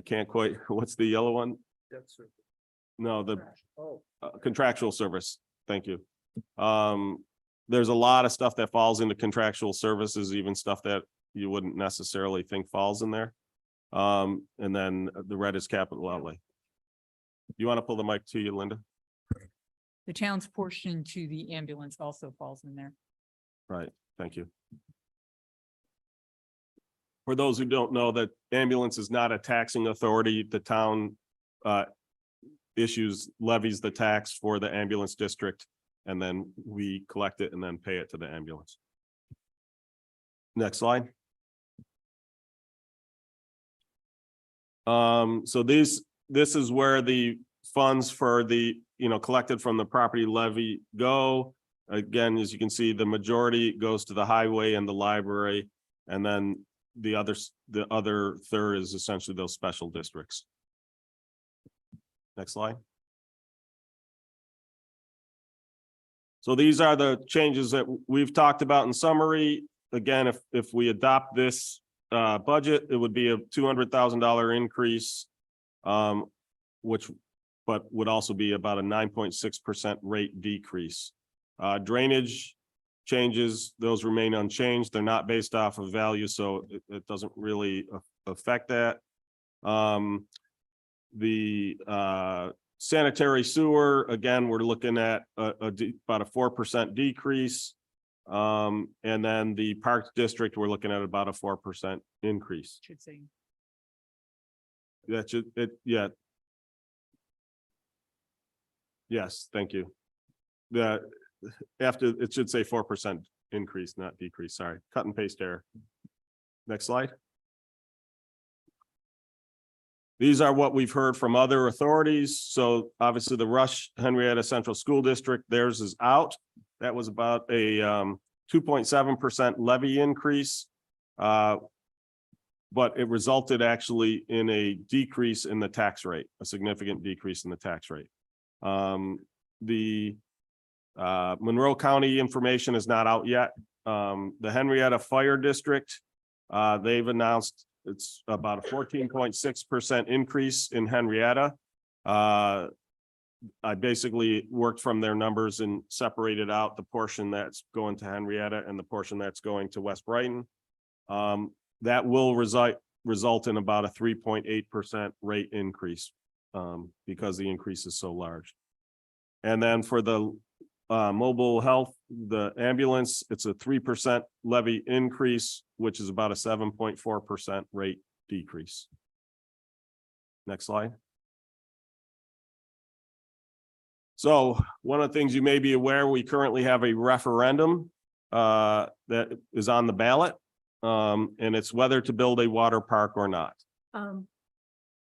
can't quite, what's the yellow one? No, the contractual service. Thank you. There's a lot of stuff that falls into contractual services, even stuff that you wouldn't necessarily think falls in there. And then the red is capital outlay. You want to pull the mic to you, Linda? The town's portion to the ambulance also falls in there. Right, thank you. For those who don't know, that ambulance is not a taxing authority. The town levies the tax for the ambulance district, and then we collect it and then pay it to the ambulance. Next slide. So this is where the funds for the, collected from the property levy go. Again, as you can see, the majority goes to the highway and the library. And then the other third is essentially those special districts. Next slide. So these are the changes that we've talked about in summary. Again, if we adopt this budget, it would be a $200,000 increase, but would also be about a 9.6% rate decrease. Drainage changes, those remain unchanged. They're not based off of value, so it doesn't really affect that. The sanitary sewer, again, we're looking at about a 4% decrease. And then the park district, we're looking at about a 4% increase. Should say. That should, yeah. Yes, thank you. It should say 4% increase, not decrease. Sorry, cut and paste error. Next slide. These are what we've heard from other authorities. So obviously the Rush Henrietta Central School District, theirs is out. That was about a 2.7% levy increase. But it resulted actually in a decrease in the tax rate, a significant decrease in the tax rate. The Monroe County information is not out yet. The Henrietta Fire District, they've announced it's about a 14.6% increase in Henrietta. I basically worked from their numbers and separated out the portion that's going to Henrietta and the portion that's going to West Brighton. That will result in about a 3.8% rate increase because the increase is so large. And then for the mobile health, the ambulance, it's a 3% levy increase, which is about a 7.4% rate decrease. Next slide. So one of the things you may be aware, we currently have a referendum that is on the ballot, and it's whether to build a water park or not.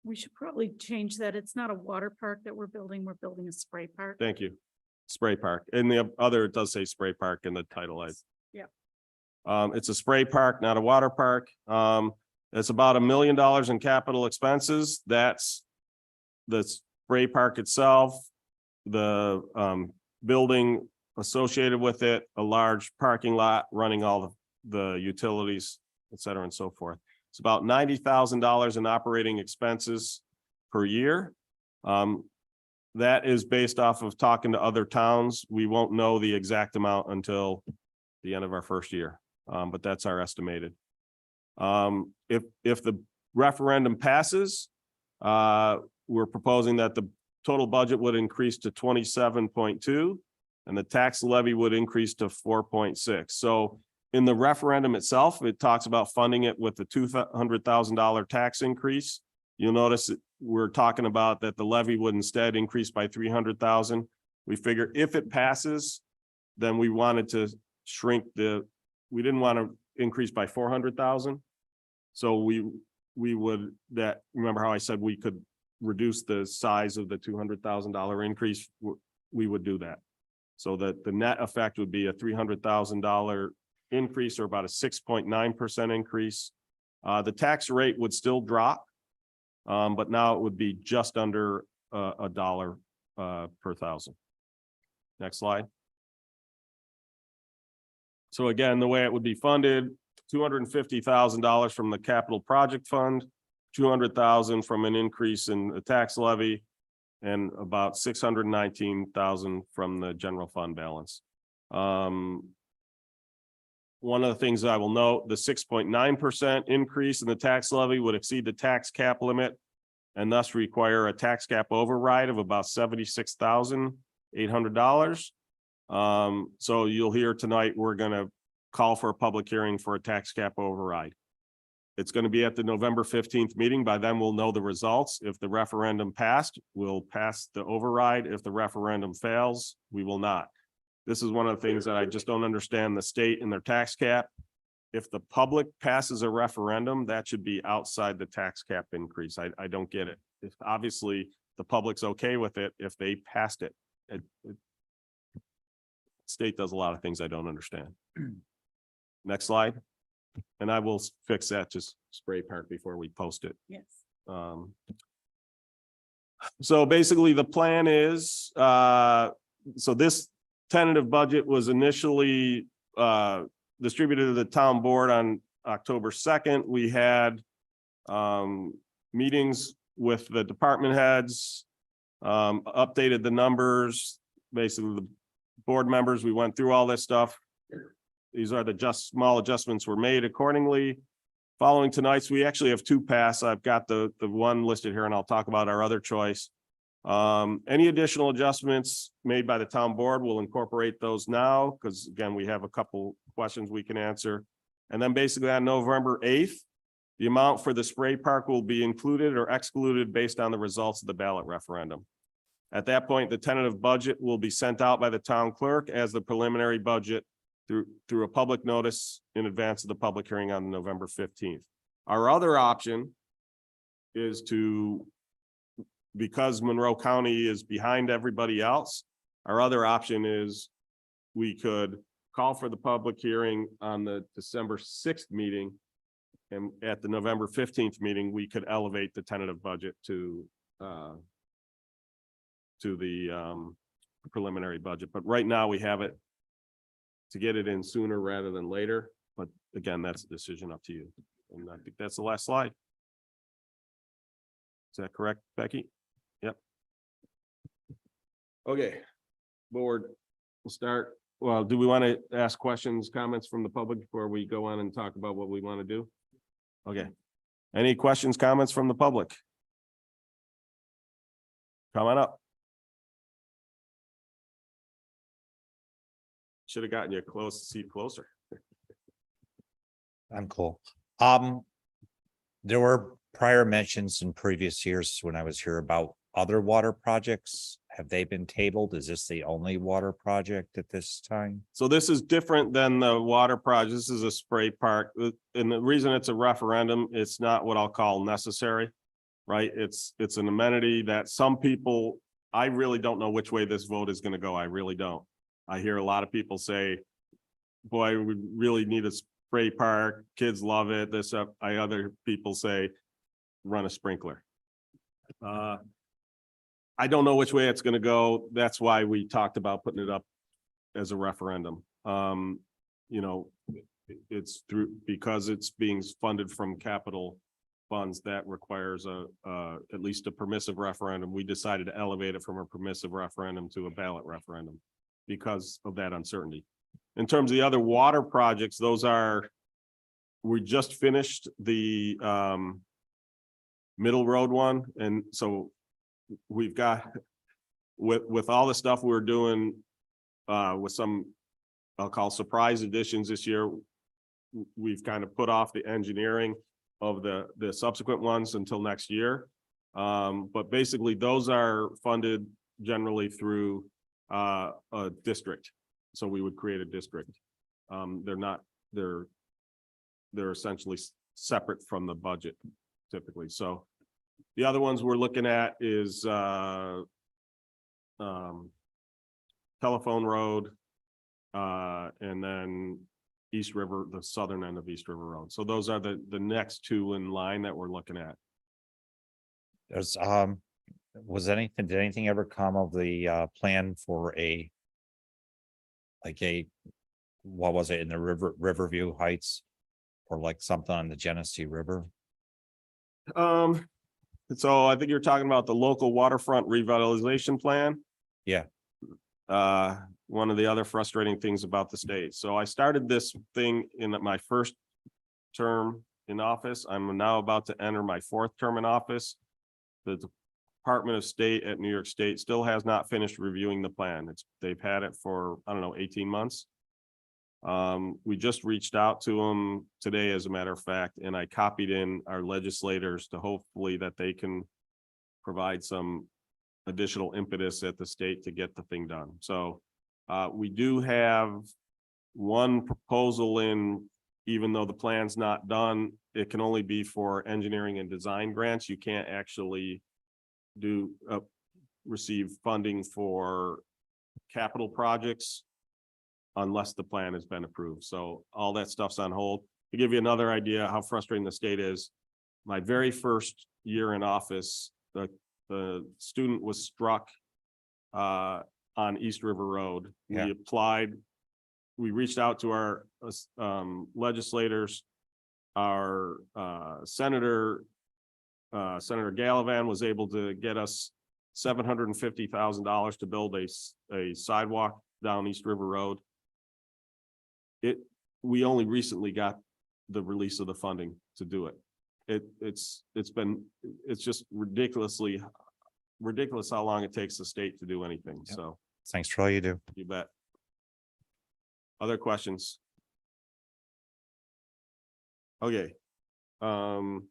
We should probably change that. It's not a water park that we're building a spray park. Thank you. Spray park. And the other, it does say spray park in the title. Yeah. It's a spray park, not a water park. It's about $1 million in capital expenses. That's the spray park itself, the building associated with it, a large parking lot running all the utilities, et cetera, and so forth. It's about $90,000 in operating expenses per year. That is based off of talking to other towns. We won't know the exact amount until the end of our first year, but that's our estimated. If the referendum passes, we're proposing that the total budget would increase to 27.2 and the tax levy would increase to 4.6. So in the referendum itself, it talks about funding it with the $200,000 tax increase. You'll notice that we're talking about that the levy would instead increase by 300,000. We figure if it passes, then we wanted to shrink we didn't want to increase by 400,000. So we would remember how I said we could reduce the size of the $200,000 increase, we would do that. So that the net effect would be a $300,000 increase or about a 6.9% increase. The tax rate would still drop, but now it would be just under $1 per thousand. Next slide. So again, the way it would be funded, $250,000 from the capital project fund, $200,000 from an increase in the tax levy, and about $619,000 from the general fund balance. One of the things that I will note, the 6.9% increase in the tax levy would exceed the tax cap limit and thus require a tax cap override of about $76,800. So you'll hear tonight, we're going to call for a public hearing for a tax cap override. It's going to be at the November 15th meeting. By then we'll know the results. If the referendum passed, we'll pass the override. If the referendum fails, we will not. This is one of the things that I just don't understand the state and their tax cap. If the public passes a referendum, that should be outside the tax cap increase. I don't get it. If obviously the public's okay with it, if they passed it. State does a lot of things I don't understand. Next slide. And I will fix that, just spray park before we post it. Yes. So basically the plan is, so this tentative budget was initially distributed to the town board on October 2nd. We had meetings with the department heads, updated the numbers, basically the board members, we went through all this stuff. These are the small adjustments were made accordingly. Following tonight's, we actually have two pass. I've got the one listed here and I'll talk about our other choice. Any additional adjustments made by the town board, we'll incorporate those now, because again, we have a couple questions we can answer. And then basically on November 8th, the amount for the spray park will be included or excluded based on the results of the ballot referendum. At that point, the tentative budget will be sent out by the town clerk as the preliminary budget through a public notice in advance of the public hearing on November 15th. Our other option is to, because Monroe County is behind everybody else, our other option is we could call for the public hearing on the December 6th meeting. And at the November 15th meeting, we could elevate the tentative budget to the preliminary budget. But right now we have it to get it in sooner rather than later. But again, that's a decision up to you. And I think that's the last slide. Is that correct, Becky? Yep. Okay, board, we'll start. Well, do we want to ask questions, comments from the public before we go on and talk about what we want to do? Okay. Any questions, comments from the public? Come on up. Should have gotten you a seat closer. I'm cool. There were prior mentions in previous years when I was here about other water projects. Have they been tabled? Is this the only water project at this time? So this is different than the water project. This is a spray park. And the reason it's a referendum, it's not what I'll call necessary, right? It's an amenity that some people, I really don't know which way this vote is going to go. I really don't. I hear a lot of people say, boy, we really need a spray park. Kids love it. Other people say, run a sprinkler. I don't know which way it's going to go. That's why we talked about putting it up as a referendum. It's because it's being funded from capital funds that requires at least a permissive referendum. We decided to elevate it from a permissive referendum to a ballot referendum because of that uncertainty. In terms of the other water projects, we just finished the Middle Road one. And so we've got, with all the stuff we're doing with some, I'll call surprise additions this year, we've kind of put off the engineering of the subsequent ones until next year. But basically those are funded generally through a district. So we would create a district. They're essentially separate from the budget typically. So the other ones we're looking at is Telephone Road and then East River, the southern end of East River Road. So those are the next two in line that we're looking at. There's did anything ever come of the plan for what was it in the Riverview Heights? Or like something on the Genesee River? So I think you're talking about the local waterfront revitalization plan. Yeah. One of the other frustrating things about the state. So I started this thing in my first term in office. I'm now about to enter my fourth term in office. The Department of State at New York State still has not finished reviewing the plan. They've had it for, 18 months. We just reached out to them today, as a matter of fact, and I copied in our legislators to hopefully that they can provide some additional impetus at the state to get the thing done. So we do have one proposal in, even though the plan's not done, it can only be for engineering and design grants. You can't actually receive funding for capital projects unless the plan has been approved. So all that stuff's on hold. To give you another idea how frustrating the state is, my very first year in office, the student was struck on East River Road. Yeah. We applied, we reached out to our legislators. Our Senator Gallivan was able to get us $750,000 to build a sidewalk down East River Road. We only recently got the release of the funding to do it. It's just ridiculous how long it takes the state to do anything. Yep. So Thanks for all you do. you bet. Other questions? Okay. What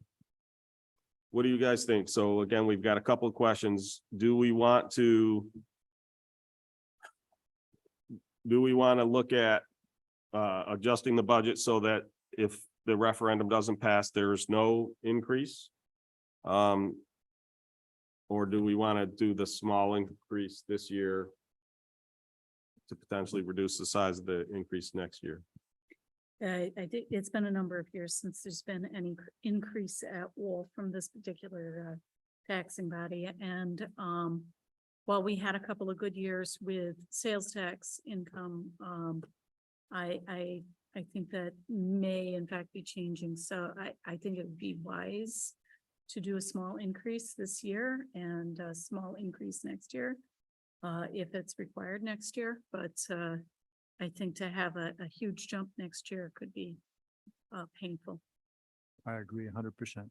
do you guys think? So again, we've got a couple of questions. Do we want to look at adjusting the budget so that if the referendum doesn't pass, there's no increase? Or do we want to do the small increase this year to potentially reduce the size of the increase next year? I think it's been a number of years since there's been any increase at all from this particular taxing body. And while we had a couple of good years with sales tax income, I think that may in fact be changing. So I think it would be wise to do a small increase this year and a small increase next year, if it's required next year. But I think to have a huge jump next year could be painful. I agree 100%.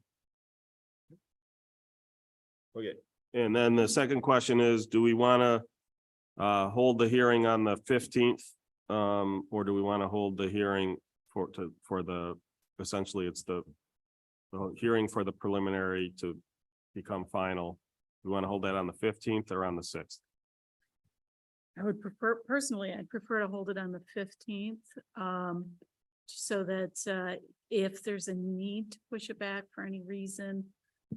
Okay, and then the second question is, do we want to hold the hearing on the 15th? Or do we want to hold the hearing for the, essentially it's the hearing for the preliminary to become final? We want to hold that on the 15th or on the 6th? I would prefer, personally, I'd prefer to hold it on the 15th. So that if there's a need to push it back for any reason,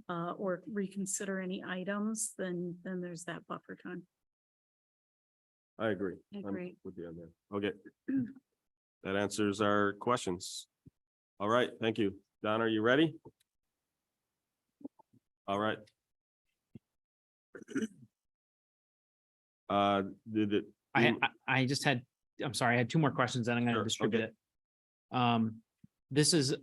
or reconsider any items, then there's that buffer time. I agree. I I'm agree. with you on that. Okay. That answers our questions. All right, thank you. Don, are you ready? All right. Did it? I just had, I'm sorry, I had two more questions and I'm Sure, gonna distribute okay. it. This is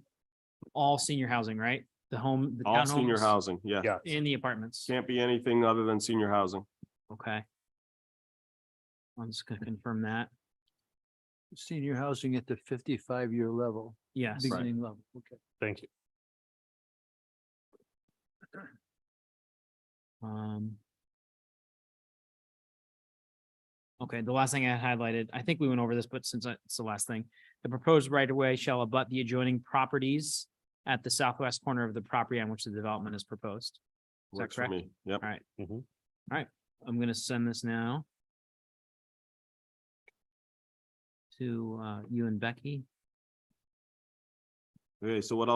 all senior housing, right? The home, the All senior townhomes housing, yeah. and the apartments. Can't be anything other than senior housing. Okay. I'm just gonna confirm that. Senior housing at the 55-year level, Yes. beginning level. Okay. Thank you. Okay, the last thing I highlighted, I think we went over this, but since it's the last thing, the proposed right of way shall abut the adjoining properties at the southwest corner of the property on which the development is proposed. Is that Works for correct? me. Yep. All right. Mhm. All right, I'm gonna send this now to you and Becky. Okay, so what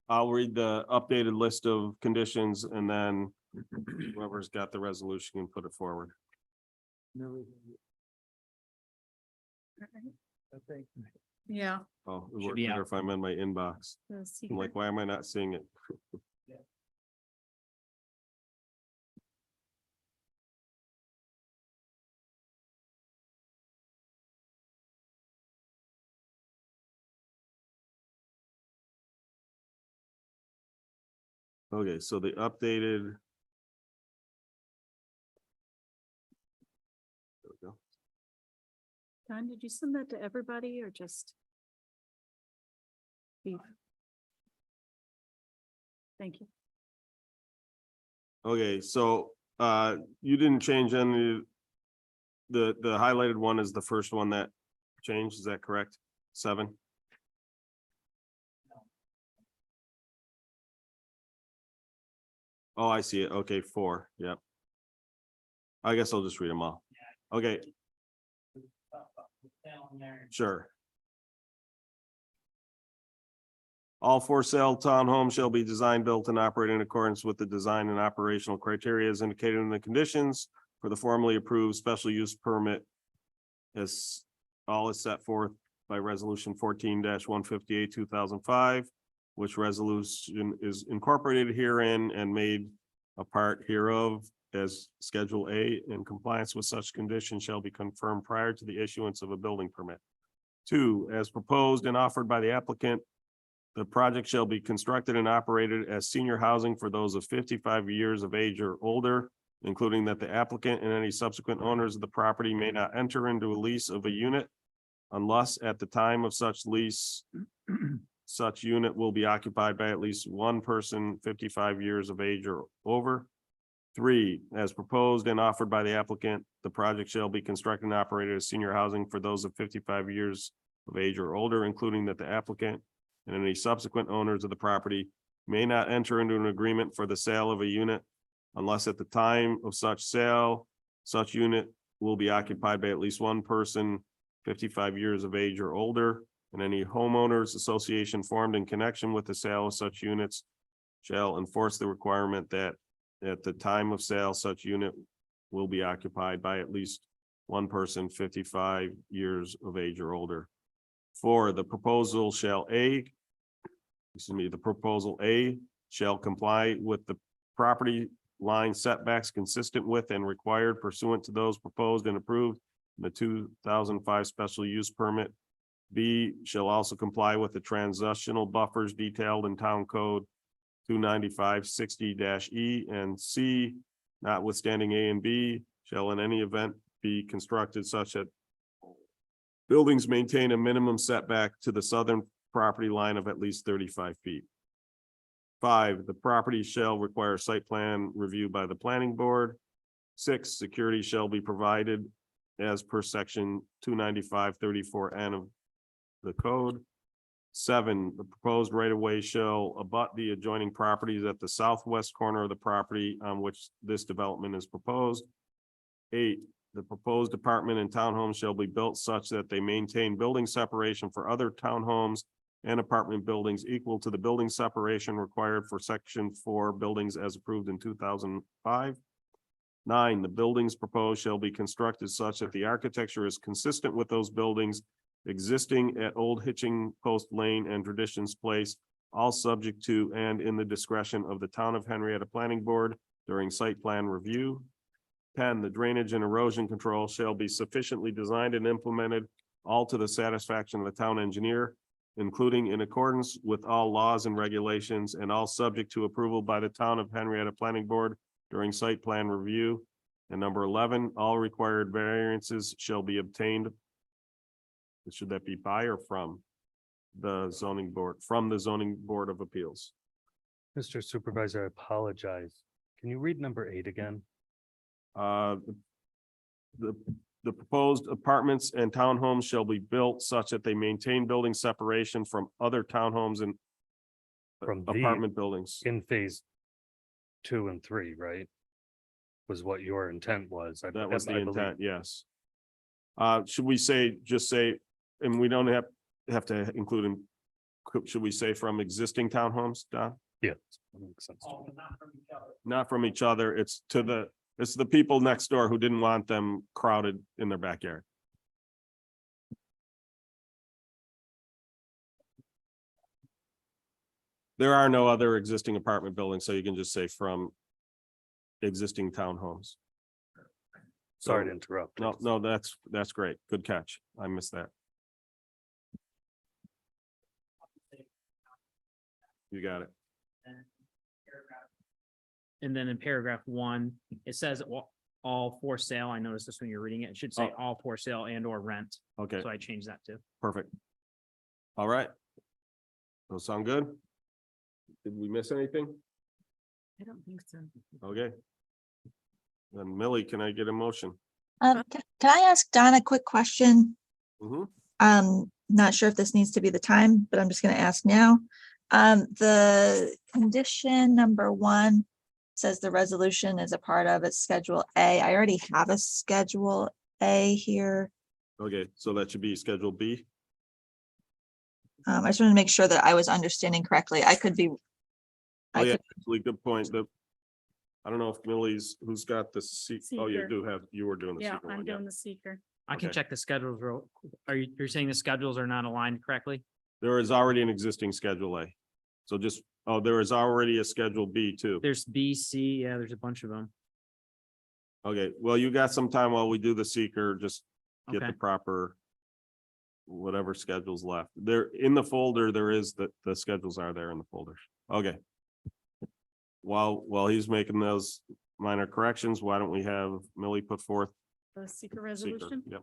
I'll read the updated list of conditions and then whoever's got the resolution can put it forward. Yeah. Oh, it Should worked be better out. if I'm in my inbox. The I'm secret. like, why am I not seeing it? Okay, so the updated. There we go. Don, did you send that to everybody or just? Steve? Thank you. Okay, so you didn't change any. The highlighted one is the first one that changed, is that correct? 7? Oh, I see it. Okay, 4, yep. I guess I'll just read them all. Okay, sure. All for sale townhomes shall be designed, built and operated in accordance with the design and operational criteria as indicated in the conditions for the formally approved special use permit. As all is set forth by resolution 14-158, 2005, which resolution is incorporated herein and made a part hereof as Schedule A, in compliance with such conditions shall be confirmed prior to the issuance of a building permit. 2, as proposed and offered by the applicant, the project shall be constructed and operated as senior housing for those of 55 years of age or older, including that the applicant and any subsequent owners of the property may not enter into a lease of a unit unless at the time of such lease, such unit will be occupied by at least one person 55 years of age or over. 3, as proposed and offered by the applicant, the project shall be constructed and operated as senior housing for those of 55 years of age or older, including that the applicant and any subsequent owners of the property may not enter into an agreement for the sale of a unit unless at the time of such sale, such unit will be occupied by at least one person 55 years of age or older, and any homeowners association formed in connection with the sale of such units shall enforce the requirement that at the time of sale, such unit will be occupied by at least one person 55 years of age or older. 4, the proposal A shall comply with the property line setbacks consistent with and required pursuant to those proposed and approved in the 2005 special use permit. B shall also comply with the transitional buffers detailed in Town Code 295-60-E, and C, notwithstanding A and B, shall in any event be constructed such that buildings maintain a minimum setback to the southern property line of at least 35 feet. 5, the property shall require site plan review by the planning board. 6, security shall be provided as per section 295-34N of the code. 7, the proposed right-of-way shall abut the adjoining properties at the southwest corner of the property on which this development is proposed. 8, the proposed apartment and townhomes shall be built such that they maintain building separation for other townhomes and apartment buildings equal to the building separation required for section 4 buildings as approved in 2005. 9, the buildings proposed shall be constructed such that the architecture is consistent with those buildings existing at Old Hitching Post Lane and Traditions Place, all subject to and in the discretion of the Town of Henrietta Planning Board during site plan review. 10, the drainage and erosion control shall be sufficiently designed and implemented, all to the satisfaction of the town engineer, including in accordance with all laws and regulations, and all subject to approval by the Town of Henrietta Planning Board during site plan review. And number 11, all required variances shall be obtained. Should that be by or from the zoning board, from the zoning board of appeals? Mr. Supervisor, I apologize. Can you read number 8 again? The proposed apartments and townhomes shall be built such that they maintain building separation from other townhomes and From the- apartment buildings. In phase 2 and 3, right? Was what your intent was. That was the I believe. intent, yes. Should we say, just say, and we don't have to include in, should we say from existing townhomes, Don? Yeah. That makes sense. Not from each other, it's the people next door who didn't want them crowded in their backyard. There are no other existing apartment buildings, so you can just say from existing townhomes. Sorry to interrupt. No, that's great. Good catch. I missed that. You got it. And then in paragraph 1, it says all for sale. I noticed this when you're reading it. It should say all for sale and or rent. Okay, So I changed that too. perfect. All right. Those sound good? Did we miss anything? I don't think so. Okay. Then Millie, can I get a motion? Can I ask Don a quick question? Mhm. Not sure if this needs to be the time, but I'm just gonna ask now. The condition number 1 says the resolution is a part of its Schedule A. I already have a Schedule A here. Okay, so that should be Schedule B. I just wanted to make sure that I was understanding correctly. I could be. Oh, I yeah, could, actually, good point. I don't know if Millie's, who's got the oh, you Seeker. do have, you were doing the Yeah, secret I'm one, yeah. doing the seeker. I can Okay. check the schedules real. You're saying the schedules are not aligned correctly? There is already an existing Schedule A. So just, oh, there is already a Schedule B too. There's B, C, yeah, there's a bunch of them. Okay, well, you got some time while we do the seeker, just get Okay. the proper whatever schedules left. There, in the folder, there is the schedules are there in the folder. Okay. While he's making those minor corrections, why don't we have Millie put forth The seeker seeker? resolution. Yep.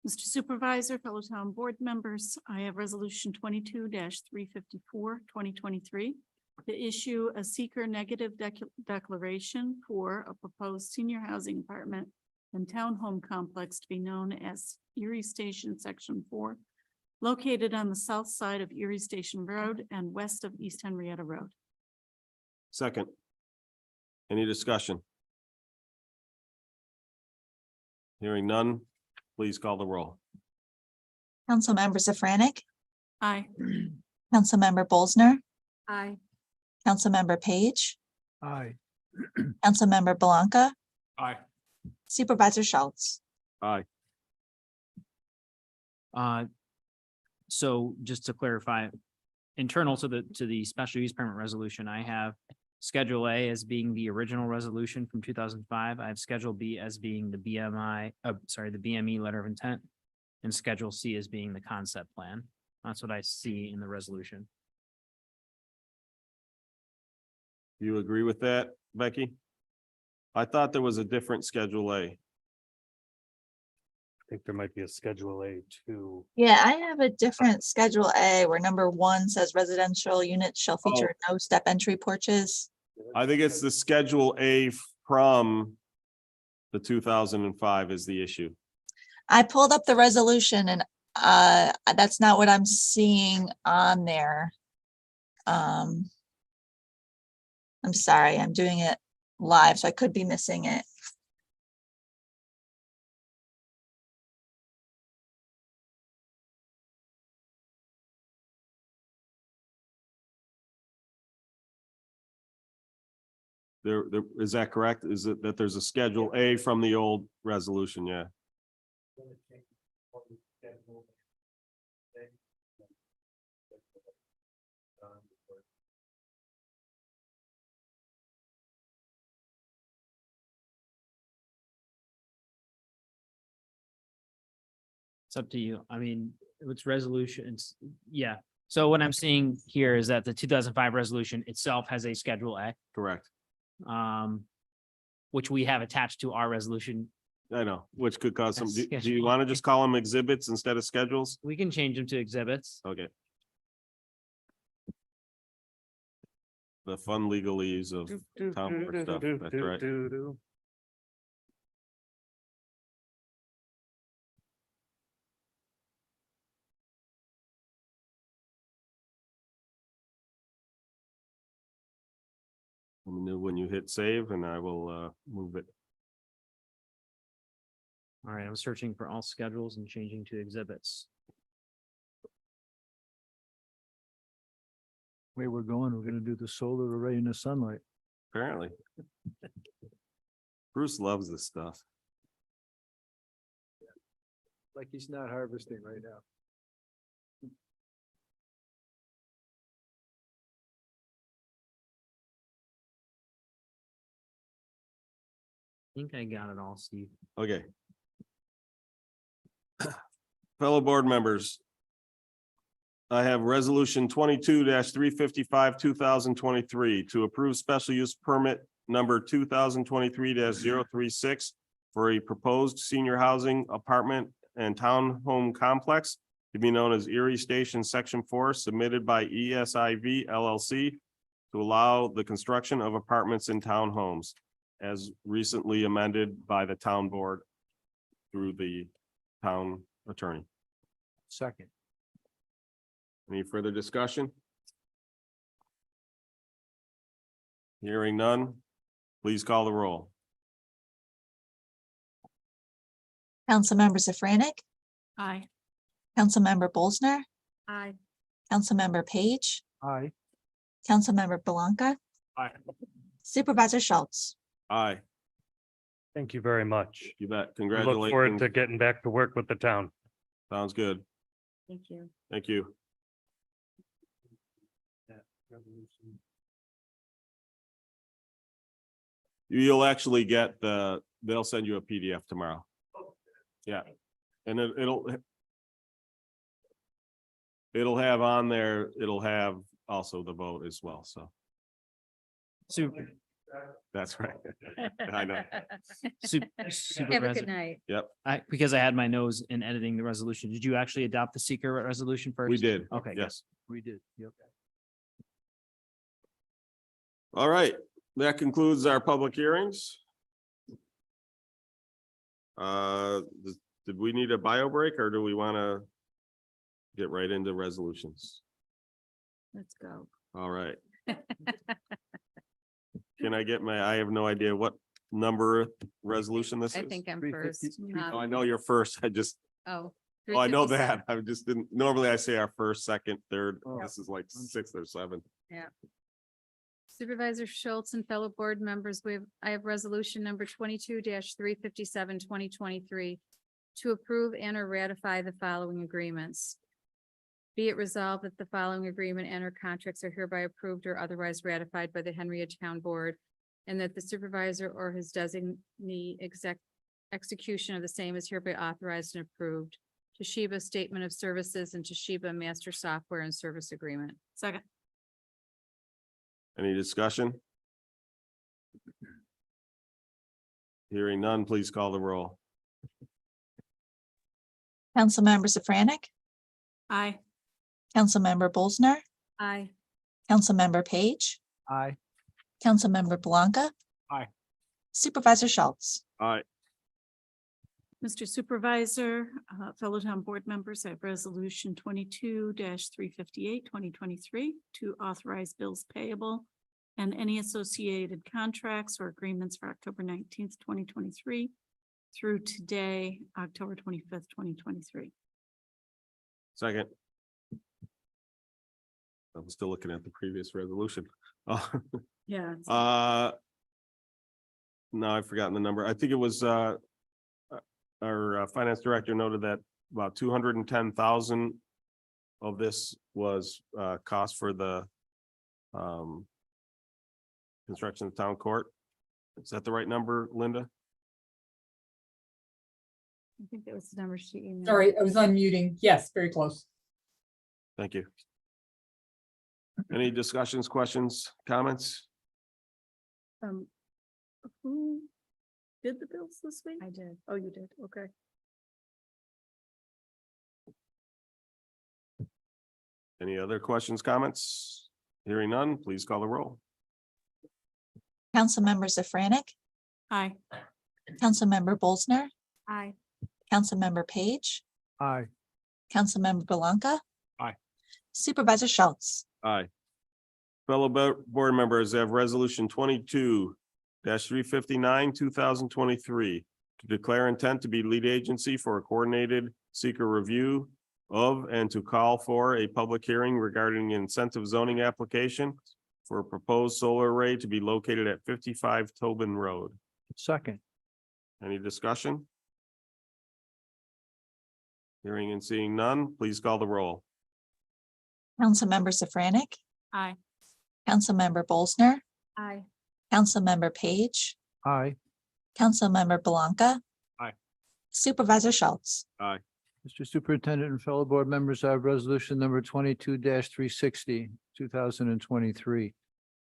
Mr. Supervisor, fellow town board members, I have resolution 22-354, 2023. To issue a seeker negative declaration for a proposed senior housing apartment and townhome complex to be known as Erie Station Section 4, located on the south side of Erie Station Road and west of East Henrietta Road. Second. Any discussion? Hearing none, please call the roll. Councilmember Safranik, Aye. Councilmember Bolsner, Aye. Councilmember Page, Aye. Councilmember Blanca, Aye. Supervisor Schultz. Aye. So just to clarify, internal to the special use permit resolution, I have Schedule A as being the original resolution from 2005. I have Schedule B as being the the BME letter of intent, and Schedule C as being the concept plan. That's what I see in the resolution. You agree with that, Becky? I thought there was a different Schedule A. I think there might be a Schedule A too. Yeah, I have a different Schedule A where number 1 says residential units shall feature no step entry porches. I think it's the Schedule A from the 2005 is the issue. I pulled up the resolution and that's not what I'm seeing on there. I'm sorry, I'm doing it live, so I could be missing it. Is that correct? Is it that there's a Schedule A from the old resolution? Yeah. It's up to you. I mean, it's resolutions. Yeah. So what I'm seeing here is that the 2005 resolution itself has a Schedule A, Correct. which we have attached to our resolution. I know, which could cause some, That's do you want to just call them exhibits instead of schedules? We can change them to exhibits. Okay. The fun legalese of town board stuff, that's right. Let me know when you hit save and I will move it. All right, I'm searching for all schedules and changing to exhibits. Way we're going, we're gonna do the solar array in the sunlight. Apparently. Bruce loves this stuff. Like he's not harvesting right now. I think I got it all, Steve. Okay. Fellow board members. I have resolution 22-355, 2023 to approve special use permit number 2023-036 for a proposed senior housing apartment and townhome complex to be known as Erie Station Section 4, submitted by ESIV LLC to allow the construction of apartments and townhomes as recently amended by the town board through the town attorney. Second. Any further discussion? Hearing none, please call the roll. Councilmember Safranik, Aye. Councilmember Bolsner, Aye. Councilmember Page, Aye. Councilmember Blanca, Aye. Supervisor Schultz. Aye, Thank you very much. you bet. We look forward Congratulations. to getting back to work with the town. Sounds good. Thank you. Thank you. You'll actually get they'll send you a PDF tomorrow. Yeah, and it'll have on there, it'll have also the vote as well, so Super. that's right. I know. Have a Supervisor, good night. Yep, because I had my nose in editing the resolution. Did you actually adopt the seeker resolution first? we did. Okay. good. Yes. We did. Yep. All right, that concludes our public hearings. Did we need a bio break or do we want to get right into resolutions? Let's go. All right. Can I get I have no idea what number resolution this is. I think I'm 350 first. Oh, I know you're first. I Oh. I know 357. that. I just didn't, normally I say our first, second, third. Oh. This is like sixth or seventh. Yeah. Supervisor Schultz and fellow board members, I have resolution number 22-357, 2023 to approve and or ratify the following agreements. Be it resolved that the following agreement and or contracts are hereby approved or otherwise ratified by the Henrietta Town Board, and that the supervisor or his designee execution of the same is hereby authorized and approved. Toshiba Statement of Services and Toshiba Master Software and Service Agreement. Second. Any discussion? Hearing none, please call the roll. Councilmember Safranik, Aye. Councilmember Bolsner, Aye. Councilmember Page, Aye. Councilmember Blanca. Aye. Supervisor Schultz. All right, Mr. Supervisor, fellow town board members, I have resolution 22-358, 2023 to authorize bills payable and any associated contracts or agreements for October 19th, 2023 through today, October 25th, 2023. second. I'm still looking at the previous resolution. Oh, Yeah. no, I've forgotten the number. I think it was, our finance director noted that about 210,000 of this was, cost for the, construction of town court. Is that the right number, Linda? I think that was the number she emailed. Sorry, I was unmuting. Yes, very close. Thank you. Any discussions, questions, comments? Who did the bills this week? I did. Oh, you did. Okay. Any other questions, comments? Hearing none, please call the roll. Councilmember Safranik, Aye. Councilmember Bolsner, Aye. Councilmember Page, Aye. Councilmember Blanca. Aye. Supervisor Schultz. Aye. Fellow board members, I have resolution 22-359, 2023 to declare intent to be lead agency for a coordinated seeker review of and to call for a public hearing regarding incentive zoning application for a proposed solar array to be located at 55 Tobin Road. Second. Any discussion? Hearing and seeing none, please call the roll. Councilmember Safranik, Aye. Councilmember Bolsner, Aye. Councilmember Page, Aye. Councilmember Blanca. Aye. Supervisor Schultz. Aye. Mr. Superintendent and fellow board members, I have resolution number 22-360, 2023.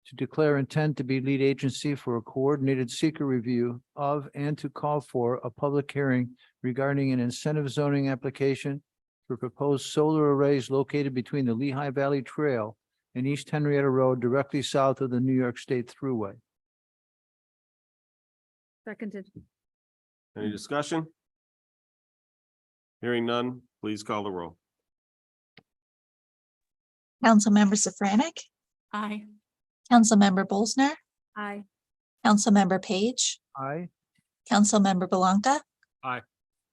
To declare intent to be lead agency for a coordinated seeker review of and to call for a public hearing regarding an incentive zoning application for proposed solar arrays located between the Lehigh Valley Trail and East Henrietta Road directly south of the New York State Thruway. Seconded. Any discussion? Hearing none, please call the roll. Councilmember Safranik, Aye. Councilmember Bolsner, Aye. Councilmember Page, Aye. Councilmember Blanca. Aye.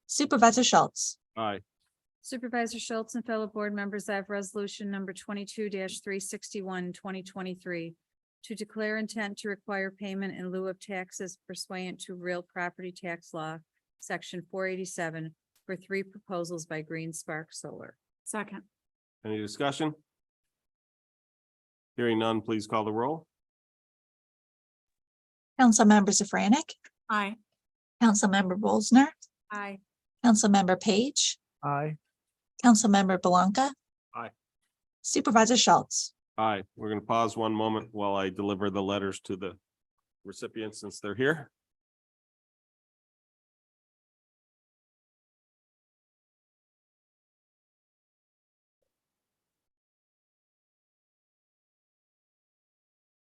Supervisor Schultz. Aye. Supervisor Schultz and fellow board members, I have resolution number 22-361-2023 to declare intent to require payment in lieu of taxes pursuant to real property tax law, section 487, for 3 proposals by Green Spark Solar. Second. Any discussion? Hearing none, please call the roll. Councilmember Safranik, Aye. Councilmember Bolsner, Aye. Councilmember Page, Aye. Councilmember Blanca. Aye. Supervisor Schultz. Aye, we're gonna pause one moment while I deliver the letters to the recipients since they're here.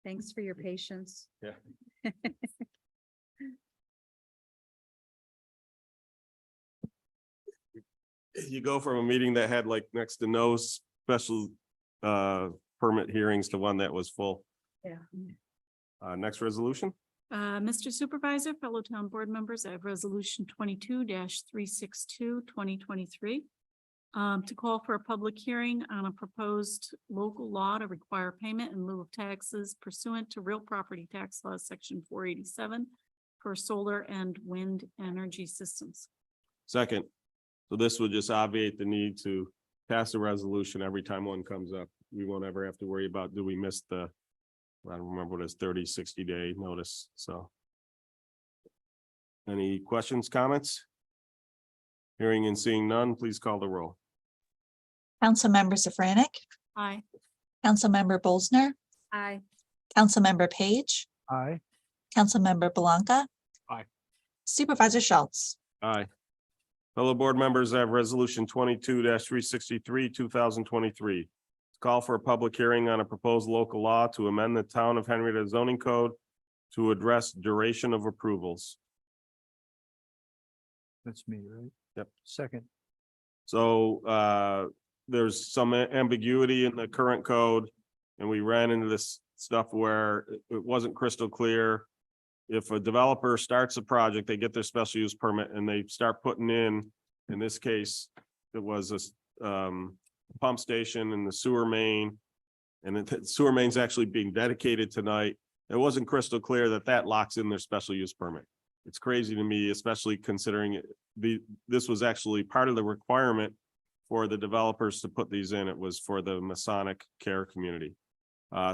Thanks for your patience. Yeah. You go from a meeting that had like next to no special permit hearings to one that was full. Yeah. Next resolution? Mr. Supervisor, fellow town board members, I have resolution 22-362-2023. To call for a public hearing on a proposed local law to require payment in lieu of taxes pursuant to real property tax law, section 487, for solar and wind energy systems. Second, so this would just obviate the need to pass a resolution every time one comes up. We won't ever have to worry about, do we miss the, I don't remember what it is, 30, 60-day notice, so. Any questions, comments? Hearing and seeing none, please call the roll. Councilmember Safranik, Aye. Councilmember Bolsner, Aye. Councilmember Page, Aye. Councilmember Blanca. Aye. Supervisor Schultz. Aye. Fellow board members, I have resolution 22-363, 2023. Call for a public hearing on a proposed local law to amend the town of Henrietta zoning code to address duration of approvals. That's me, right? Yep. Second. So there's some ambiguity in the current code, and we ran into this stuff where it wasn't crystal clear. If a developer starts a project, they get their special use permit and they start putting in this case, it was a pump station and the sewer main, and the sewer main's actually being dedicated tonight. It wasn't crystal clear that that locks in their special use permit. It's crazy to me, especially considering this was actually part of the requirement for the developers to put these in. It was for the Masonic care community.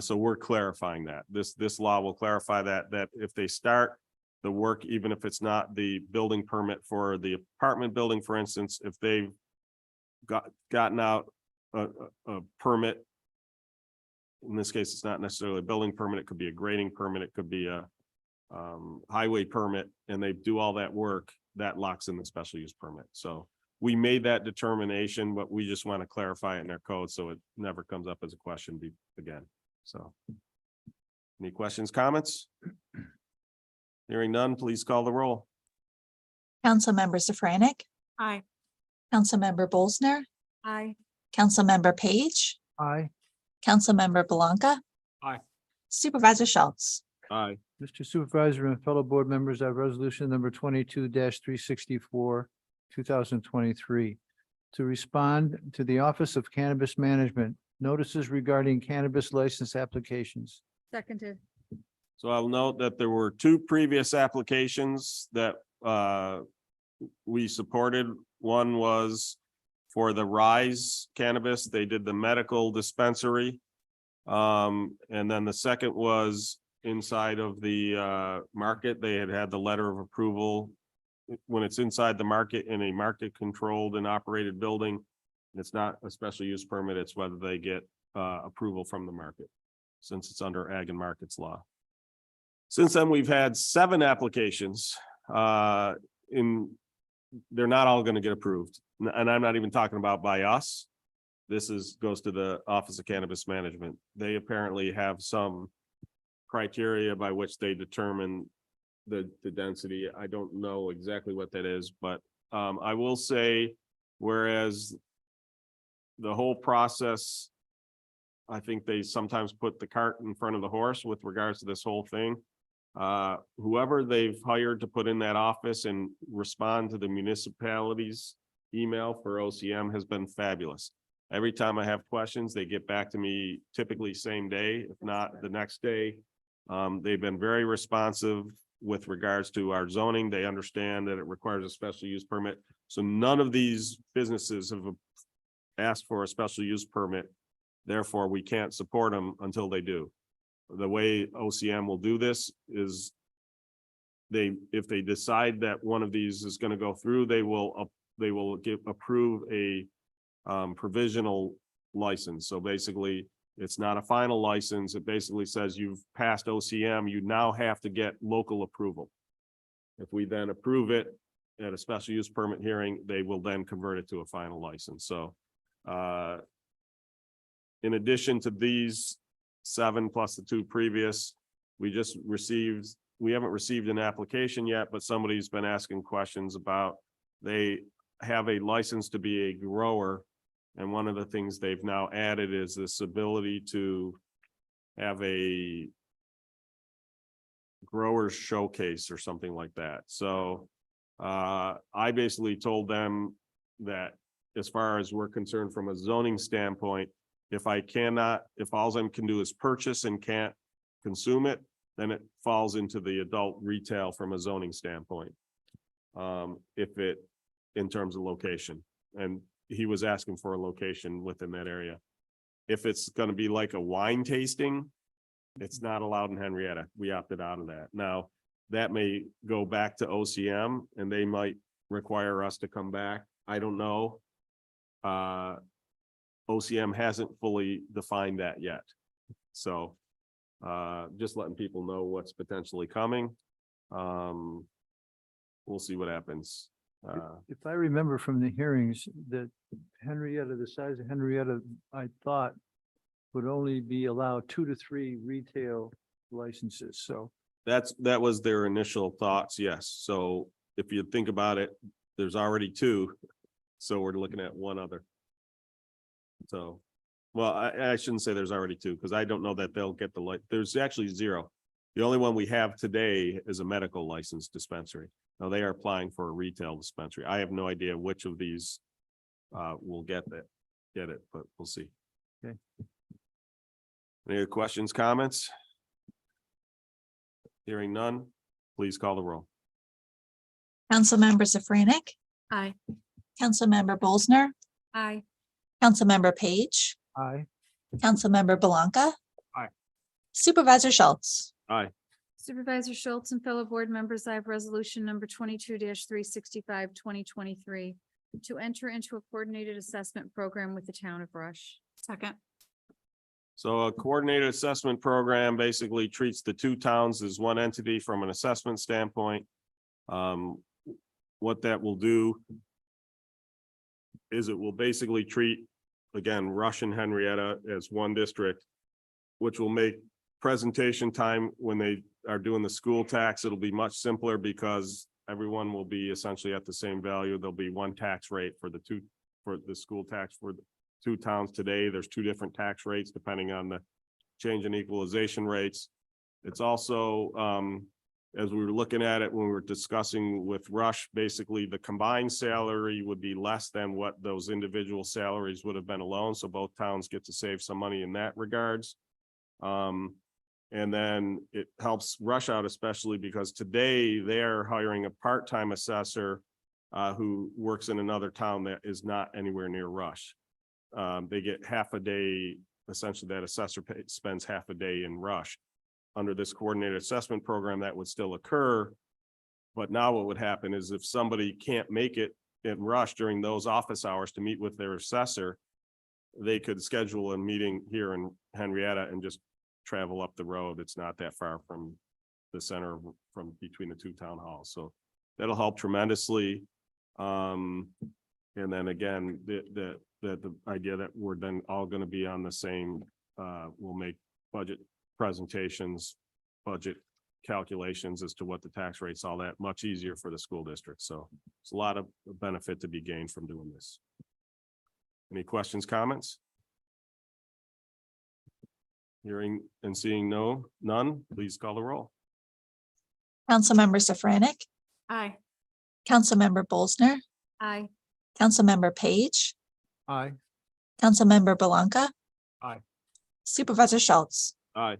So we're clarifying that. This law will clarify that if they start the work, even if it's not the building permit for the apartment building, for instance, if they've gotten out a permit, in this case, it's not necessarily a building permit, it could be a grading permit, it could be a highway permit, and they do all that work, that locks in the special use permit. So we made that determination, but we just want to clarify it in their code so it never comes up as a question again. So any questions, comments? Hearing none, please call the roll. Councilmember Safranik, Aye. Councilmember Bolsner, Aye. Councilmember Page, Aye. Councilmember Blanca. Aye. Supervisor Schultz. Aye. Mr. Supervisor and fellow board members, I have resolution number 22-364, 2023. To respond to the Office of Cannabis Management, notices regarding cannabis license applications. Seconded. So I'll note that there were 2 previous applications that we supported. One was for the Rise Cannabis. They did the medical dispensary. And then the second was inside of the market. They had the letter of approval. When it's inside the market in a market controlled and operated building, it's not a special use permit. It's whether they get approval from the market, since it's under ag and markets law. Since then, we've had 7 applications they're not all going to get approved. And I'm not even talking about by us. This goes to the Office of Cannabis Management. They apparently have some criteria by which they determine the density. I don't know exactly what that is, but I will say, whereas the whole process, I think they sometimes put the cart in front of the horse with regards to this whole thing. Whoever they've hired to put in that office and respond to the municipalities email for OCM has been fabulous. Every time I have questions, they get back to me typically same day, if not the next day. They've been very responsive with regards to our zoning. They understand that it requires a special use permit. So none of these businesses have asked for a special use permit. Therefore, we can't support them until they do. The way OCM will do this is if they decide that one of these is going to go through, they will approve a provisional license. So basically, it's not a final license. It basically says you've passed OCM, you now have to get local approval. If we then approve it at a special use permit hearing, they will then convert it to a final license. So in addition to these 7 plus the 2 previous, we haven't received an application yet, but somebody's been asking questions about, they have a license to be a grower. And one of the things they've now added is this ability to have a grower showcase or something like that. So I basically told them that as far as we're concerned from a zoning standpoint, if all I can do is purchase and can't consume it, then it falls into the adult retail from a zoning standpoint. In terms of location, and he was asking for a location within that area. If it's going to be like a wine tasting, it's not allowed in Henrietta. We opted out of that. Now, that may go back to OCM and they might require us to come back. I don't know. OCM hasn't fully defined that yet. So just letting people know what's potentially coming. We'll see what happens. If I remember from the hearings that Henrietta, the size of Henrietta, I thought would only be allowed 2 to 3 retail licenses. So That was their initial thoughts, yes. So if you think about it, there's already 2. So we're looking at 1 other. So, well, I shouldn't say there's already 2 because I don't know that they'll get the there's actually 0. The only one we have today is a medical license dispensary. Now they are applying for a retail dispensary. I have no idea which of these will get it, but we'll see. Okay. Any other questions, comments? Hearing none, please call the roll. Councilmember Safranik, Aye. Councilmember Bolsner, Aye. Councilmember Page, aye. Councilmember Belanca. Aye. Supervisor Schultz. Aye. Supervisor Schultz and fellow board members, I have resolution number 22-365, 2023 to enter into a coordinated assessment program with the town of Rush. Second. So a coordinated assessment program basically treats the 2 towns as one entity from an assessment standpoint. What that will do is it will basically treat, again, Rush and Henrietta as one district, which will make presentation time when they are doing the school tax, it'll be much simpler because everyone will be essentially at the same value. There'll be 1 tax rate for the school tax for the 2 towns today. There's 2 different tax rates depending on the change in equalization rates. It's also, as we were looking at it when we were discussing with Rush, basically the combined salary would be less than what those individual salaries would have been alone. So both towns get to save some money in that regards. And then it helps Rush out, especially because today they're hiring a part-time assessor who works in another town that is not anywhere near Rush. They get half a day, essentially that assessor spends half a day in Rush. Under this coordinated assessment program, that would still occur. But now what would happen is if somebody can't make it in Rush during those office hours to meet with their assessor, they could schedule a meeting here in Henrietta and just travel up the road. It's not that far from the center from between the 2 town halls. So that'll help tremendously. And then again, the idea that we're then all going to be on the same, we'll make budget presentations, budget calculations as to what the tax rates, all that much easier for the school district. So it's a lot of benefit to be gained from doing this. Any questions, comments? Hearing and seeing none, please call the roll. Councilmember Safranik, Aye. Councilmember Bolsner, Aye. Councilmember Page, Aye. Councilmember Belanca. Aye. Supervisor Schultz. Aye.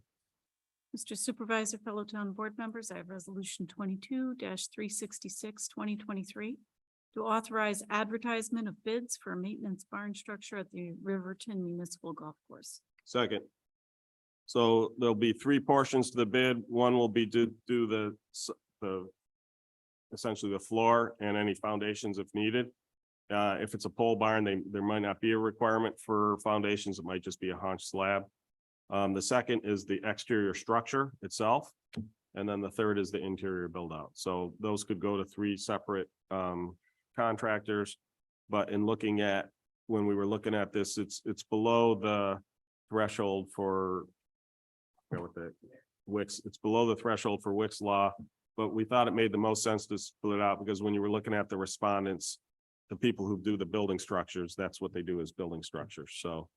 Mr. Supervisor, fellow town board members, I have resolution 22-366, 2023 to authorize advertisement of bids for a maintenance barn structure at the Riverton Municipal Golf Course. Second. So there'll be three portions to the bid. One will be to do the essentially the floor and any foundations if needed. If it's a pole barn, there might not be a requirement for foundations. It might just be a haunch slab. The second is the exterior structure itself. And then the third is the interior build out. So those could go to three separate contractors. But in looking at, when we were looking at this, it's below the threshold for with the Wicks, it's below the threshold for Wicks law, but we thought it made the most sense to split it out because when you were looking at the respondents, the people who do the building structures, that's what they do is building structures. So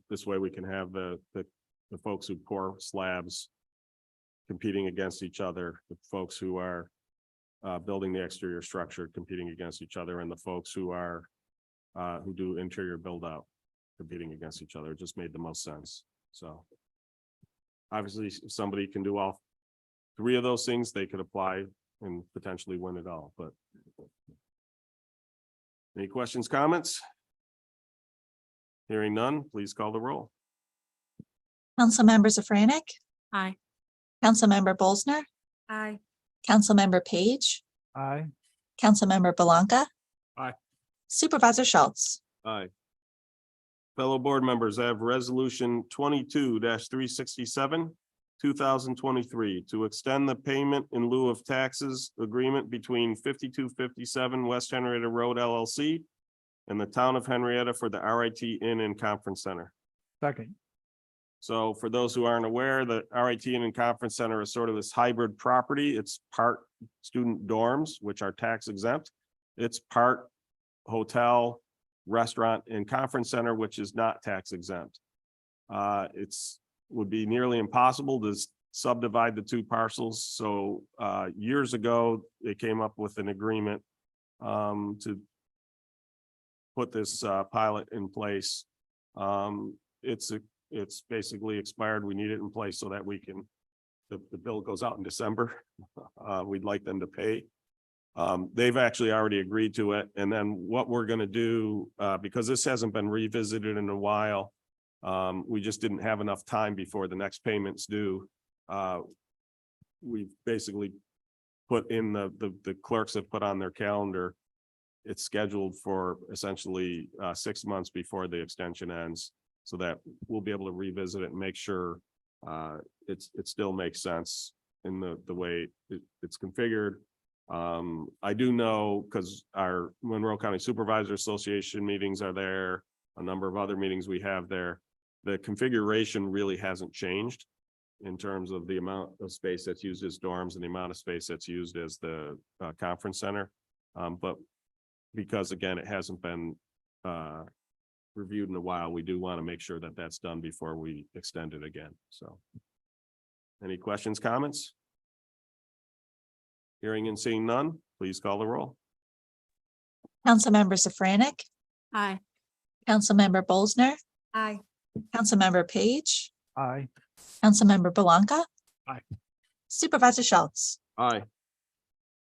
this way we can have the folks who pour slabs competing against each other, the folks who are building the exterior structure competing against each other, and the folks who are who do interior build out competing against each other. It just made the most sense. So obviously, if somebody can do all three of those things, they could apply and potentially win it all, but any questions, comments? Hearing none, please call the roll. Councilmember Zafranik, Aye. Councilmember Bolsner, Aye. Councilmember Page, Aye. Councilmember Belanca. Aye. Supervisor Schultz. Aye. Fellow board members, I have resolution 22-367, 2023 to extend the payment in lieu of taxes agreement between 5257 West Henrietta Road LLC and the town of Henrietta for the RIT Inn and Conference Center. Second. So for those who aren't aware, the RIT Inn and Conference Center is sort of this hybrid property. It's part student dorms, which are tax exempt. It's part hotel, restaurant, and conference center, which is not tax exempt. Would be nearly impossible to subdivide the two parcels. So years ago, they came up with an agreement to put this pilot in place. It's basically expired. We need it in place so that we can, the bill goes out in December. We'd like them to pay. They've actually already agreed to it. And then what we're going to do, because this hasn't been revisited in a while, we just didn't have enough time before the next payments due. We've basically put in the clerks have put on their calendar. It's scheduled for essentially 6 months before the extension ends, so that we'll be able to revisit it and make sure it still makes sense in the way it's configured. I do know, because our Monroe County Supervisor Association meetings are there, a number of other meetings we have there. The configuration really hasn't changed in terms of the amount of space that's used as dorms and the amount of space that's used as the conference center. But because again, it hasn't been reviewed in a while, we do want to make sure that that's done before we extend it again. So any questions, comments? Hearing and seeing none, please call the roll. Councilmember Zafranik, Aye. Councilmember Bolsner, Aye. Councilmember Page, Aye. Councilmember Belanca. Aye. Supervisor Schultz. Aye.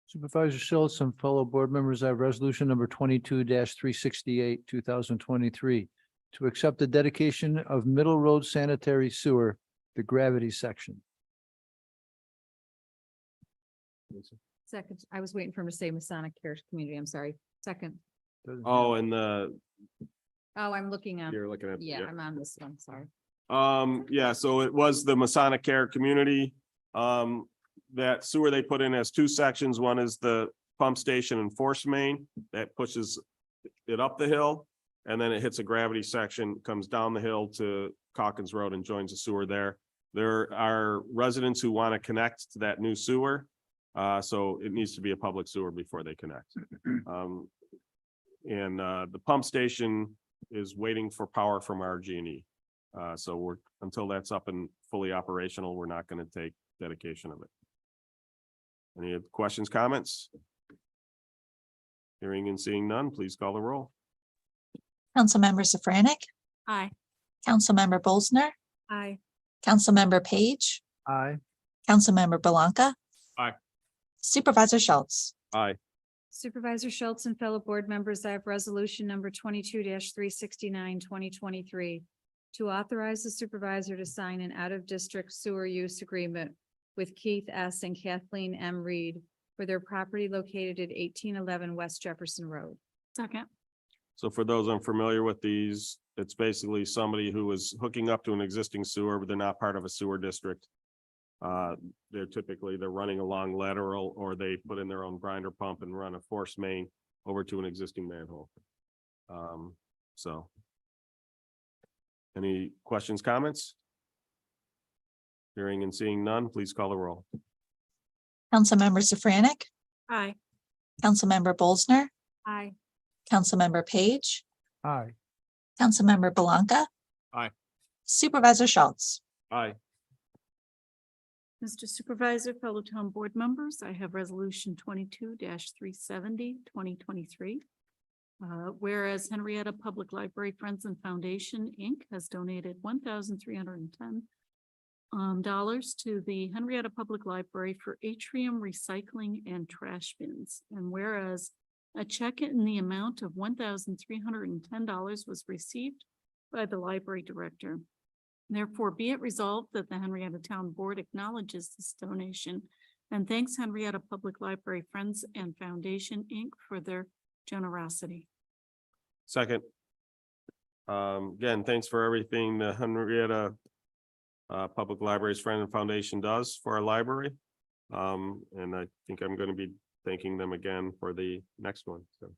Supervisor Schultz and fellow board members, I have resolution number 22-368, 2023 to accept the dedication of Middle Road Sanitary Sewer, the gravity section. Second, I was waiting for him to say Masonic Care Community. I'm sorry. Second. Oh, and the, Oh, I'm looking at, you're looking at. yeah, I'm on this one. Sorry. Yeah, so it was the Masonic Care Community. That sewer they put in has two sections. One is the pump station and force main that pushes it up the hill. And then it hits a gravity section, comes down the hill to Calkins Road and joins the sewer there. There are residents who want to connect to that new sewer. So it needs to be a public sewer before they connect. And the pump station is waiting for power from RG&E. So until that's up and fully operational, we're not going to take dedication of it. Any questions, comments? Hearing and seeing none, please call the roll. Councilmember Safranik, Aye. Councilmember Bolsner, Aye. Councilmember Page, Aye. Councilmember Belanca. Aye. Supervisor Schultz. Aye. Supervisor Schultz and fellow board members, I have resolution number 22-369, 2023, to authorize the supervisor to sign an out-of-district sewer use agreement with Keith S. and Kathleen M. Reed for their property located at 1811 West Jefferson Road. Second. So for those unfamiliar with these, it's basically somebody who is hooking up to an existing sewer, but they're not part of a sewer district. They're running along lateral, or they put in their own grinder pump and run a force main over to an existing manhole. So. Any questions, comments? Hearing and seeing none, please call the roll. Councilmember Safranik, Aye. Councilmember Bolsner, Aye. Councilmember Page, Aye. Councilmember Belanca. Aye. Supervisor Schultz. Aye. Mr. Supervisor, fellow town board members, I have resolution 22-370, 2023. Whereas Henrietta Public Library Friends and Foundation, Inc. has donated $1,310 dollars to the Henrietta Public Library for atrium recycling and trash bins. And whereas a check in the amount of $1,310 was received by the library director. Therefore, be it resolved that the Henrietta Town Board acknowledges this donation and thanks Henrietta Public Library Friends and Foundation, Inc. for their generosity. Second. Again, thanks for everything the Henrietta Public Libraries Friend and Foundation does for our library. And I think I'm going to be thanking them again for the next one. So.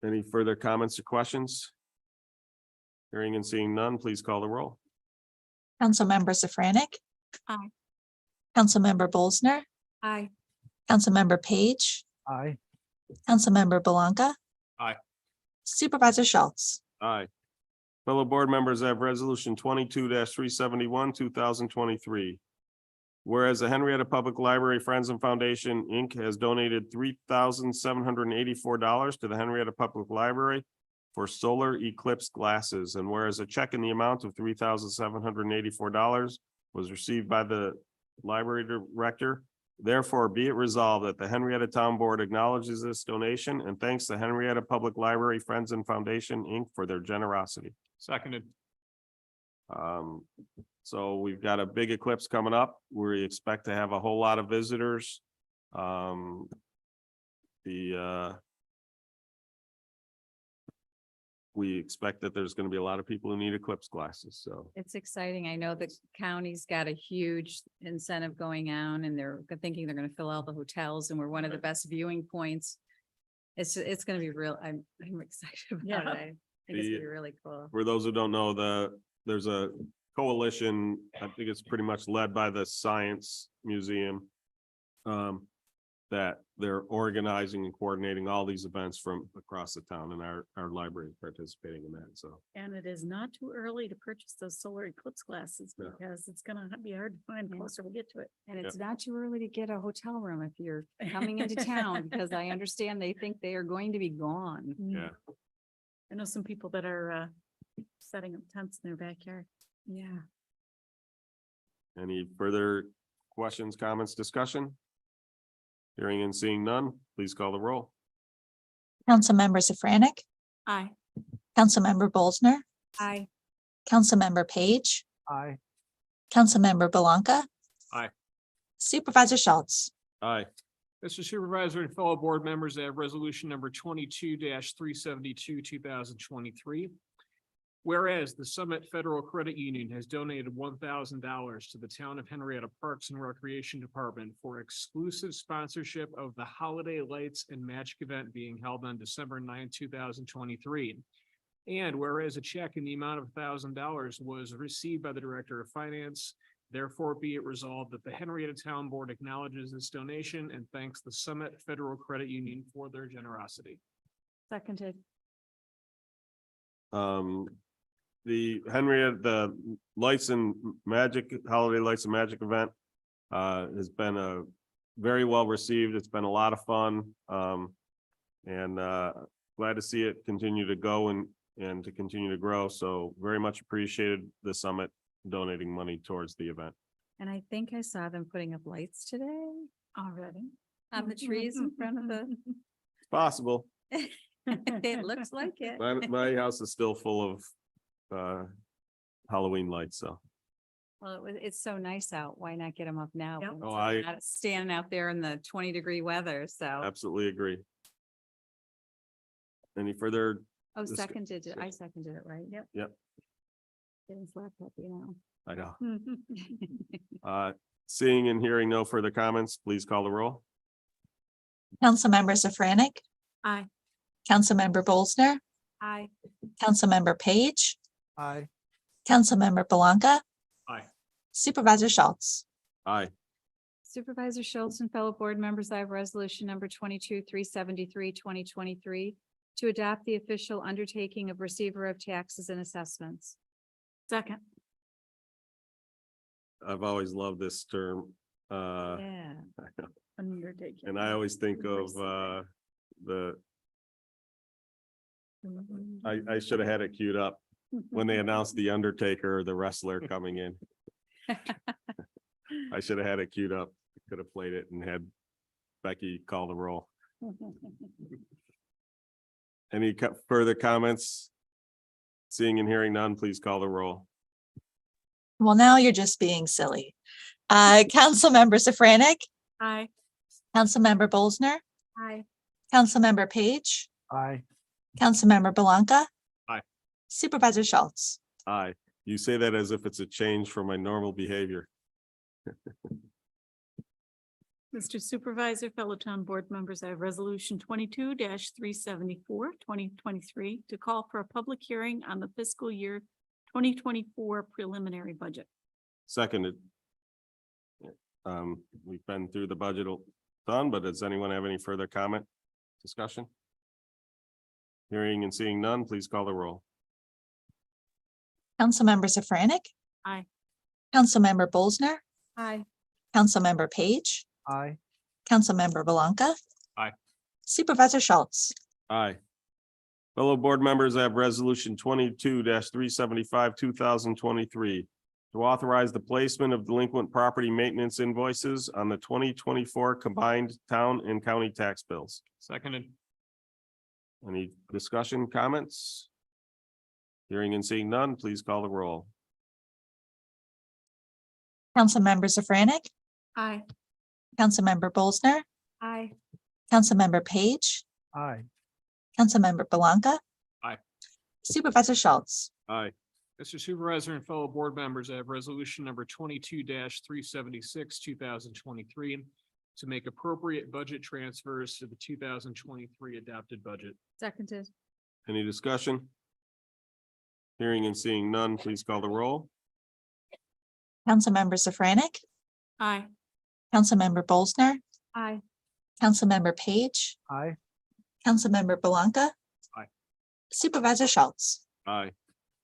Any further comments or questions? Hearing and seeing none, please call the roll. Councilmember Safranik. Aye. Councilmember Bolsner, Aye. Councilmember Page, Aye. Councilmember Belanca. Aye. Supervisor Schultz. Aye. Fellow board members, I have resolution 22-371, 2023. Whereas the Henrietta Public Library Friends and Foundation, Inc. has donated $3,784 to the Henrietta Public Library for solar eclipse glasses. And whereas a check in the amount of $3,784 was received by the library director, therefore be it resolved that the Henrietta Town Board acknowledges this donation and thanks the Henrietta Public Library Friends and Foundation, Inc. for their generosity. Seconded. So we've got a big eclipse coming up. We expect to have a whole lot of visitors. We expect that there's going to be a lot of people who need eclipse glasses, so. It's exciting. I know the county's got a huge incentive going on and they're thinking they're gonna fill out the hotels and we're one of the best viewing points. It's gonna be real. I'm excited about Yeah. it. I think it's gonna be really cool. For those who don't know, there's a coalition, I think it's pretty much led by the Science Museum. That they're organizing and coordinating all these events from across the town, and our library is participating in that, so. And it is not too early to purchase those solar eclipse glasses Yeah. because it's gonna be hard to find Yeah. closer we get to it. And it's not too early to get a hotel room if you're coming into town, because I understand they think they are going to be gone. Yeah. I know some people that are setting up tents in their backyard. Yeah. Any further questions, comments, discussion? Hearing and seeing none, please call the roll. Councilmember Safranik, Aye. Councilmember Bolsner, Aye. Councilmember Page, Aye. Councilmember Belanca. Aye. Supervisor Schultz. Aye. Mr. Supervisor and fellow board members, I have resolution number 22-372, 2023. Whereas the Summit Federal Credit Union has donated $1,000 to the town of Henrietta Parks and Recreation Department for exclusive sponsorship of the Holiday Lights and Magic event being held on December 9, 2023. And whereas a check in the amount of $1,000 was received by the Director of Finance, therefore be it resolved that the Henrietta Town Board acknowledges this donation and thanks the Summit Federal Credit Union for their generosity. Seconded. The Henrietta, the Lights and Magic, Holiday Lights and Magic event has been a very well received. It's been a lot of fun. And glad to see it continue to go and to continue to grow. So very much appreciated the summit donating money towards the event. And I think I saw them putting up lights today already on the trees in front of the. It's possible. It looks like it. My house is still full of Halloween lights, so. Well, it's so nice out. Why not get them up now? when Oh, it's not standing out there in the 20-degree weather, so. Absolutely agree. Any further? Oh, discuss- seconded it. I seconded it, right? Yep. Yep, Getting slapped up, you I know. know. Seeing and hearing no further comments, please call the roll. Councilmember Safranik, Aye. Councilmember Bolsner, Aye. Councilmember Page, Aye. Councilmember Belanca. Aye. Supervisor Schultz. Aye. Supervisor Schultz and fellow board members, I have resolution number 22-373, 2023 to adopt the official undertaking of receiver of taxes and assessments. Second. I've always loved this term. Yeah. Undertaking. And I always think of I should have had it queued up when they announced the Undertaker, the wrestler coming in. I should have had it queued up. Could have played it and had Becky call the roll. Any further comments? Seeing and hearing none, please call the roll. Well, now you're just being silly. Councilmember Safranik, Aye. Councilmember Bolsner, Aye. Councilmember Page, Aye. Councilmember Belanca. Aye. Supervisor Schultz. Aye. You say that as if it's a change from my normal behavior. Mr. Supervisor, fellow town board members, I have resolution 22-374, 2023 to call for a public hearing on the fiscal year 2024 preliminary budget. Seconded. We've been through the budget done, but does anyone have any further comment, discussion? Hearing and seeing none, please call the roll. Councilmember Safranik, Aye. Councilmember Bolsner, Aye. Councilmember Page, Aye. Councilmember Belanca. Aye. Supervisor Schultz. Aye. Fellow board members, I have resolution 22-375, 2023 to authorize the placement of delinquent property maintenance invoices on the 2024 combined town and county tax bills. Seconded. Any discussion, comments? Hearing and seeing none, please call the roll. Councilmember Safranik, Aye. Councilmember Bolsner, Aye. Councilmember Page, Aye. Councilmember Belanca. Aye. Supervisor Schultz. Aye. Mr. Supervisor and fellow board members, I have resolution number 22-376, 2023 to make appropriate budget transfers to the 2023 adopted budget. Seconded. Any discussion? Hearing and seeing none, please call the roll. Councilmember Safranik, Aye. Councilmember Bolsner, Aye. Councilmember Page, Aye. Councilmember Belanca. Aye. Supervisor Schultz. Aye.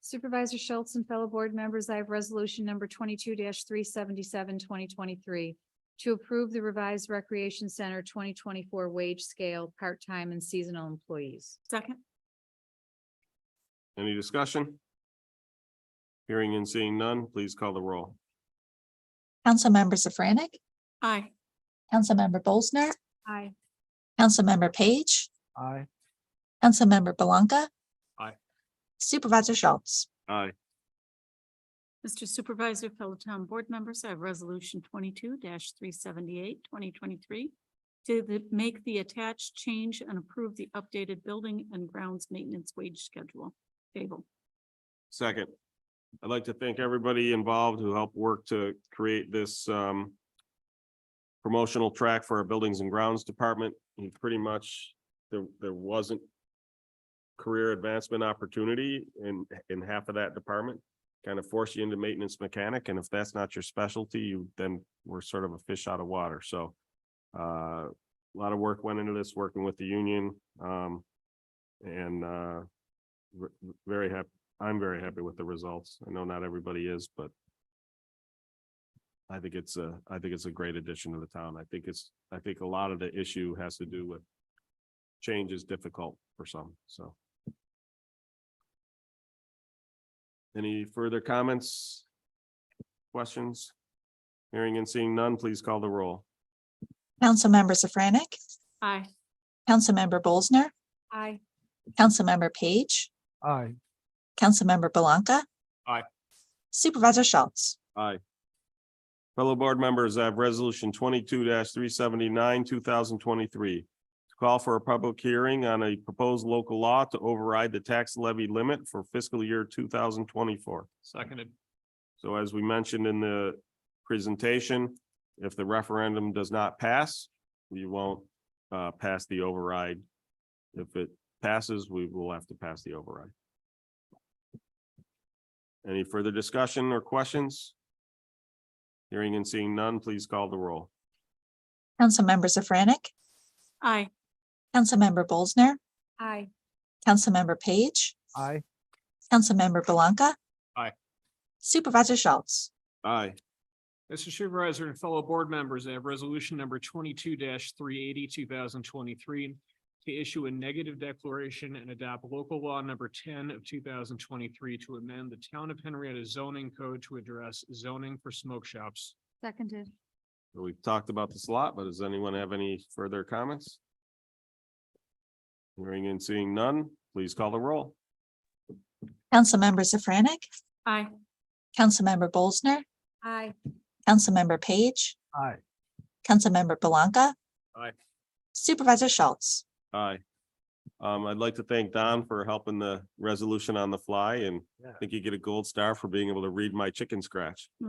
Supervisor Schultz and fellow board members, I have resolution number 22-377, 2023 to approve the revised Recreation Center 2024 wage scale, part-time and seasonal employees. Second. Any discussion? Hearing and seeing none, please call the roll. Councilmember Safranik, Aye. Councilmember Bolsner, Aye. Councilmember Page, Aye. Councilmember Belanca. Aye. Supervisor Schultz. Aye. Mr. Supervisor, fellow town board members, I have resolution 22-378, 2023 to make the attached change and approve the updated building and grounds maintenance wage schedule table. Second, I'd like to thank everybody involved who helped work to create this promotional track for our buildings and grounds department. He pretty much, there wasn't career advancement opportunity in half of that department. Kind of force you into maintenance mechanic, and if that's not your specialty, you then we're sort of a fish out of water. So a lot of work went into this, working with the union, and very happy. I'm very happy with the results. I know not everybody is, but I think it's a great addition to the town. I think a lot of the issue has to do with change is difficult for some, so. Any further comments? Questions? Hearing and seeing none, please call the roll. Councilmember Safranik, Aye. Councilmember Bolsner, Aye. Councilmember Page, Aye. Councilmember Belanca. Aye. Supervisor Schultz. Aye. Fellow board members, I have resolution 22-379, 2023. Call for a public hearing on a proposed local law to override the tax levy limit for fiscal year 2024. Seconded. So as we mentioned in the presentation, if the referendum does not pass, we won't pass the override. If it passes, we will have to pass the override. Any further discussion or questions? Hearing and seeing none, please call the roll. Councilmember Safranik, Aye. Councilmember Bolsner, Aye. Councilmember Page, Aye. Councilmember Belanca. Aye. Supervisor Schultz. Aye. Mr. Supervisor and fellow board members, I have resolution number 22-380, 2023 to issue a negative declaration and adopt local law number 10 of 2023 to amend the town of Henrietta zoning code to address zoning for smoke shops. Seconded. We've talked about this a lot, but does anyone have any further comments? Hearing and seeing none, please call the roll. Councilmember Safranik, Aye. Councilmember Bolsner, Aye. Councilmember Page, Aye. Councilmember Belanca. Aye. Supervisor Schultz. Aye. I'd like to thank Don for helping the resolution on the fly, and I think you get a gold star for being able to read my chicken scratch. I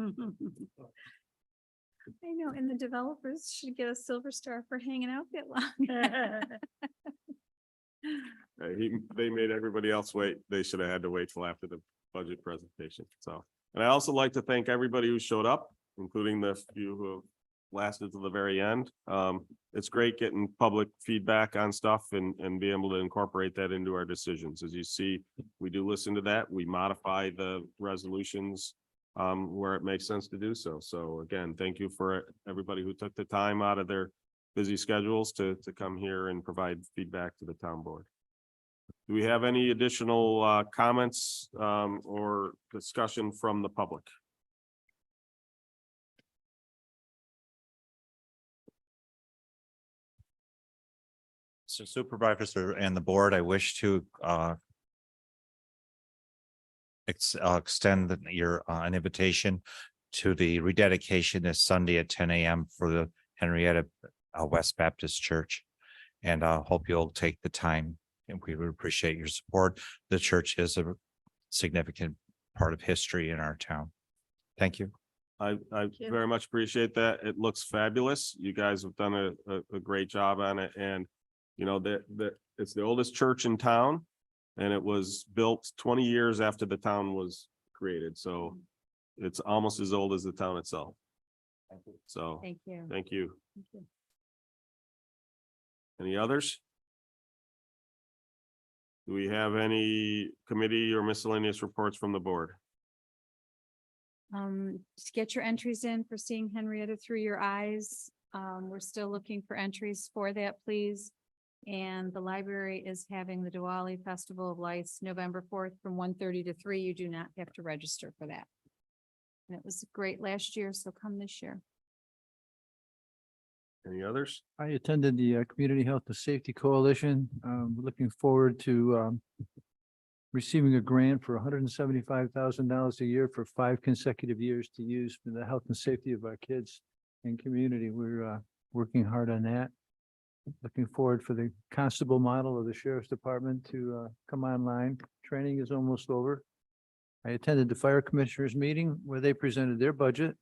know, and the developers should get a silver star for hanging out that long. They made everybody else wait. They should have had to wait till after the budget presentation. So, and I also like to thank everybody who showed up, including the few who lasted to the very end. It's great getting public feedback on stuff and be able to incorporate that into our decisions. As you see, we do listen to that. We modify the resolutions where it makes sense to do so. So again, thank you for everybody who took the time out of their busy schedules to come here and provide feedback to the town board. Do we have any additional comments or discussion from the public? So supervisor and the board, I wish to extend your an invitation to the rededication this Sunday at 10 a.m. for the Henrietta West Baptist Church. And I hope you'll take the time, and we would appreciate your support. The church is a significant part of history in our town. Thank you. I you. very much appreciate that. It looks fabulous. You guys have done a great job on it, and you know that it's the oldest church in town, and it was built 20 years after the town was created. So it's almost as old as the town itself. So Thank you. thank you. Thank you. Any others? Do we have any committee or miscellaneous reports from the board? Just get your entries in for seeing Henrietta through your eyes. We're still looking for entries for that, please. And the library is having the Diwali Festival of Lights, November 4th from 1:30 to 3. You do not have to register for that. And it was great last year, so come this year. Any others? I attended the Community Health and Safety Coalition. Looking forward to receiving a grant for $175,000 a year for 5 consecutive years to use for the health and safety of our kids and community. We're working hard on that. Looking forward for the constable model of the sheriff's department to come online. Training is almost over. I attended the fire commissioners meeting where they presented their budget.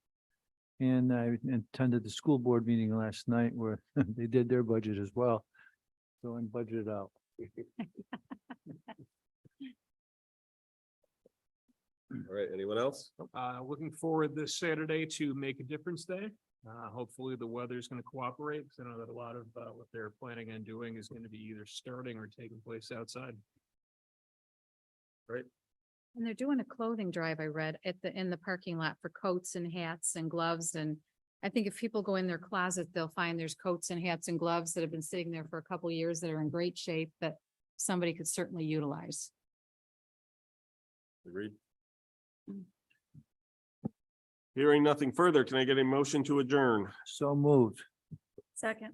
And I attended the school board meeting last night where they did their budget as well. So I'm budgeted out. All right, anyone else? Looking forward this Saturday to Make a Difference Day. Hopefully the weather's going to cooperate, because I know that a lot of what they're planning on doing is going to be either starting or taking place outside. Right. And they're doing a clothing drive, I read, in the parking lot for coats and hats and gloves. And I think if people go in their closet, they'll find there's coats and hats and gloves that have been sitting there for a couple years that are in great shape that somebody could certainly utilize. Agreed. Hearing nothing further, can I get a motion to adjourn? So moved. Second.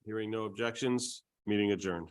Hearing no objections, meeting adjourned.